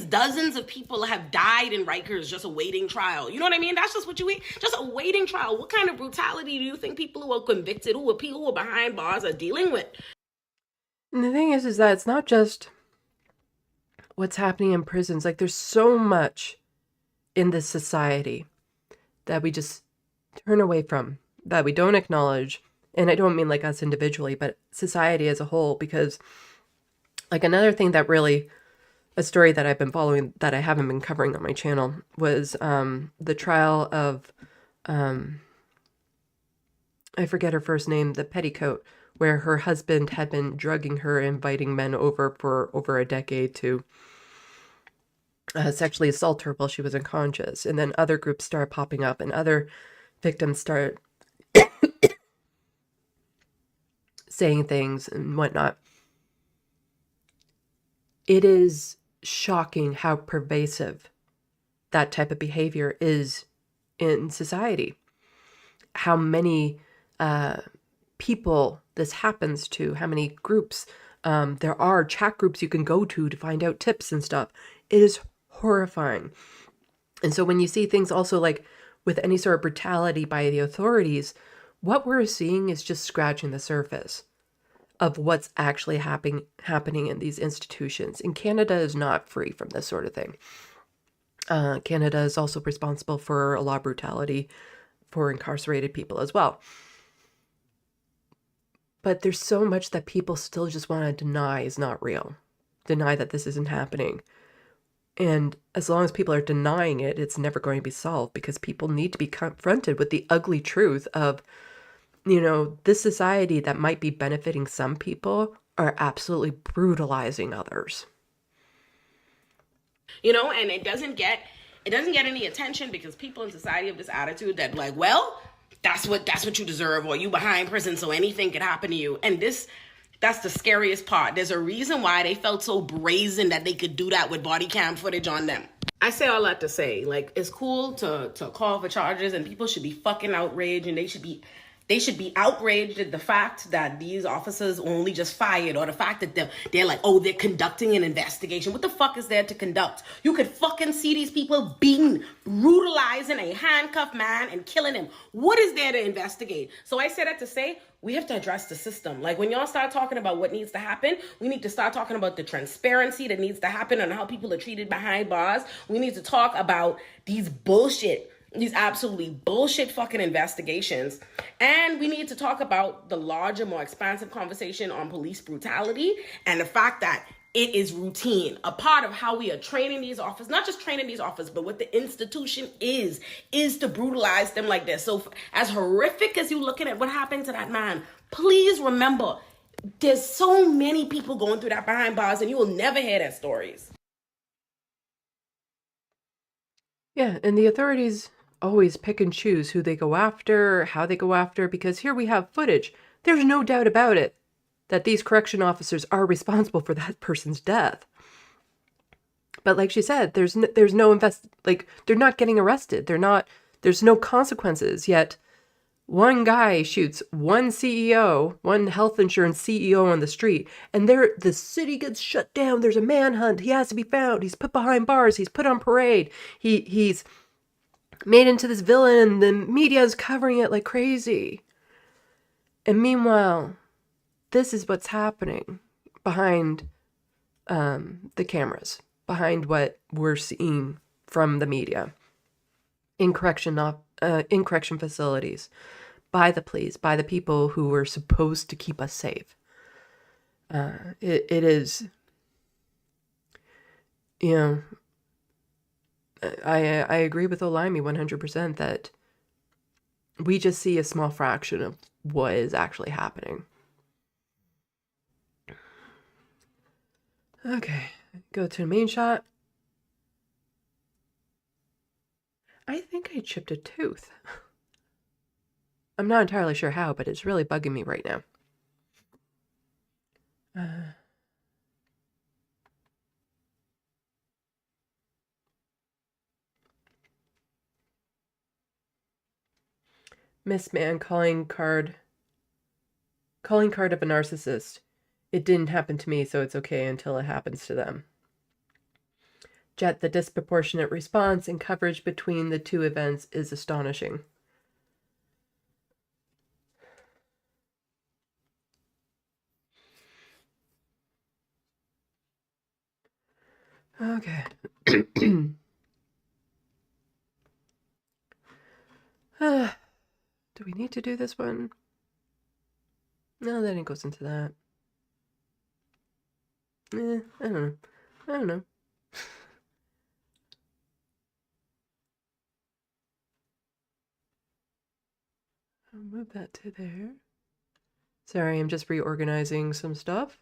dozens of people have died in Rikers just awaiting trial. You know what I mean? That's just what just awaiting trial. What kind of brutality do you think people who are convicted, who are behind bars are dealing with? And the thing is that it's not just what's happening in prisons. Like, there's so much in this society that we just turn away from, that we don't acknowledge. And I don't mean like us individually, but society as a whole. Because like another thing that really, a story that I've been following that I haven't been covering on my channel was the trial of I forget her first name, the petticoat, where her husband had been drugging her, inviting men over for over a decade to sexually assault her while she was unconscious. And then other groups started popping up and other victims started saying things and whatnot. It is shocking how pervasive that type of behavior is in society. How many people this happens to, how many groups. There are chat groups you can go to find out tips and stuff. It is horrifying. And so when you see things also like with any sort of brutality by the authorities, what we're seeing is just scratching the surface of what's actually happening in these institutions. And Canada is not free from this sort of thing. Canada is also responsible for a lot of brutality for incarcerated people as well. But there's so much that people still just want to deny is not real. Deny that this isn't happening. And as long as people are denying it, it's never going to be solved because people need to be confronted with the ugly truth of, you know, this society that might be benefiting some people are absolutely brutalizing others. You know, and it doesn't get any attention because people in society have this attitude that like, well, that's what you deserve, or you behind prison, so anything could happen to you. And that's the scariest part. There's a reason why they felt so brazen that they could do that with body cam footage on them. I say all that to say, like, it's cool to call for charges, and people should be fucking outraged, and they should be outraged at the fact that these officers only just fired, or the fact that they're like, oh, they're conducting an investigation. What the fuck is there to conduct? You could fucking see these people being brutalizing a handcuffed man and killing him. What is there to investigate? So I say that to say, we have to address the system. Like, when y'all start talking about what needs to happen, we need to start talking about the transparency that needs to happen and how people are treated behind bars. We need to talk about these absolutely bullshit fucking investigations. And we need to talk about the larger, more expansive conversation on police brutality and the fact that it is routine. A part of how we are training these officers, not just training these officers, but what the institution is to brutalize them like this. So as horrific as you looking at what happened to that man, please remember, there's so many people going through that behind bars and you will never hear their stories. Yeah, and the authorities always pick and choose who they go after, how they go after, because here we have footage. There's no doubt about it that these correction officers are responsible for that person's death. But like she said, there's no they're not getting arrested. There's no consequences. Yet one guy shoots one CEO, one health insurance CEO on the street, and the city gets shut down. There's a manhunt. He has to be found. He's put behind bars. He's put on parade. He's made into this villain. The media is covering it like crazy. And meanwhile, this is what's happening behind the cameras, behind what we're seeing from the media, in correction facilities, by the police, by the people who were supposed to keep us safe. It is, you know, I agree with Olimey 100% that we just see a small fraction of what is actually happening. Okay, go to the main shot. I think I chipped a tooth. I'm not entirely sure how, but it's really bugging me right now. Miss Man calling card of a narcissist. It didn't happen to me, so it's okay until it happens to them. Jet, the disproportionate response and coverage between the two events is astonishing. Okay. Do we need to do this one? No, then it goes into that. I don't know. I'll move that to there. Sorry, I'm just reorganizing some stuff.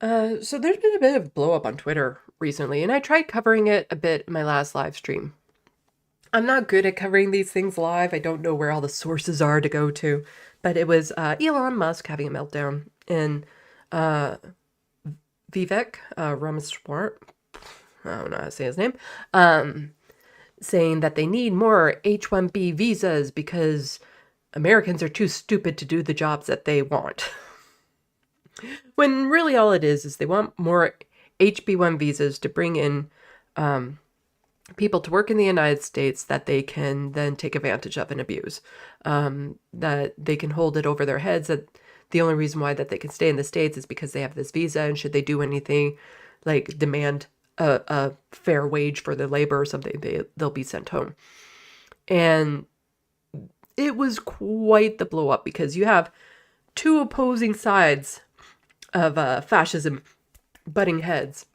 So there's been a bit of blow up on Twitter recently, and I tried covering it a bit in my last live stream. I'm not good at covering these things live. I don't know where all the sources are to go to, but it was Elon Musk having a meltdown, and Vivek Ramaswamy, I don't know how to say his name, saying that they need more H-1B visas because Americans are too stupid to do the jobs that they want. When really all it is they want more HB1 visas to bring in people to work in the United States that they can then take advantage of and abuse. That they can hold it over their heads that the only reason why that they can stay in the States is because they have this visa, and should they do anything like demand a fair wage for their labor or something, they'll be sent home. And it was quite the blow up because you have two opposing sides of fascism butting heads.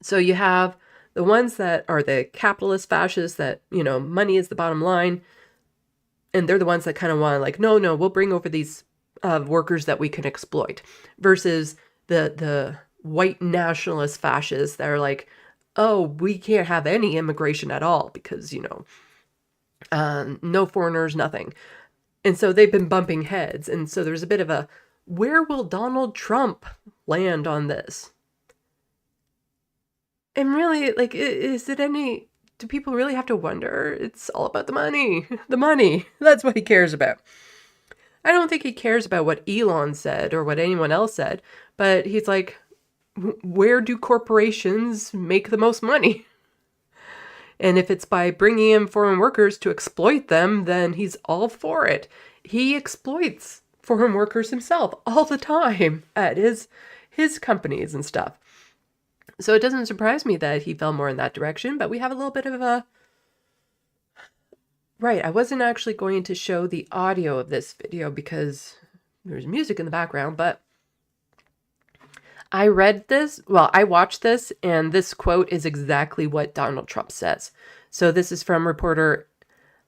So you have the ones that are the capitalist fascists that, you know, money is the bottom line. And they're the ones that kind of want to like, no, we'll bring over these workers that we can exploit, versus the white nationalist fascists that are like, oh, we can't have any immigration at all because, you know, no foreigners, nothing. And so they've been bumping heads. And so there's a bit of a, where will Donald Trump land on this? And really, like, is it any, do people really have to wonder? It's all about the money. The money. That's what he cares about. I don't think he cares about what Elon said or what anyone else said, but he's like, where do corporations make the most money? And if it's by bringing in foreign workers to exploit them, then he's all for it. He exploits foreign workers himself all the time at his companies and stuff. So it doesn't surprise me that he fell more in that direction, but we have a little bit of a... Right, I wasn't actually going to show the audio of this video because there's music in the background, but I watched this, and this quote is exactly what Donald Trump says. So this is from reporter.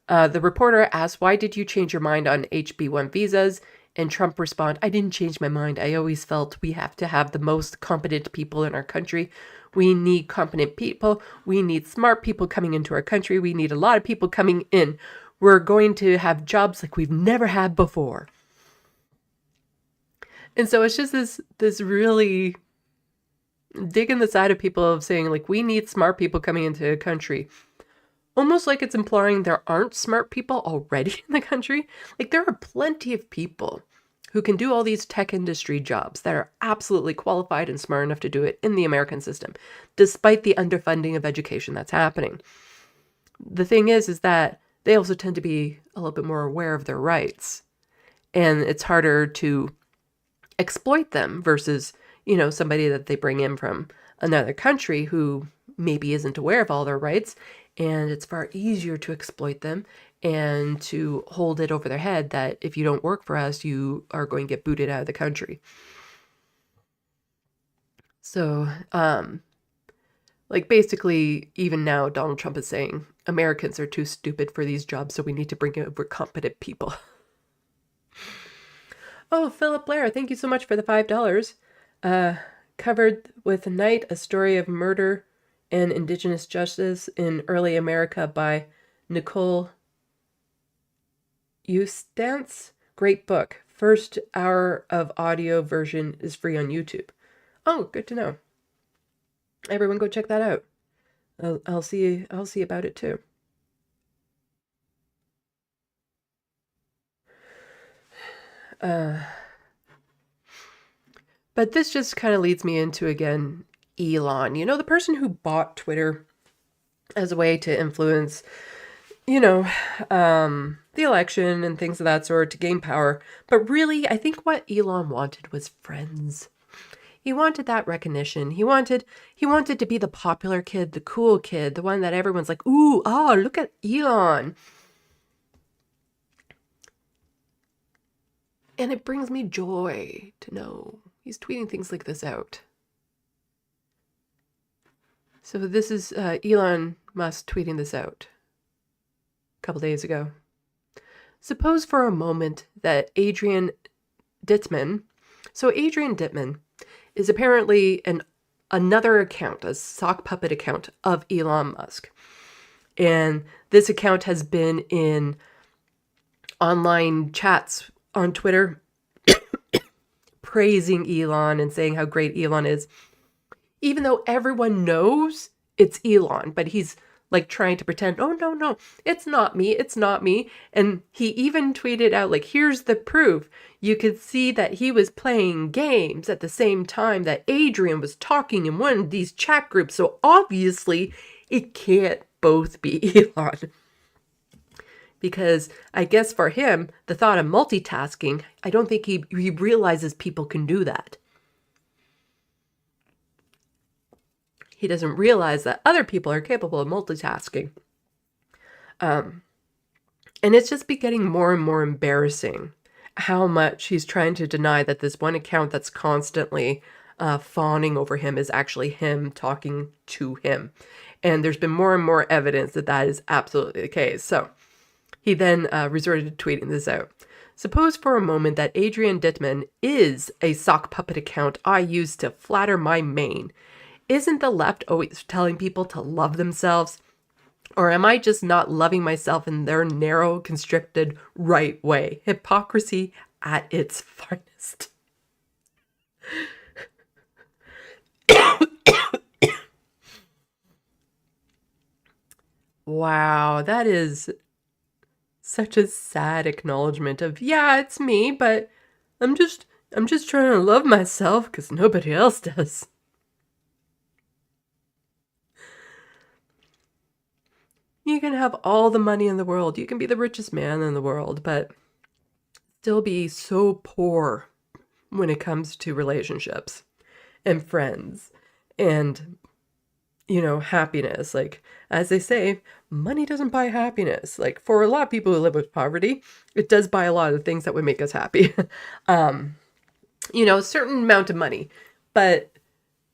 The reporter asked, why did you change your mind on HB1 visas? And Trump responded, I didn't change my mind. I always felt we have to have the most competent people in our country. We need competent people. We need smart people coming into our country. We need a lot of people coming in. We're going to have jobs like we've never had before. And so it's just this really digging the side of people of saying, like, we need smart people coming into the country. Almost like it's implying there aren't smart people already in the country. Like, there are plenty of people who can do all these tech industry jobs that are absolutely qualified and smart enough to do it in the American system, despite the underfunding of education that's happening. The thing is that they also tend to be a little bit more aware of their rights, and it's harder to exploit them versus, you know, somebody that they bring in from another country who maybe isn't aware of all their rights, and it's far easier to exploit them and to hold it over their head that if you don't work for us, you are going to get booted out of the country. So, like, basically, even now, Donald Trump is saying Americans are too stupid for these jobs, so we need to bring over competent people. Oh, Philip Blair, thank you so much for the $5. Covered with Night, a story of murder and indigenous justice in early America by Nicole Eustace. Great book. First hour of audio version is free on YouTube. Oh, good to know. Everyone go check that out. I'll see about it too. But this just kind of leads me into, again, Elon. You know, the person who bought Twitter as a way to influence, you know, the election and things of that sort to gain power. But really, I think what Elon wanted was friends. He wanted that recognition. He wanted to be the popular kid, the cool kid, the one that everyone's like, ooh, oh, look at Elon. And it brings me joy to know he's tweeting things like this out. So this is Elon Musk tweeting this out a couple days ago. Suppose for a moment that Adrian Dittman, so Adrian Dittman is apparently another account, a sock puppet account of Elon Musk. And this account has been in online chats on Twitter praising Elon and saying how great Elon is, even though everyone knows it's Elon, but he's like trying to pretend, oh, no, it's not me. And he even tweeted out, like, here's the proof. You could see that he was playing games at the same time that Adrian was talking in one of these chat groups. So obviously it can't both be Elon. Because I guess for him, the thought of multitasking, I don't think he realizes people can do that. He doesn't realize that other people are capable of multitasking. And it's just getting more and more embarrassing how much he's trying to deny that this one account that's constantly fawning over him is actually him talking to him. And there's been more and more evidence that that is absolutely the case. So he then resorted to tweeting this out. Suppose for a moment that Adrian Dittman is a sock puppet account I use to flatter my main. Isn't the left always telling people to love themselves? Or am I just not loving myself in their narrow, constricted, right way? Hypocrisy at its finest. Wow, that is such a sad acknowledgement of, yeah, it's me, but I'm just trying to love myself because nobody else does. You can have all the money in the world. You can be the richest man in the world, but still be so poor when it comes to relationships and friends and, you know, happiness. Like, as they say, money doesn't buy happiness. Like, for a lot of people who live with poverty, it does buy a lot of things that would make us happy. You know, a certain amount of money, but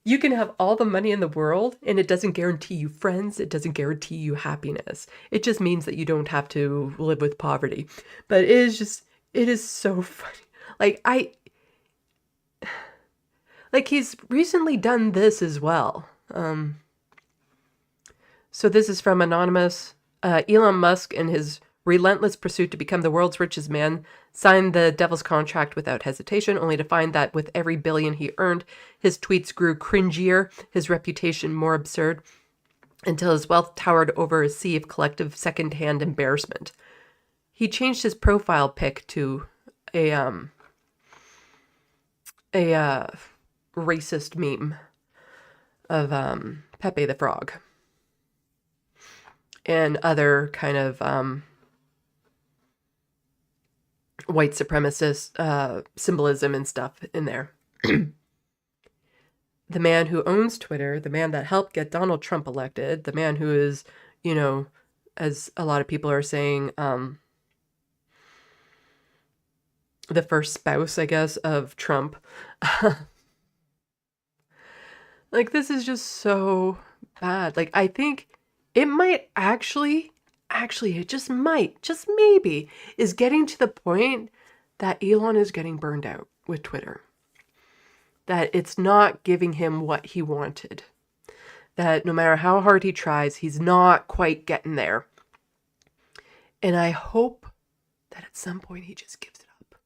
you can have all the money in the world and it doesn't guarantee you friends. It doesn't guarantee you happiness. It just means that you don't have to live with poverty. But it is so funny. Like he's recently done this as well. So this is from Anonymous. Elon Musk, in his relentless pursuit to become the world's richest man, signed the devil's contract without hesitation, only to find that with every billion he earned, his tweets grew cringier, his reputation more absurd, until his wealth towered over a sea of collective second-hand embarrassment. He changed his profile pic to a racist meme of Pepe the Frog and other kind of white supremacist symbolism and stuff in there. The man who owns Twitter, the man that helped get Donald Trump elected, the man who is, you know, as a lot of people are saying, the first spouse, I guess, of Trump. Like, this is just so bad. Like, I think it might actually, it just might, just maybe, is getting to the point that Elon is getting burned out with Twitter. That it's not giving him what he wanted. That no matter how hard he tries, he's not quite getting there. And I hope that at some point he just gives it up.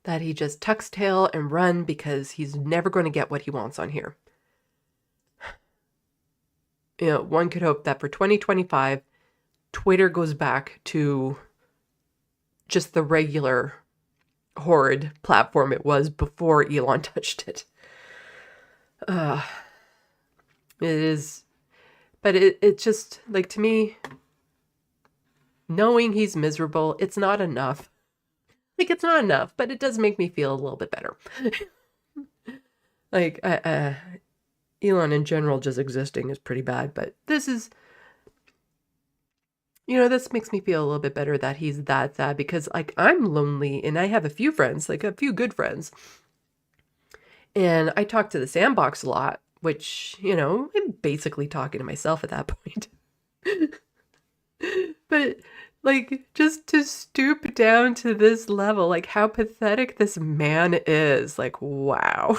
That he just tucks tail and run because he's never going to get what he wants on here. You know, one could hope that for 2025, Twitter goes back to just the regular horrid platform it was before Elon touched it. It is, but it's just, like, to me, knowing he's miserable, it's not enough. Like, it's not enough, but it does make me feel a little bit better. Like, Elon in general just existing is pretty bad, but this is, you know, this makes me feel a little bit better that he's that sad, because, like, I'm lonely and I have a few friends, like a few good friends. And I talk to the sandbox a lot, which, you know, I'm basically talking to myself at that point. But like, just to stoop down to this level, like how pathetic this man is. Like, wow.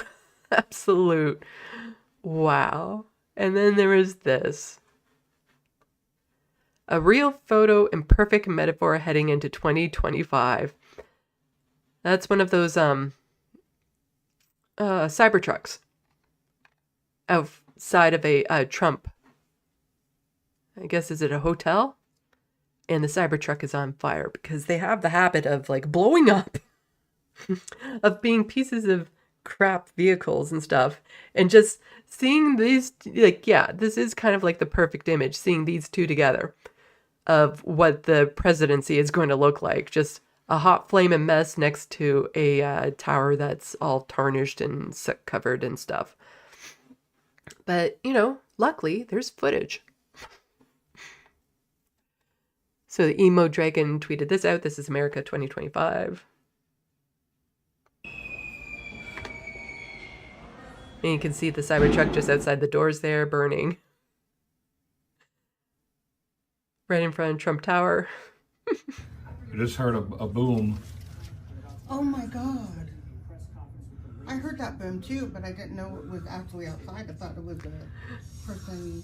Absolute wow. And then there was this. A real photo and perfect metaphor heading into 2025. That's one of those Cybertrucks outside of a Trump. I guess, is it a hotel? And the Cybertruck is on fire because they have the habit of like blowing up, of being pieces of crap vehicles and stuff. And just seeing these, like, yeah, this is kind of like the perfect image, seeing these two together of what the presidency is going to look like. Just a hot flaming mess next to a tower that's all tarnished and soot covered and stuff. But, you know, luckily there's footage. So the emo dragon tweeted this out. This is America 2025. And you can see the Cybertruck just outside the doors there burning. Right in front of Trump Tower. I just heard a boom. Oh my God. I heard that boom too, but I didn't know it was actually outside. I thought it was a person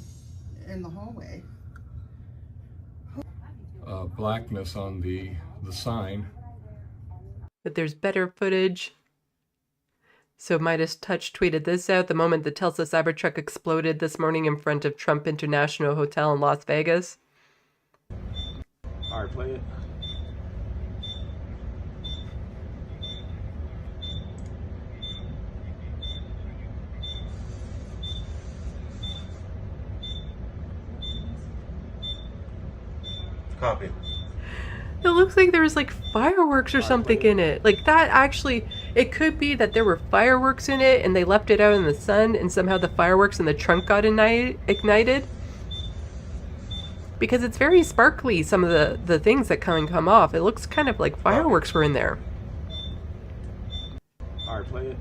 in the hallway. Blackness on the sign. But there's better footage. So Midas Touch tweeted this out. The moment the Tesla Cybertruck exploded this morning in front of Trump International Hotel in Las Vegas. Alright, play it. Copy. It looks like there was like fireworks or something in it. Like that actually, it could be that there were fireworks in it and they left it out in the sun and somehow the fireworks in the trunk got ignited. Because it's very sparkly, some of the things that come off. It looks kind of like fireworks were in there. Alright, play it.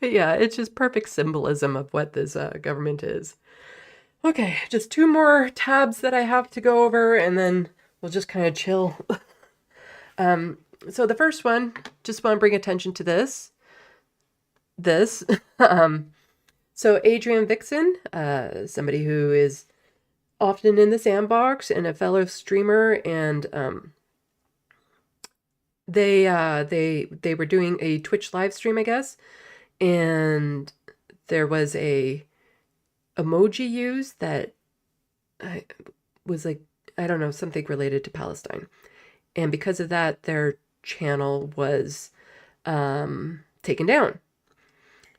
But yeah, it's just perfect symbolism of what this government is. Okay, just two more tabs that I have to go over, and then we'll just kind of chill. So the first one, just want to bring attention to this. So Adrian Vixen, somebody who is often in the sandbox and a fellow streamer, and they were doing a Twitch live stream, I guess. And there was a emoji used that was like, I don't know, something related to Palestine. And because of that, their channel was taken down.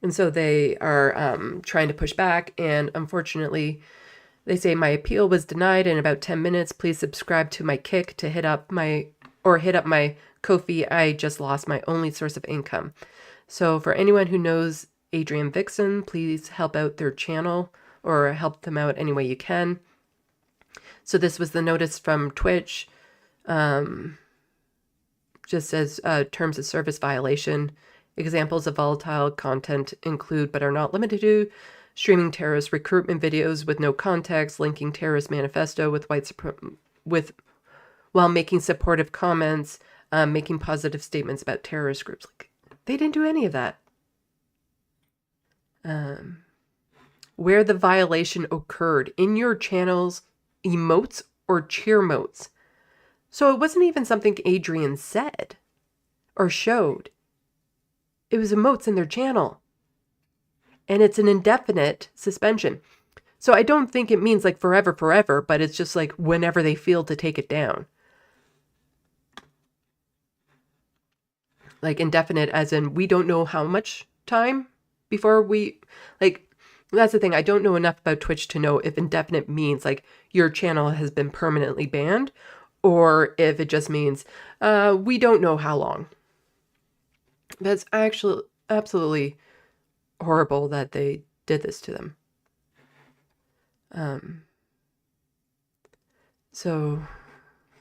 And so they are trying to push back. And unfortunately, they say my appeal was denied in about 10 minutes. Please subscribe to my Kick to hit up my Ko-fi. I just lost my only source of income. So for anyone who knows Adrian Vixen, please help out their channel or help them out any way you can. So this was the notice from Twitch. Just says terms of service violation. Examples of volatile content include, but are not limited to, streaming terrorist recruitment videos with no context, linking terrorist manifesto while making supportive comments, making positive statements about terrorist groups. Like, they didn't do any of that. Where the violation occurred in your channel's emotes or cheer motes. So it wasn't even something Adrian said or showed. It was emotes in their channel. And it's an indefinite suspension. So I don't think it means like forever, but it's just like whenever they feel to take it down. Like indefinite as in we don't know how much time before we, like, that's the thing. I don't know enough about Twitch to know if indefinite means like your channel has been permanently banned or if it just means we don't know how long. That's actually absolutely horrible that they did this to them. So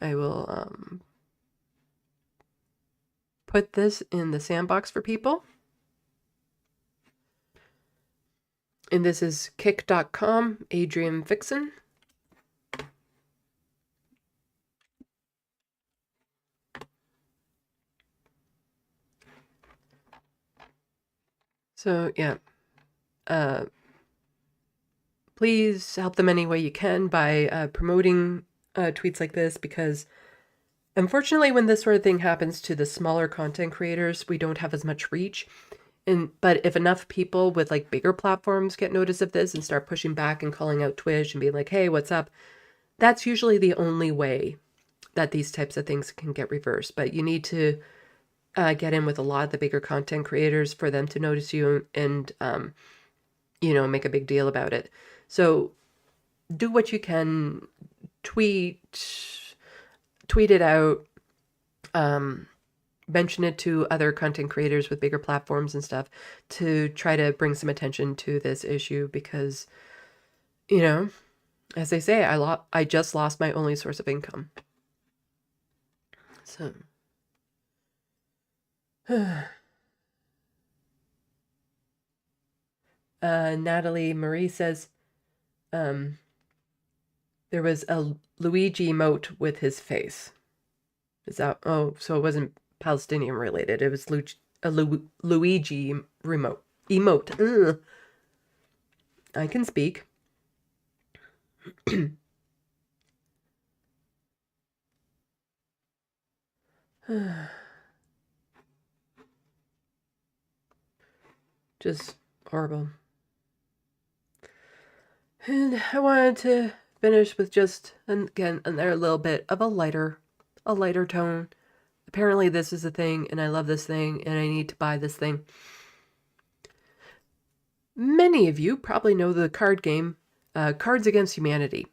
I will put this in the sandbox for people. And this is kick.com, Adrian Vixen. So, yeah. Please help them any way you can by promoting tweets like this, because unfortunately when this sort of thing happens to the smaller content creators, we don't have as much reach. But if enough people with like bigger platforms get notice of this and start pushing back and calling out Twitch and being like, hey, what's up? That's usually the only way that these types of things can get reversed. But you need to get in with a lot of the bigger content creators for them to notice you and, you know, make a big deal about it. So do what you can, tweet it out, mention it to other content creators with bigger platforms and stuff to try to bring some attention to this issue, because, you know, as they say, I just lost my only source of income. So Natalie Marie says there was a Luigi emote with his face. Is that, oh, so it wasn't Palestinian related. It was a Luigi remote emote. Ugh. I can speak. Just horrible. And I wanted to finish with just, again, another little bit of a lighter tone. Apparently this is a thing, and I love this thing, and I need to buy this thing. Many of you probably know the card game, Cards Against Humanity.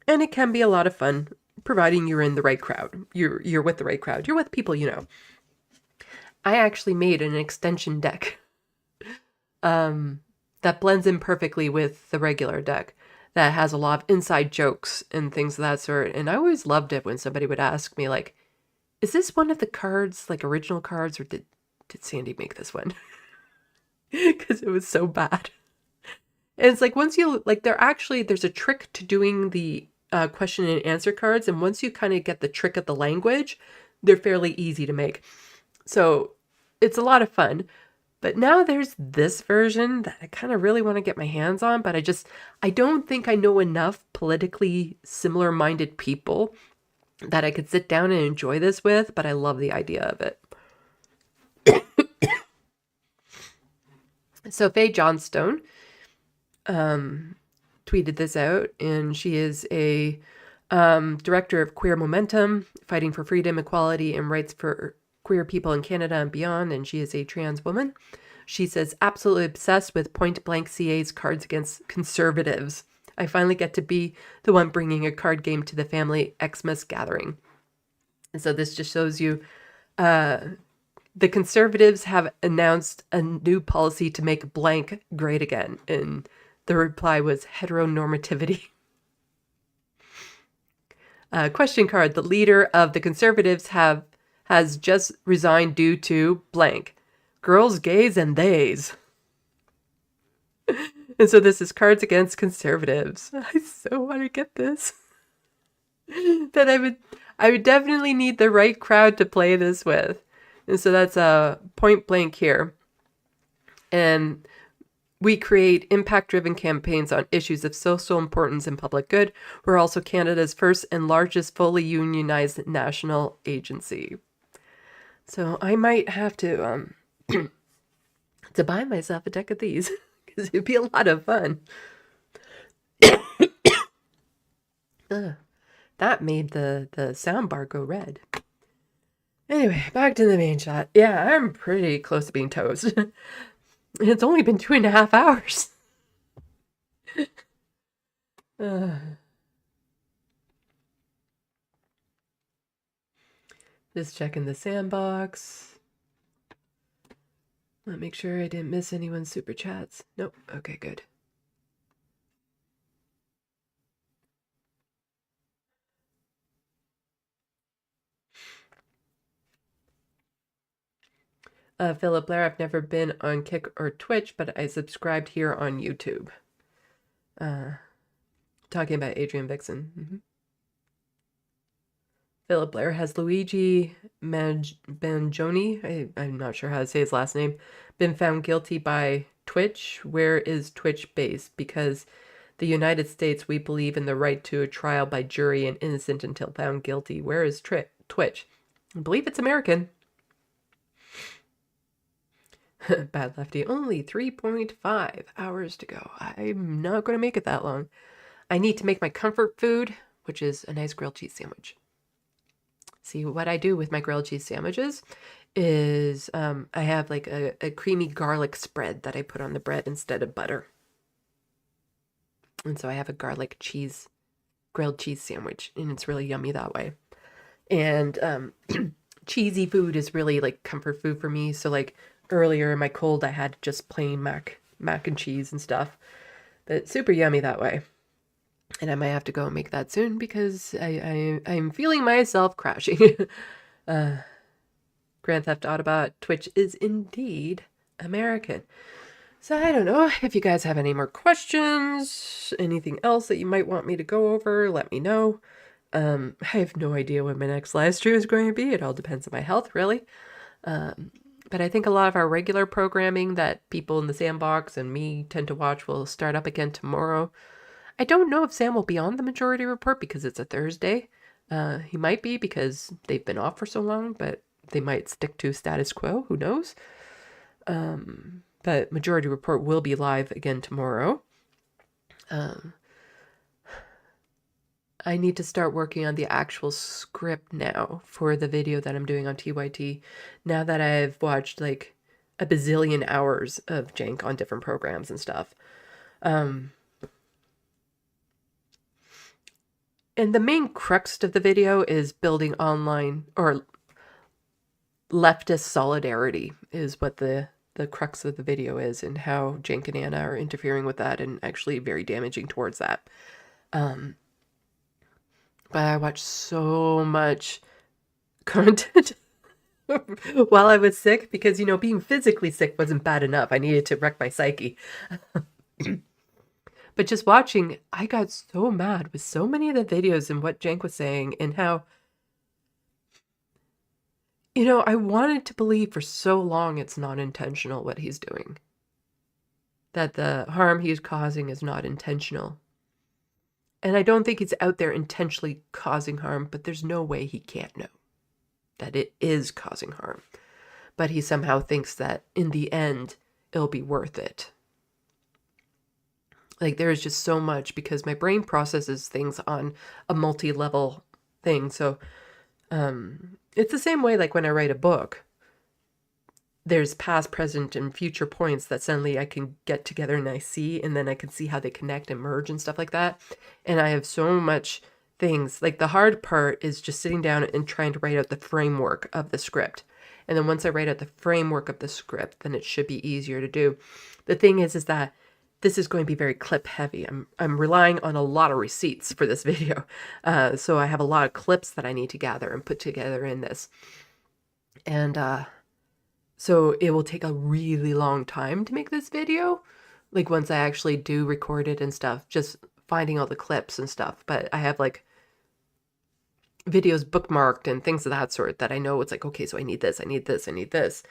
And it can be a lot of fun, providing you're in the right crowd. You're with the right crowd. You're with people you know. I actually made an extension deck that blends in perfectly with the regular deck, that has a lot of inside jokes and things of that sort. And I always loved it when somebody would ask me, like, is this one of the cards, like original cards, or did Sandy make this one? Because it was so bad. And it's like, once you, like, there's a trick to doing the question and answer cards. And once you kind of get the trick of the language, they're fairly easy to make. So it's a lot of fun. But now there's this version that I kind of really want to get my hands on, but I don't think I know enough politically similar-minded people that I could sit down and enjoy this with, but I love the idea of it. So Faye Johnstone tweeted this out, and she is a director of Queer Momentum, fighting for freedom, equality, and rights for queer people in Canada and beyond, and she is a trans woman. She says, absolutely obsessed with Point Blank CA's Cards Against Conservatives. I finally get to be the one bringing a card game to the family Xmas gathering. And so this just shows you the Conservatives have announced a new policy to make blank great again. And the reply was heteronormativity. Question card. The leader of the Conservatives has just resigned due to blank. Girls, gays, and theys. And so this is Cards Against Conservatives. I so want to get this. That I would definitely need the right crowd to play this with. And so that's Point Blank here. And we create impact-driven campaigns on issues of social importance and public good. We're also Canada's first and largest fully unionized national agency. So I might have to buy myself a deck of these, because it'd be a lot of fun. That made the sound bar go red. Anyway, back to the main shot. Yeah, I'm pretty close to being toast. It's only been 2.5 hours. Just checking the sandbox. Let me make sure I didn't miss anyone's super chats. Nope. Okay, good. Philip Blair, I've never been on Kick or Twitch, but I subscribed here on YouTube. Talking about Adrian Vixen. Philip Blair, has Luigi Mangione, I'm not sure how to say his last name, been found guilty by Twitch? Where is Twitch based? Because the United States, we believe in the right to a trial by jury and innocent until found guilty. Where is Twitch? I believe it's American. Bad Lefty, only 3.5 hours to go. I'm not going to make it that long. I need to make my comfort food, which is a nice grilled cheese sandwich. See, what I do with my grilled cheese sandwiches is I have like a creamy garlic spread that I put on the bread instead of butter. And so I have a garlic cheese, grilled cheese sandwich, and it's really yummy that way. And cheesy food is really like comfort food for me. So like earlier in my cold, I had just plain mac and cheese and stuff. But super yummy that way. And I might have to go and make that soon because I'm feeling myself crashing. Grand Theft Autobot, Twitch is indeed American. So I don't know if you guys have any more questions, anything else that you might want me to go over, let me know. I have no idea when my next live stream is going to be. It all depends on my health, really. But I think a lot of our regular programming that people in the sandbox and me tend to watch will start up again tomorrow. I don't know if Sam will be on the Majority Report because it's a Thursday. He might be because they've been off for so long, but they might stick to status quo. Who knows? But Majority Report will be live again tomorrow. I need to start working on the actual script now for the video that I'm doing on TYT. Now that I've watched like a bazillion hours of jank on different programs and stuff. And the main crux of the video is building online or leftist solidarity is what the crux of the video is, and how Jank and Anna are interfering with that and actually very damaging towards that. But I watched so much content while I was sick because, you know, being physically sick wasn't bad enough. I needed to wreck my psyche. But just watching, I got so mad with so many of the videos and what Jank was saying and how, you know, I wanted to believe for so long it's not intentional what he's doing. That the harm he's causing is not intentional. And I don't think he's out there intentionally causing harm, but there's no way he can't know that it is causing harm. But he somehow thinks that in the end, it'll be worth it. Like, there is just so much because my brain processes things on a multi-level thing. So it's the same way like when I write a book. There's past, present, and future points that suddenly I can get together and I see, and then I can see how they connect and merge and stuff like that. And I have so much things. Like, the hard part is just sitting down and trying to write out the framework of the script. And then once I write out the framework of the script, then it should be easier to do. The thing is that this is going to be very clip heavy. I'm relying on a lot of receipts for this video. So I have a lot of clips that I need to gather and put together in this. And so it will take a really long time to make this video. Like once I actually do record it and stuff, just finding all the clips and stuff. But I have like videos bookmarked and things of that sort that I know it's like, okay, so I need this, I need this, I need this.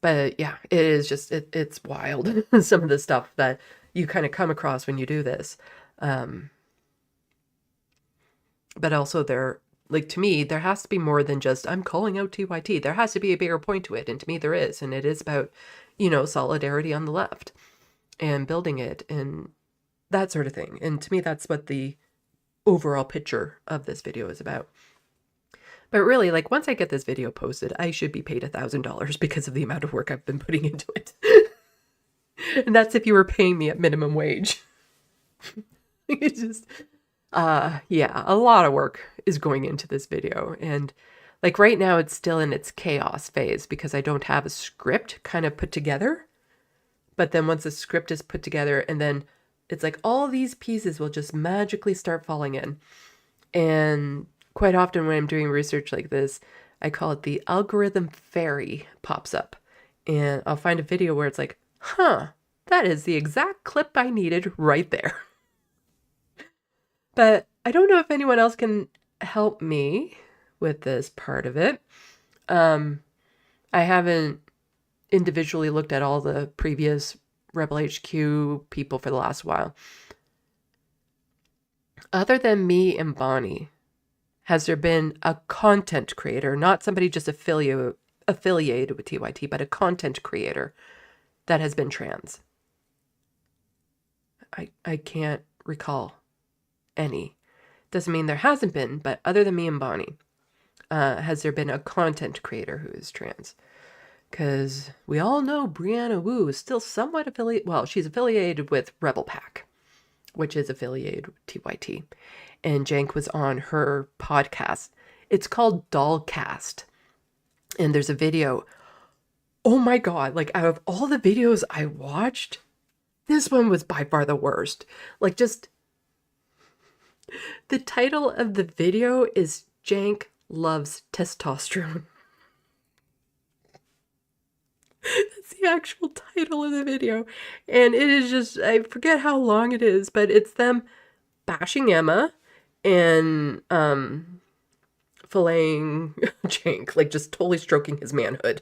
But yeah, it is just, it's wild. Some of the stuff that you kind of come across when you do this. But also there, like to me, there has to be more than just, I'm calling out TYT. There has to be a bigger point to it. And to me there is. And it is about, you know, solidarity on the left and building it and that sort of thing. And to me, that's what the overall picture of this video is about. But really, like, once I get this video posted, I should be paid $1,000 because of the amount of work I've been putting into it. And that's if you were paying me at minimum wage. It's just, yeah, a lot of work is going into this video. And, like, right now it's still in its chaos phase because I don't have a script kind of put together. But then once the script is put together, and then it's like all these pieces will just magically start falling in. And quite often when I'm doing research like this, I call it the algorithm fairy pops up. And I'll find a video where it's like, huh, that is the exact clip I needed right there. But I don't know if anyone else can help me with this part of it. I haven't individually looked at all the previous Rebel HQ people for the last while. Other than me and Bonnie, has there been a content creator, not somebody just affiliated with TYT, but a content creator that has been trans? I can't recall any. Doesn't mean there hasn't been, but other than me and Bonnie, has there been a content creator who is trans? Because we all know Brianna Wu is still somewhat affiliated. Well, she's affiliated with Rebel Pack, which is affiliated with TYT. And Jank was on her podcast. It's called Dollcast. And there's a video. Oh my God. Like, out of all the videos I watched, this one was by far the worst. Like, just the title of the video is Jank Loves Testosterone. That's the actual title of the video. And it is just, I forget how long it is, but it's them bashing Emma and filleting Jank, like just totally stroking his manhood.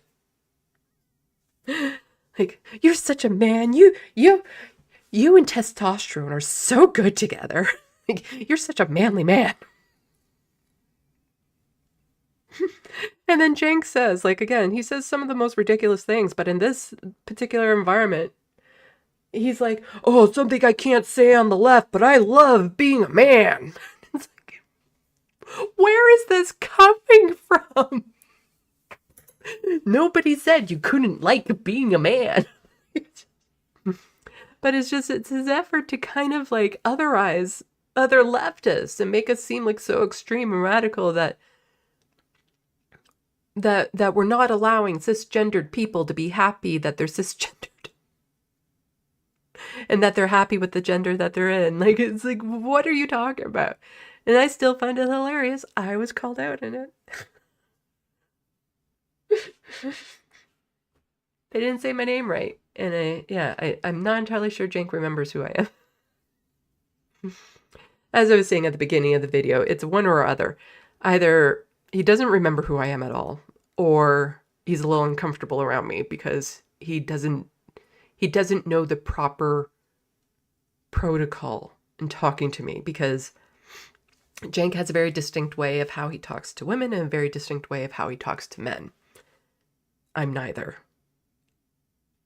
Like, you're such a man. You and testosterone are so good together. Like, you're such a manly man. And then Jank says, like, again, he says some of the most ridiculous things, but in this particular environment, he's like, oh, it's something I can't say on the left, but I love being a man. It's like, where is this coming from? Nobody said you couldn't like being a man. But it's just, it's his effort to kind of like otherize other leftists and make us seem like so extreme and radical that we're not allowing cisgendered people to be happy that they're cisgendered. And that they're happy with the gender that they're in. Like, it's like, what are you talking about? And I still find it hilarious. I was called out in it. They didn't say my name right. And I'm not entirely sure Jank remembers who I am. As I was saying at the beginning of the video, it's one or other. Either he doesn't remember who I am at all, or he's a little uncomfortable around me because he doesn't know the proper protocol in talking to me, because Jank has a very distinct way of how he talks to women and a very distinct way of how he talks to men. I'm neither.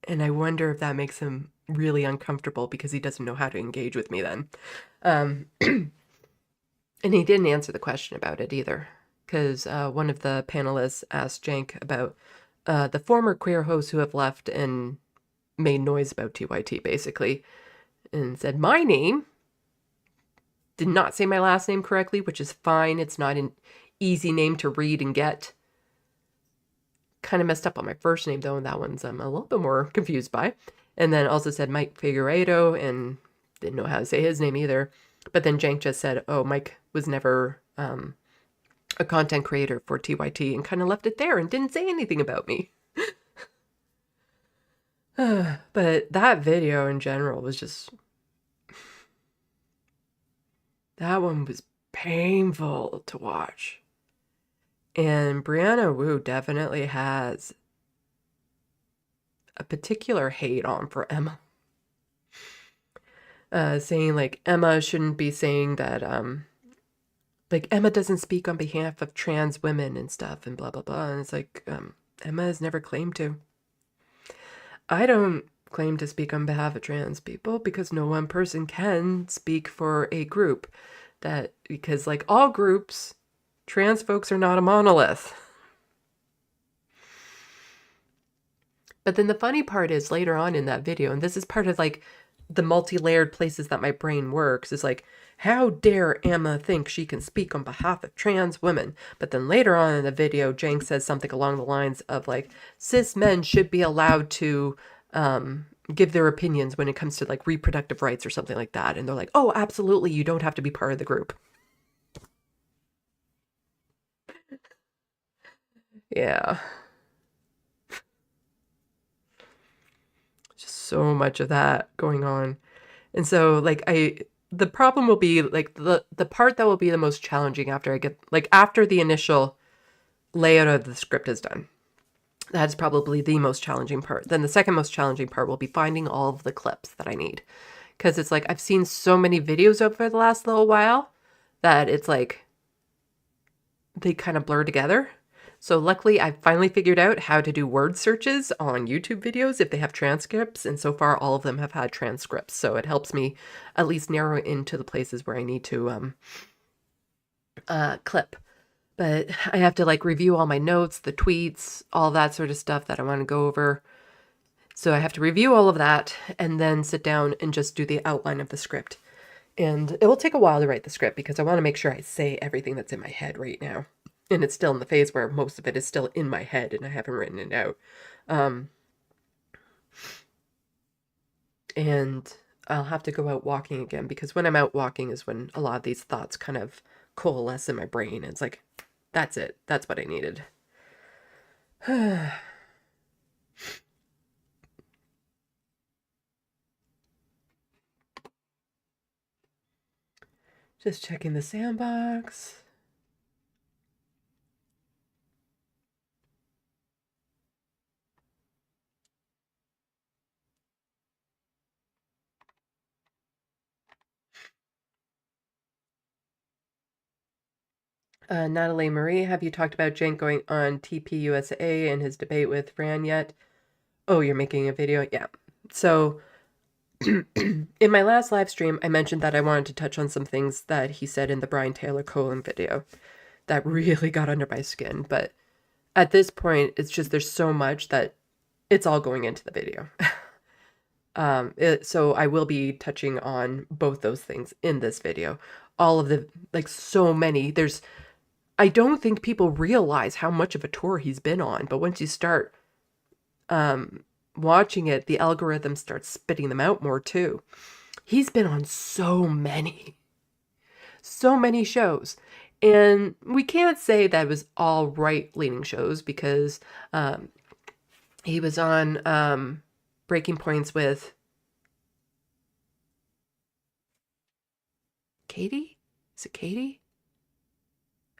And I wonder if that makes him really uncomfortable because he doesn't know how to engage with me then. And he didn't answer the question about it either, because one of the panelists asked Jank about the former queer hosts who have left and made noise about TYT, basically, and said, my name, did not say my last name correctly, which is fine. It's not an easy name to read and get. Kind of messed up on my first name, though, and that one's I'm a little bit more confused by. And then also said Mike Figueiredo, and didn't know how to say his name either. But then Jank just said, oh, Mike was never a content creator for TYT, and kind of left it there and didn't say anything about me. But that video in general was just... that one was painful to watch. And Brianna Wu definitely has a particular hate on for Emma. Saying, like, Emma shouldn't be saying that, like, Emma doesn't speak on behalf of trans women and stuff and blah, blah, blah. And it's like, Emma has never claimed to. I don't claim to speak on behalf of trans people because no one person can speak for a group. Because, like all groups, trans folks are not a monolith. But then the funny part is later on in that video, and this is part of like the multi-layered places that my brain works, is like, how dare Emma think she can speak on behalf of trans women? But then later on in the video, Jank says something along the lines of like, cis men should be allowed to give their opinions when it comes to like reproductive rights or something like that. And they're like, oh, absolutely, you don't have to be part of the group. Yeah. Just so much of that going on. And so like the problem will be like the part that will be the most challenging after I get like after the initial layout of the script is done. That's probably the most challenging part. Then the second most challenging part will be finding all of the clips that I need. Because it's like I've seen so many videos over the last little while that it's like they kind of blur together. So luckily I finally figured out how to do word searches on YouTube videos if they have transcripts. And so far all of them have had transcripts. So it helps me at least narrow into the places where I need to clip. But I have to like review all my notes, the tweets, all that sort of stuff that I want to go over. So I have to review all of that and then sit down and just do the outline of the script. And it will take a while to write the script because I want to make sure I say everything that's in my head right now. And it's still in the phase where most of it is still in my head and I haven't written it out. And I'll have to go out walking again because when I'm out walking is when a lot of these thoughts kind of coalesce in my brain. It's like, that's it. That's what I needed. Just checking the sandbox. Natalie Marie, have you talked about Cenk going on TPUSA and his debate with Fran yet? Oh, you're making a video? Yeah. So in my last live stream, I mentioned that I wanted to touch on some things that he said in the Brian Taylor Colin video that really got under my skin. But at this point, it's just there's so much that it's all going into the video. So I will be touching on both those things in this video. All of the, like so many, I don't think people realize how much of a tour he's been on, but once you start watching it, the algorithm starts spitting them out more too. He's been on so many shows. And we can't say that it was all right-leaning shows because he was on Breaking Points with Katie? Is it Katie?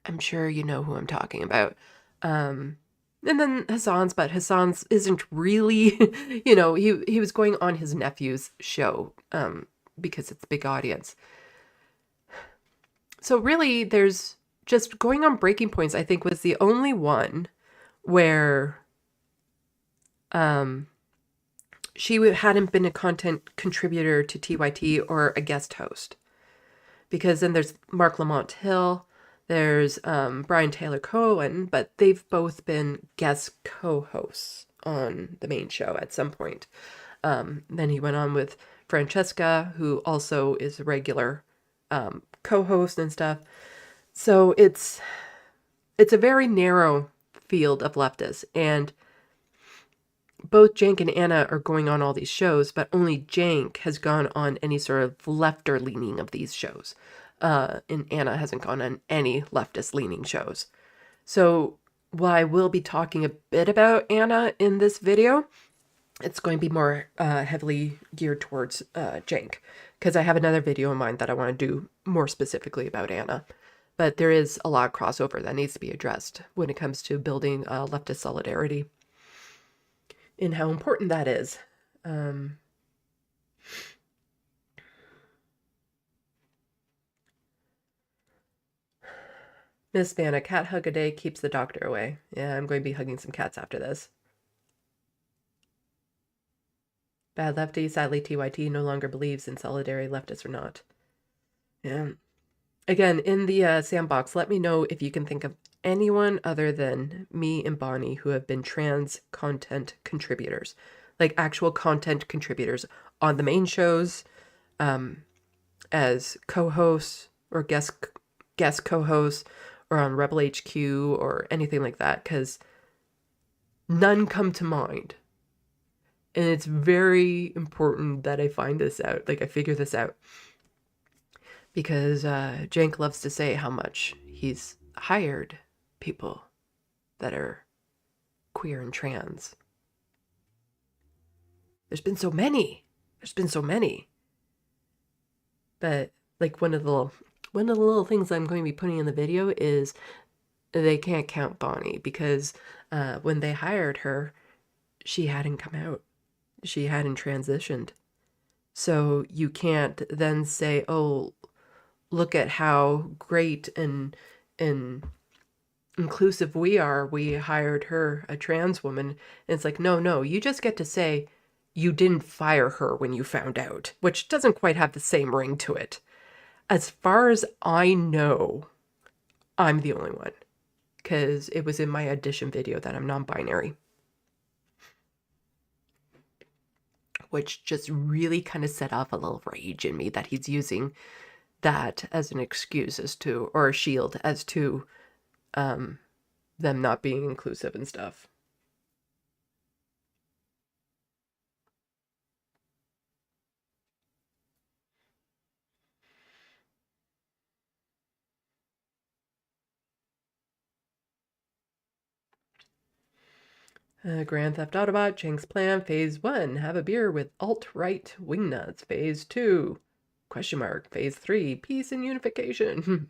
I'm sure you know who I'm talking about. And then Hassan's isn't really, he was going on his nephew's show because it's a big audience. So really, there's just going on Breaking Points, I think, was the only one where she hadn't been a content contributor to TYT or a guest host. Because then there's Mark Lamont Hill, there's Brian Taylor Cohen, but they've both been guest co-hosts on the main show at some point. Then he went on with Francesca, who also is a regular co-host and stuff. So it's a very narrow field of leftists, and both Cenk and Anna are going on all these shows, but only Cenk has gone on any sort of lefter leaning of these shows. And Anna hasn't gone on any leftist leaning shows. So while I will be talking a bit about Anna in this video, it's going to be more heavily geared towards Cenk, because I have another video in mind that I want to do more specifically about Anna. But there is a lot of crossover that needs to be addressed when it comes to building leftist solidarity and how important that is. Miss Van, a cat hug a day keeps the doctor away. Yeah, I'm going to be hugging some cats after this. Bad Lefty, sadly TYT no longer believes in solidarity, leftists or not. Yeah. Again, in the sandbox, let me know if you can think of anyone other than me and Bonnie who have been trans content contributors. Like actual content contributors on the main shows, as co-hosts or guest co-hosts, or on Rebel HQ or anything like that, because none come to mind. And it's very important that I find this out, like I figure this out. Because Cenk loves to say how much he's hired people that are queer and trans. There's been so many. There's been so many. But like one of the little things I'm going to be putting in the video is they can't count Bonnie because when they hired her, she hadn't come out. She hadn't transitioned. So you can't then say, oh, look at how great and inclusive we are. We hired her, a trans woman. And it's like, no, you just get to say you didn't fire her when you found out, which doesn't quite have the same ring to it. As far as I know, I'm the only one because it was in my audition video that I'm non-binary. Which just really kind of set off a little rage in me that he's using that as an excuse as to, or a shield as to them not being inclusive and stuff. Grand Theft Autobot, Jenks Plan, Phase 1, have a beer with alt-right wingnuts. Phase 2, question mark. Phase 3, peace and unification.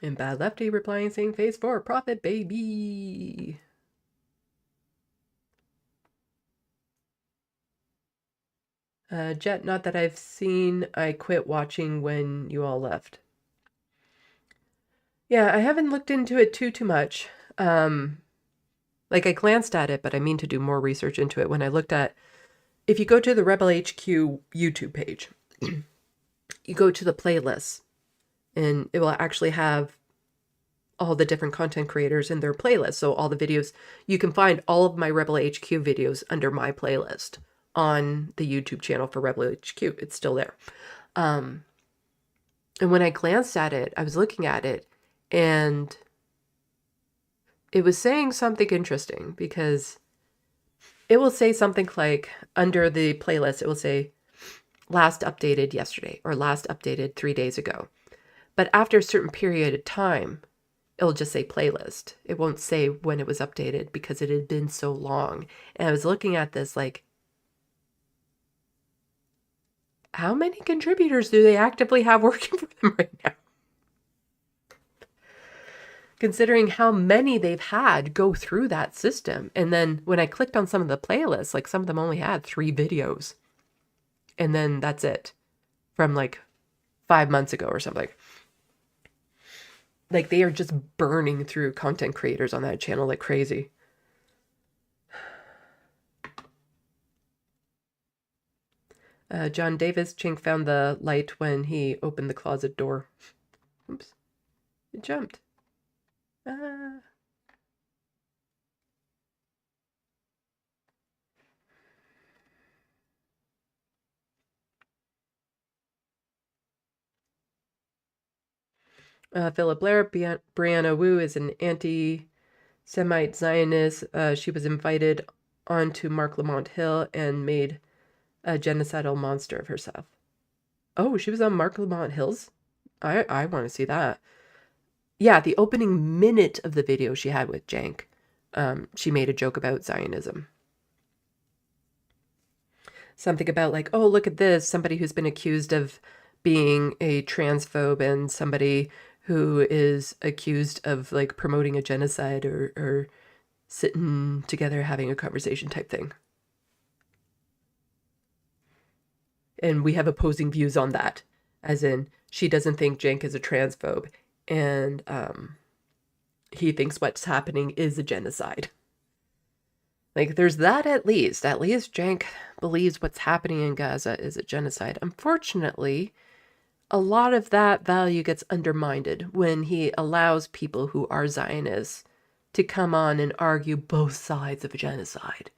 And Bad Lefty replying saying Phase 4, profit baby. Jet, not that I've seen. I quit watching when you all left. Yeah, I haven't looked into it too much. Like I glanced at it, but I mean to do more research into it. When I looked at, if you go to the Rebel HQ YouTube page, you go to the playlists, and it will actually have all the different content creators in their playlist. So all the videos, you can find all of my Rebel HQ videos under my playlist on the YouTube channel for Rebel HQ. It's still there. And when I glanced at it, I was looking at it, and it was saying something interesting because it will say something like under the playlist, it will say last updated yesterday or last updated 3 days ago. But after a certain period of time, it'll just say playlist. It won't say when it was updated because it had been so long. And I was looking at this like, how many contributors do they actively have working for them right now? Considering how many they've had go through that system. And then when I clicked on some of the playlists, like some of them only had 3 videos. And then that's it from like 5 months ago or something. Like they are just burning through content creators on that channel like crazy. John Davis, Chink found the light when he opened the closet door. Oops. It jumped. Philip Blair, Brianna Wu is an anti-Semite Zionist. She was invited onto Mark Lamont Hill and made a genocidal monster of herself. Oh, she was on Mark Lamont Hill's? I want to see that. Yeah, the opening minute of the video she had with Jank, she made a joke about Zionism. Something about like, oh, look at this. Somebody who's been accused of being a transphobe and somebody who is accused of like promoting a genocide or sitting together having a conversation type thing. And we have opposing views on that. As in, she doesn't think Jank is a transphobe. And he thinks what's happening is a genocide. Like, there's that at least. At least Jank believes what's happening in Gaza is a genocide. Unfortunately, a lot of that value gets undermined when he allows people who are Zionists to come on and argue both sides of a genocide.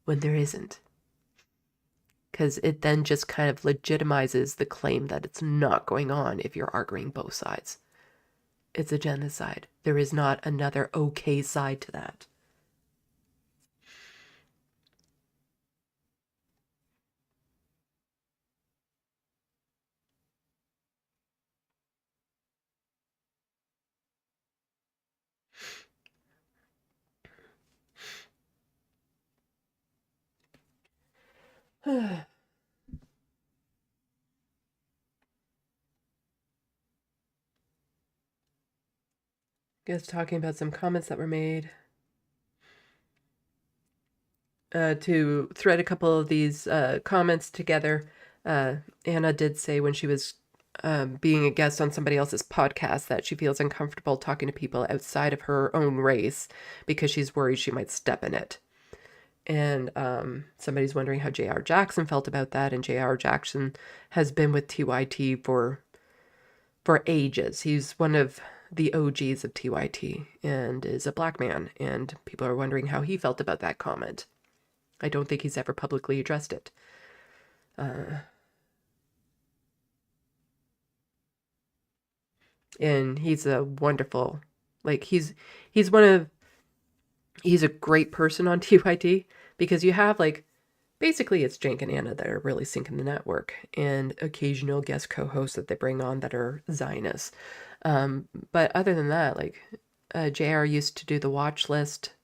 When there isn't. Because it then just kind of legitimizes the claim that it's not going on if you're arguing both sides. It's a genocide. There is not another okay side to that. guess talking about some comments that were made. To thread a couple of these comments together, Anna did say when she was being a guest on somebody else's podcast that she feels uncomfortable talking to people outside of her own race because she's worried she might step in it. And somebody's wondering how J.R. Jackson felt about that. And J.R. Jackson has been with TYT for ages. He's one of the OGs of TYT and is a black man. And people are wondering how he felt about that comment. I don't think he's ever publicly addressed it. And he's a wonderful, like he's a great person on TYT because you have like, basically it's Jank and Anna that are really syncing the network and occasional guest co-hosts that they bring on that are Zionists. But other than that, like JR used to do the watch list.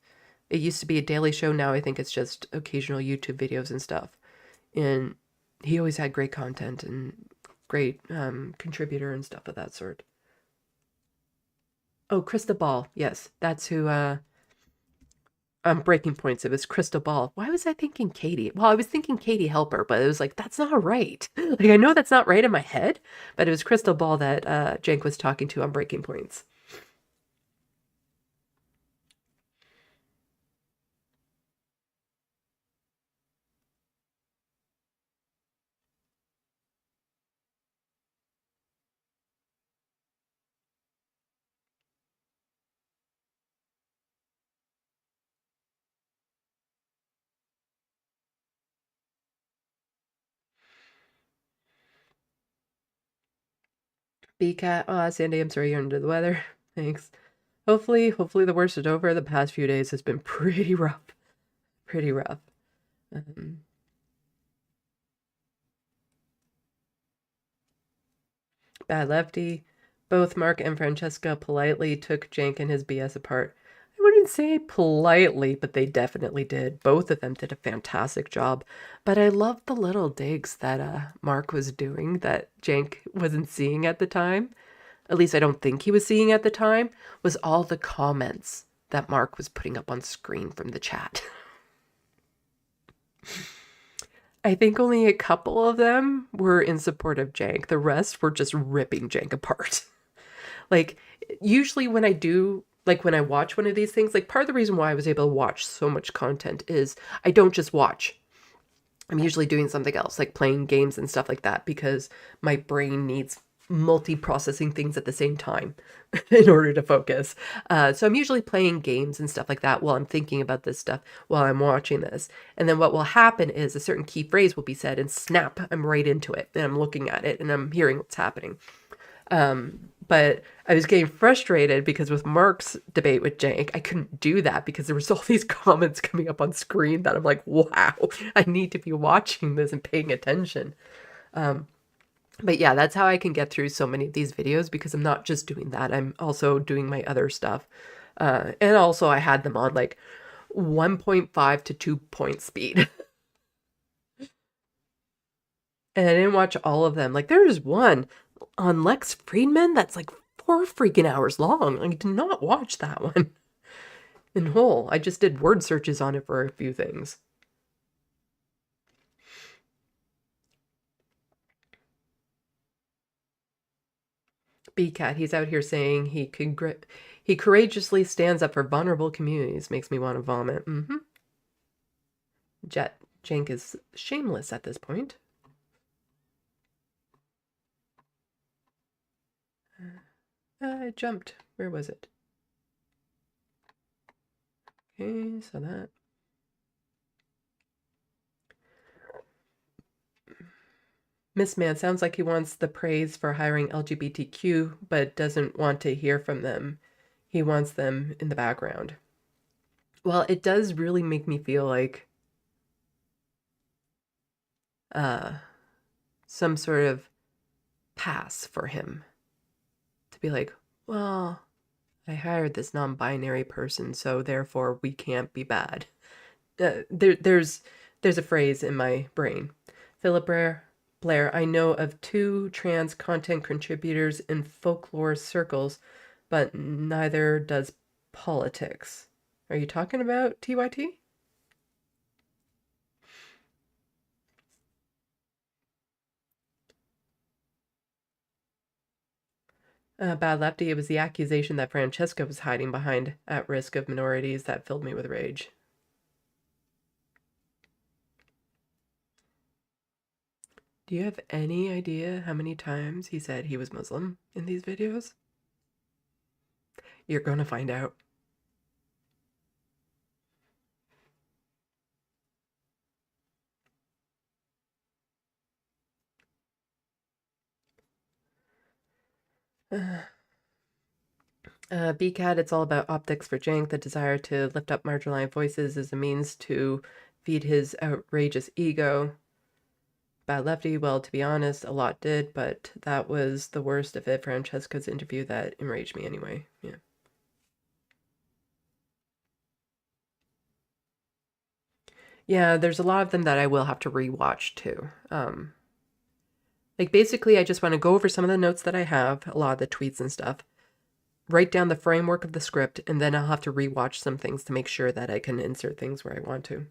It used to be a daily show. Now I think it's just occasional YouTube videos and stuff. And he always had great content and great contributor and stuff of that sort. Oh, Krista Ball. Yes, that's who... Breaking Points, it was Crystal Ball. Why was I thinking Katie? Well, I was thinking Katie Helper, but it was like, that's not right. Like, I know that's not right in my head, but it was Crystal Ball that Jank was talking to on Breaking Points. BCat, oh, Sandy, I'm sorry you're under the weather. Thanks. Hopefully the worst is over. The past few days has been pretty rough. Pretty rough. Bad Lefty. Both Mark and Francesca politely took Jank and his BS apart. I wouldn't say politely, but they definitely did. Both of them did a fantastic job. But I love the little digs that Mark was doing that Jank wasn't seeing at the time. At least I don't think he was seeing at the time, was all the comments that Mark was putting up on screen from the chat. I think only a couple of them were in support of Jank. The rest were just ripping Jank apart. Like, usually when I do, like when I watch one of these things, like part of the reason why I was able to watch so much content is I don't just watch. I'm usually doing something else, like playing games and stuff like that, because my brain needs multi-processing things at the same time in order to focus. So I'm usually playing games and stuff like that while I'm thinking about this stuff, while I'm watching this. And then what will happen is a certain key phrase will be said and snap, I'm right into it. And I'm looking at it and I'm hearing what's happening. But I was getting frustrated because with Mark's debate with Jank, I couldn't do that because there was all these comments coming up on screen that I'm like, wow, I need to be watching this and paying attention. But yeah, that's how I can get through so many of these videos because I'm not just doing that. I'm also doing my other stuff. And also I had them on like 1.5 to 2 point speed. And I didn't watch all of them. Like there's one on Lex Friedman that's like 4 freaking hours long. I did not watch that one in whole. I just did word searches on it for a few things. BCat, he's out here saying he courageously stands up for vulnerable communities. Makes me want to vomit. Jank is shameless at this point. I jumped. Where was it? Okay, so that. Miss Man sounds like he wants the praise for hiring LGBTQ, but doesn't want to hear from them. He wants them in the background. Well, it does really make me feel like some sort of pass for him. To be like, well, I hired this non-binary person, so therefore we can't be bad. There's a phrase in my brain. Philip Blair, I know of 2 trans content contributors in folklore circles, but neither does politics. Are you talking about TYT? Bad Lefty, it was the accusation that Francesca was hiding behind at risk of minorities that filled me with rage. Do you have any idea how many times he said he was Muslim in these videos? You're going to find out. BCAT, it's all about optics for Jank. The desire to lift up marginalized voices is a means to feed his outrageous ego. Bad Lefty, well, to be honest, a lot did, but that was the worst of it. Francesca's interview that enraged me anyway. Yeah. Yeah, there's a lot of them that I will have to rewatch too. Like basically, I just want to go over some of the notes that I have, a lot of the tweets and stuff, write down the framework of the script, and then I'll have to rewatch some things to make sure that I can insert things where I want to.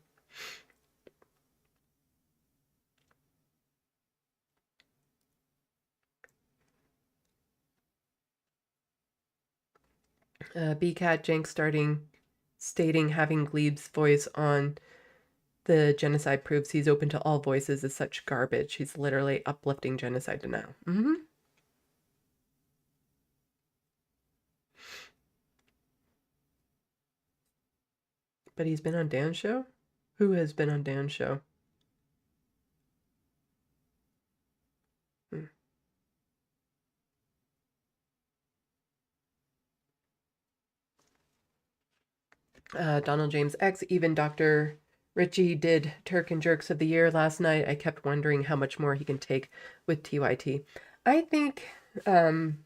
BCAT Jank stating having Glebe's voice on the genocide proves he's open to all voices is such garbage. He's literally uplifting genocide to now. But he's been on Dan's show? Who has been on Dan's show? Donald James X, even Dr. Richie did Turk and Jerks of the Year last night. I kept wondering how much more he can take with TYT. I think when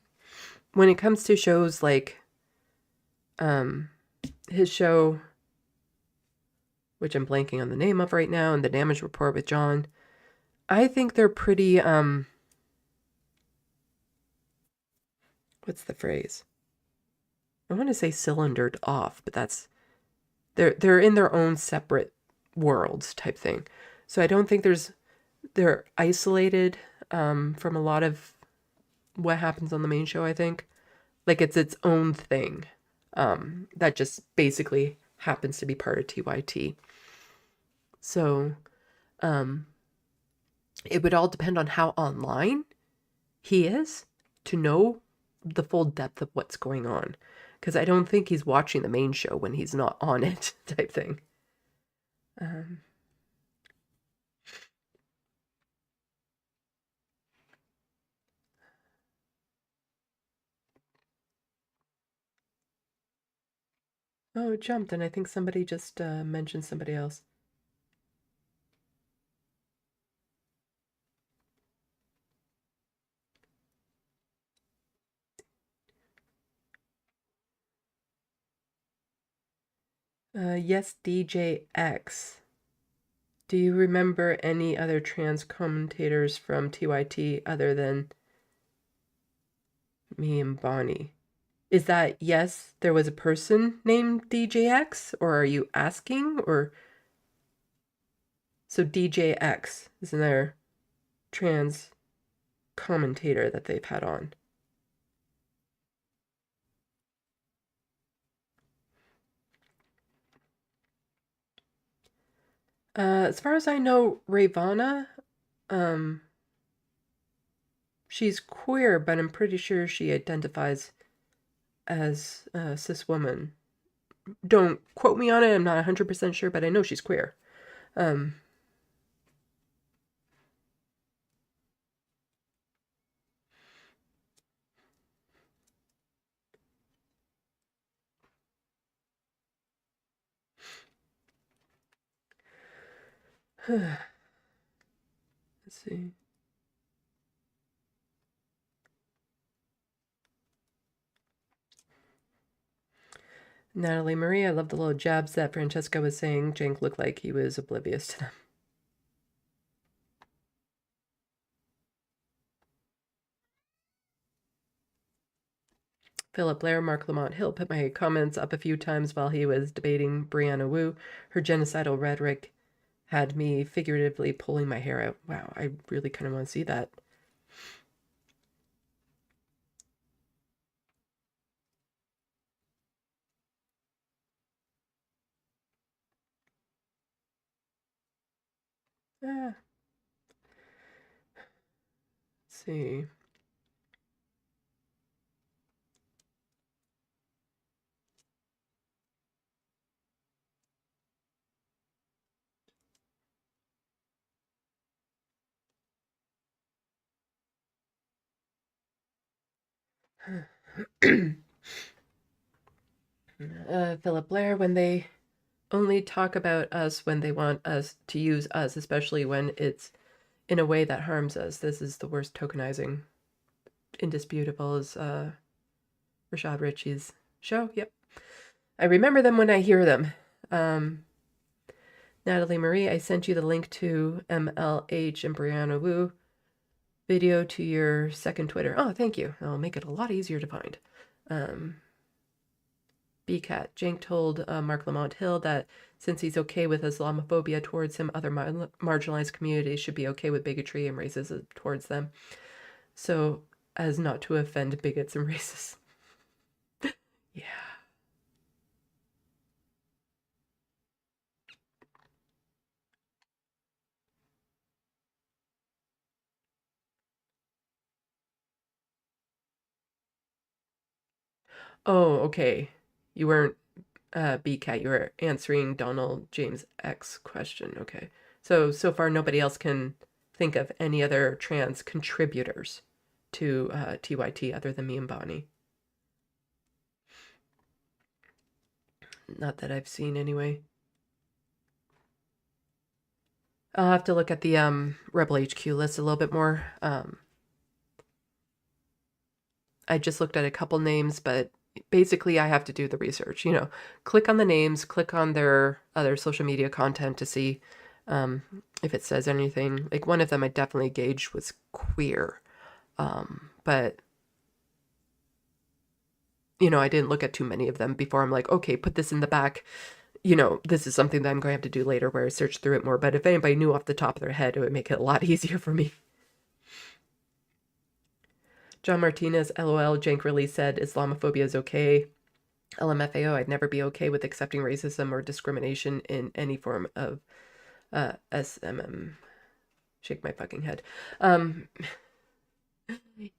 it comes to shows like his show, which I'm blanking on the name of right now, and the Damage Report with John, I think they're pretty, what's the phrase? I want to say cylindered off, but that's, they're in their own separate worlds type thing. So I don't think they're isolated from a lot of what happens on the main show, I think. Like it's its own thing that just basically happens to be part of TYT. So it would all depend on how online he is to know the full depth of what's going on. Because I don't think he's watching the main show when he's not on it type thing. Oh, it jumped, and I think somebody just mentioned somebody else. Yes, DJX. Do you remember any other trans commentators from TYT other than me and Bonnie? Is that yes, there was a person named DJX, or are you asking, or? So DJX is another trans commentator that they've had on. As far as I know, Ravana, she's queer, but I'm pretty sure she identifies as a cis woman. Don't quote me on it, I'm not 100% sure, but I know she's queer. Let's see. Natalie Marie, I love the little jabs that Francesca was saying. Jank looked like he was oblivious to them. Philip Blair, Mark Lamont Hill put my comments up a few times while he was debating Brianna Wu. Her genocidal rhetoric had me figuratively pulling my hair out. Wow, I really kind of want to see that. Let's see. Philip Blair, when they only talk about us when they want us to use us, especially when it's in a way that harms us. This is the worst tokenizing. Indisputable is Rashad Ritchie's show. Yep. I remember them when I hear them. Natalie Marie, I sent you the link to MLH and Brianna Wu video to your second Twitter. Oh, thank you. I'll make it a lot easier to find. BCAT. Cenk told Mark Lamont Hill that since he's okay with Islamophobia towards him, other marginalized communities should be okay with bigotry and racism towards them, so as not to offend bigots and racists. Yeah. Oh, okay. You weren't BCAT. You were answering Donald James X question. Okay. So far nobody else can think of any other trans contributors to TYT other than me and Bonnie. Not that I've seen anyway. I'll have to look at the Rebel HQ list a little bit more. I just looked at a couple names, but basically I have to do the research, you know, click on the names, click on their other social media content to see if it says anything. Like one of them I definitely gauged was queer, but you know, I didn't look at too many of them before I'm like, okay, put this in the back. You know, this is something that I'm going to have to do later where I search through it more. But if anybody knew off the top of their head, it would make it a lot easier for me. John Martinez, LOL, Cenk really said Islamophobia is okay. LMFAO, I'd never be okay with accepting racism or discrimination in any form of SMM. Shake my fucking head.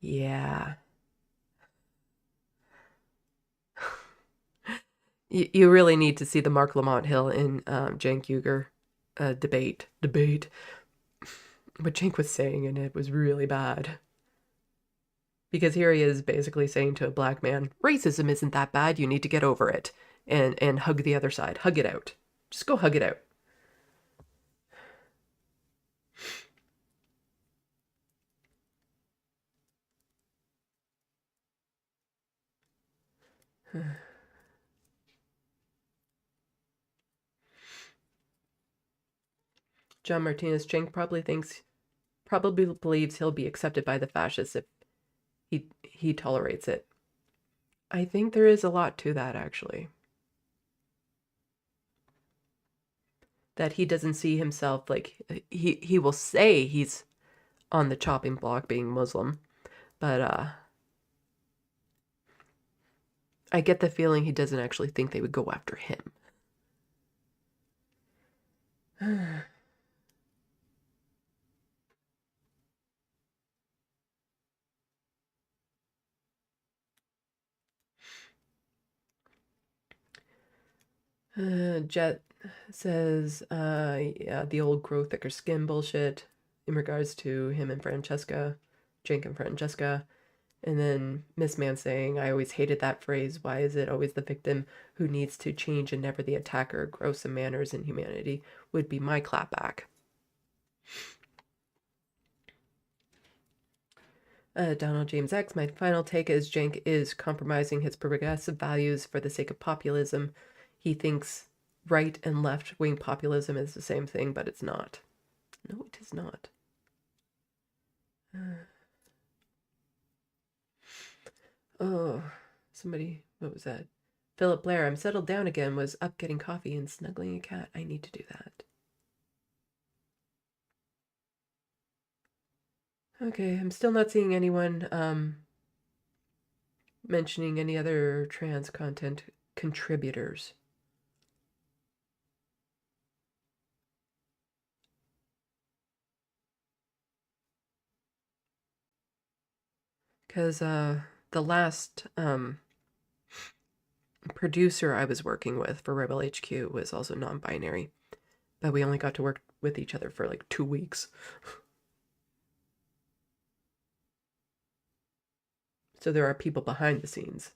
Yeah. You really need to see the Mark Lamont Hill and Cenk Uygur debate. What Cenk was saying, and it was really bad. Because here he is basically saying to a black man, racism isn't that bad, you need to get over it. And hug the other side. Hug it out. Just go hug it out. John Martinez, Cenk probably believes he'll be accepted by the fascists if he tolerates it. I think there is a lot to that, actually. That he doesn't see himself, like, he will say he's on the chopping block being Muslim, but I get the feeling he doesn't actually think they would go after him. Jet says, yeah, the old grow thicker skin bullshit in regards to him and Francesca, Cenk and Francesca. And then Miss Man saying, I always hated that phrase. Why is it always the victim who needs to change and never the attacker? Grow some manners and humanity would be my clapback. Donald James X, my final take is Cenk is compromising his progressive values for the sake of populism. He thinks right and left-wing populism is the same thing, but it's not. No, it is not. Oh, Somebody, what was that? Philip Blair, I'm settled down again, was up getting coffee and snuggling a cat. I need to do that. Okay, I'm still not seeing anyone mentioning any other trans content contributors. Because the last producer I was working with for Rebel HQ was also non-binary, but we only got to work with each other for like 2 weeks. So there are people behind the scenes.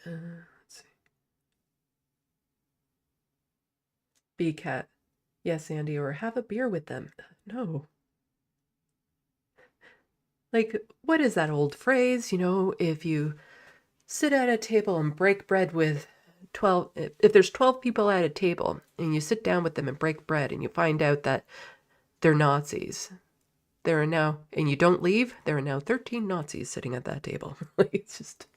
Let's see. B-Cat. Yes, Andy, or have a beer with them. No. Like, what is that old phrase? You know, if you sit at a table and break bread with 12, if there's 12 people at a table and you sit down with them and break bread and you find out that they're Nazis, there are now, and you don't leave, there are now 13 Nazis sitting at that table. Like, it's just...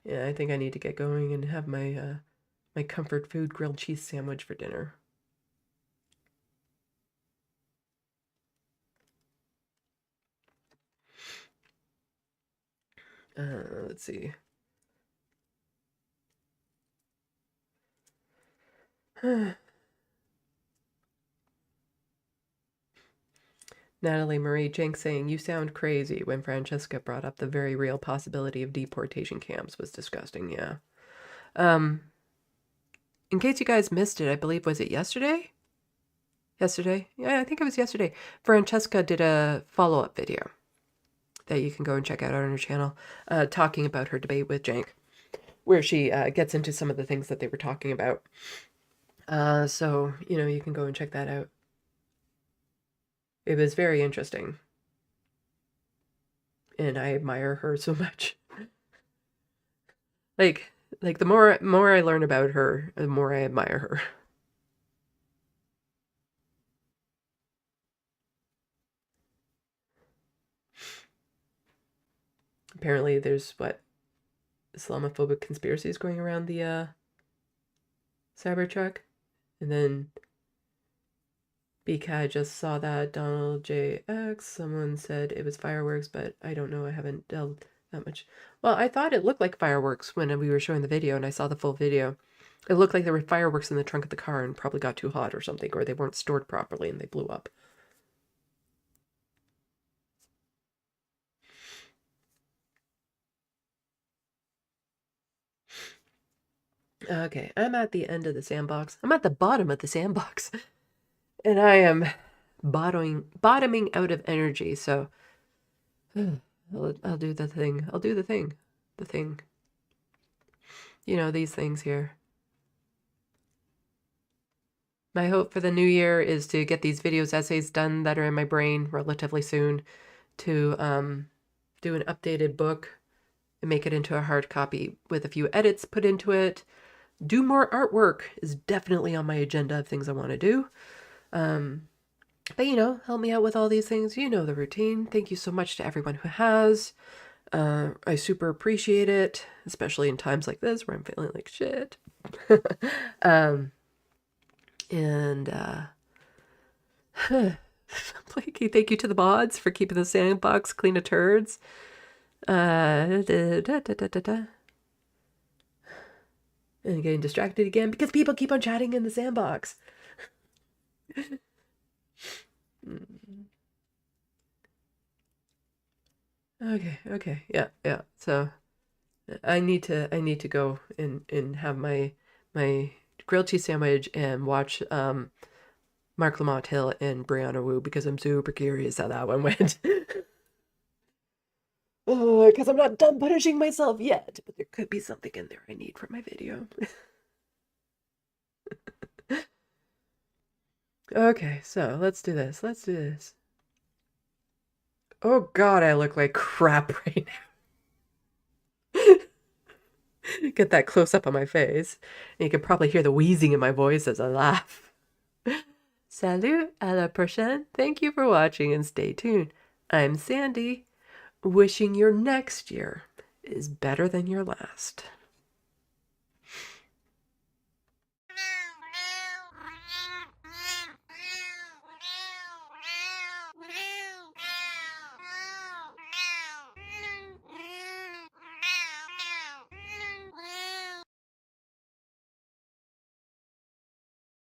yeah, I think I need to get going and have my my comfort food grilled cheese sandwich for dinner. Let's see. Natalie Marie Jenks saying, you sound crazy, when Francesca brought up the very real possibility of deportation camps was disgusting, yeah. In case you guys missed it, I believe, was it yesterday? Yesterday? Yeah, I think it was yesterday. Francesca did a follow-up video that you can go and check out on her channel, talking about her debate with Jank, where she gets into some of the things that they were talking about. So, you know, you can go and check that out. It was very interesting. And I admire her so much. Like the more I learn about her, the more I admire her. Apparently there's what Islamophobic conspiracies going around the Cybertruck. And then BK just saw that Donald JX. Someone said it was fireworks, but I don't know. I haven't delved that much. Well, I thought it looked like fireworks when we were showing the video and I saw the full video. It looked like there were fireworks in the trunk of the car and probably got too hot or something, or they weren't stored properly and they blew up. Okay, I'm at the end of the sandbox. I'm at the bottom of the sandbox. And I am bottoming out of energy, so I'll do the thing. I'll do the thing. The thing. You know, these things here. My hope for the new year is to get these essays done that are in my brain relatively soon, to do an updated book and make it into a hard copy with a few edits put into it. Do more artwork is definitely on my agenda of things I want to do. But, you know, help me out with all these things. You know the routine. Thank you so much to everyone who has. I super appreciate it, especially in times like this where I'm feeling like shit. Blakey, thank you to the mods for keeping the sandbox clean of turds. And getting distracted again because people keep on chatting in the sandbox. Okay, yeah. So I need to go and have my grilled cheese sandwich and watch Mark Lamont Hill and Brianna Wu because I'm super curious how that one went. Because I'm not done punishing myself yet, but there could be something in there I need for my video. Okay, so let's do this. Let's do this. Oh God, I look like crap right now. Get that close up on my face. And you can probably hear the wheezing in my voice as I laugh. Salut, à la prochaine. Thank you for watching and stay tuned. I'm Sandy, wishing your next year is better than your last.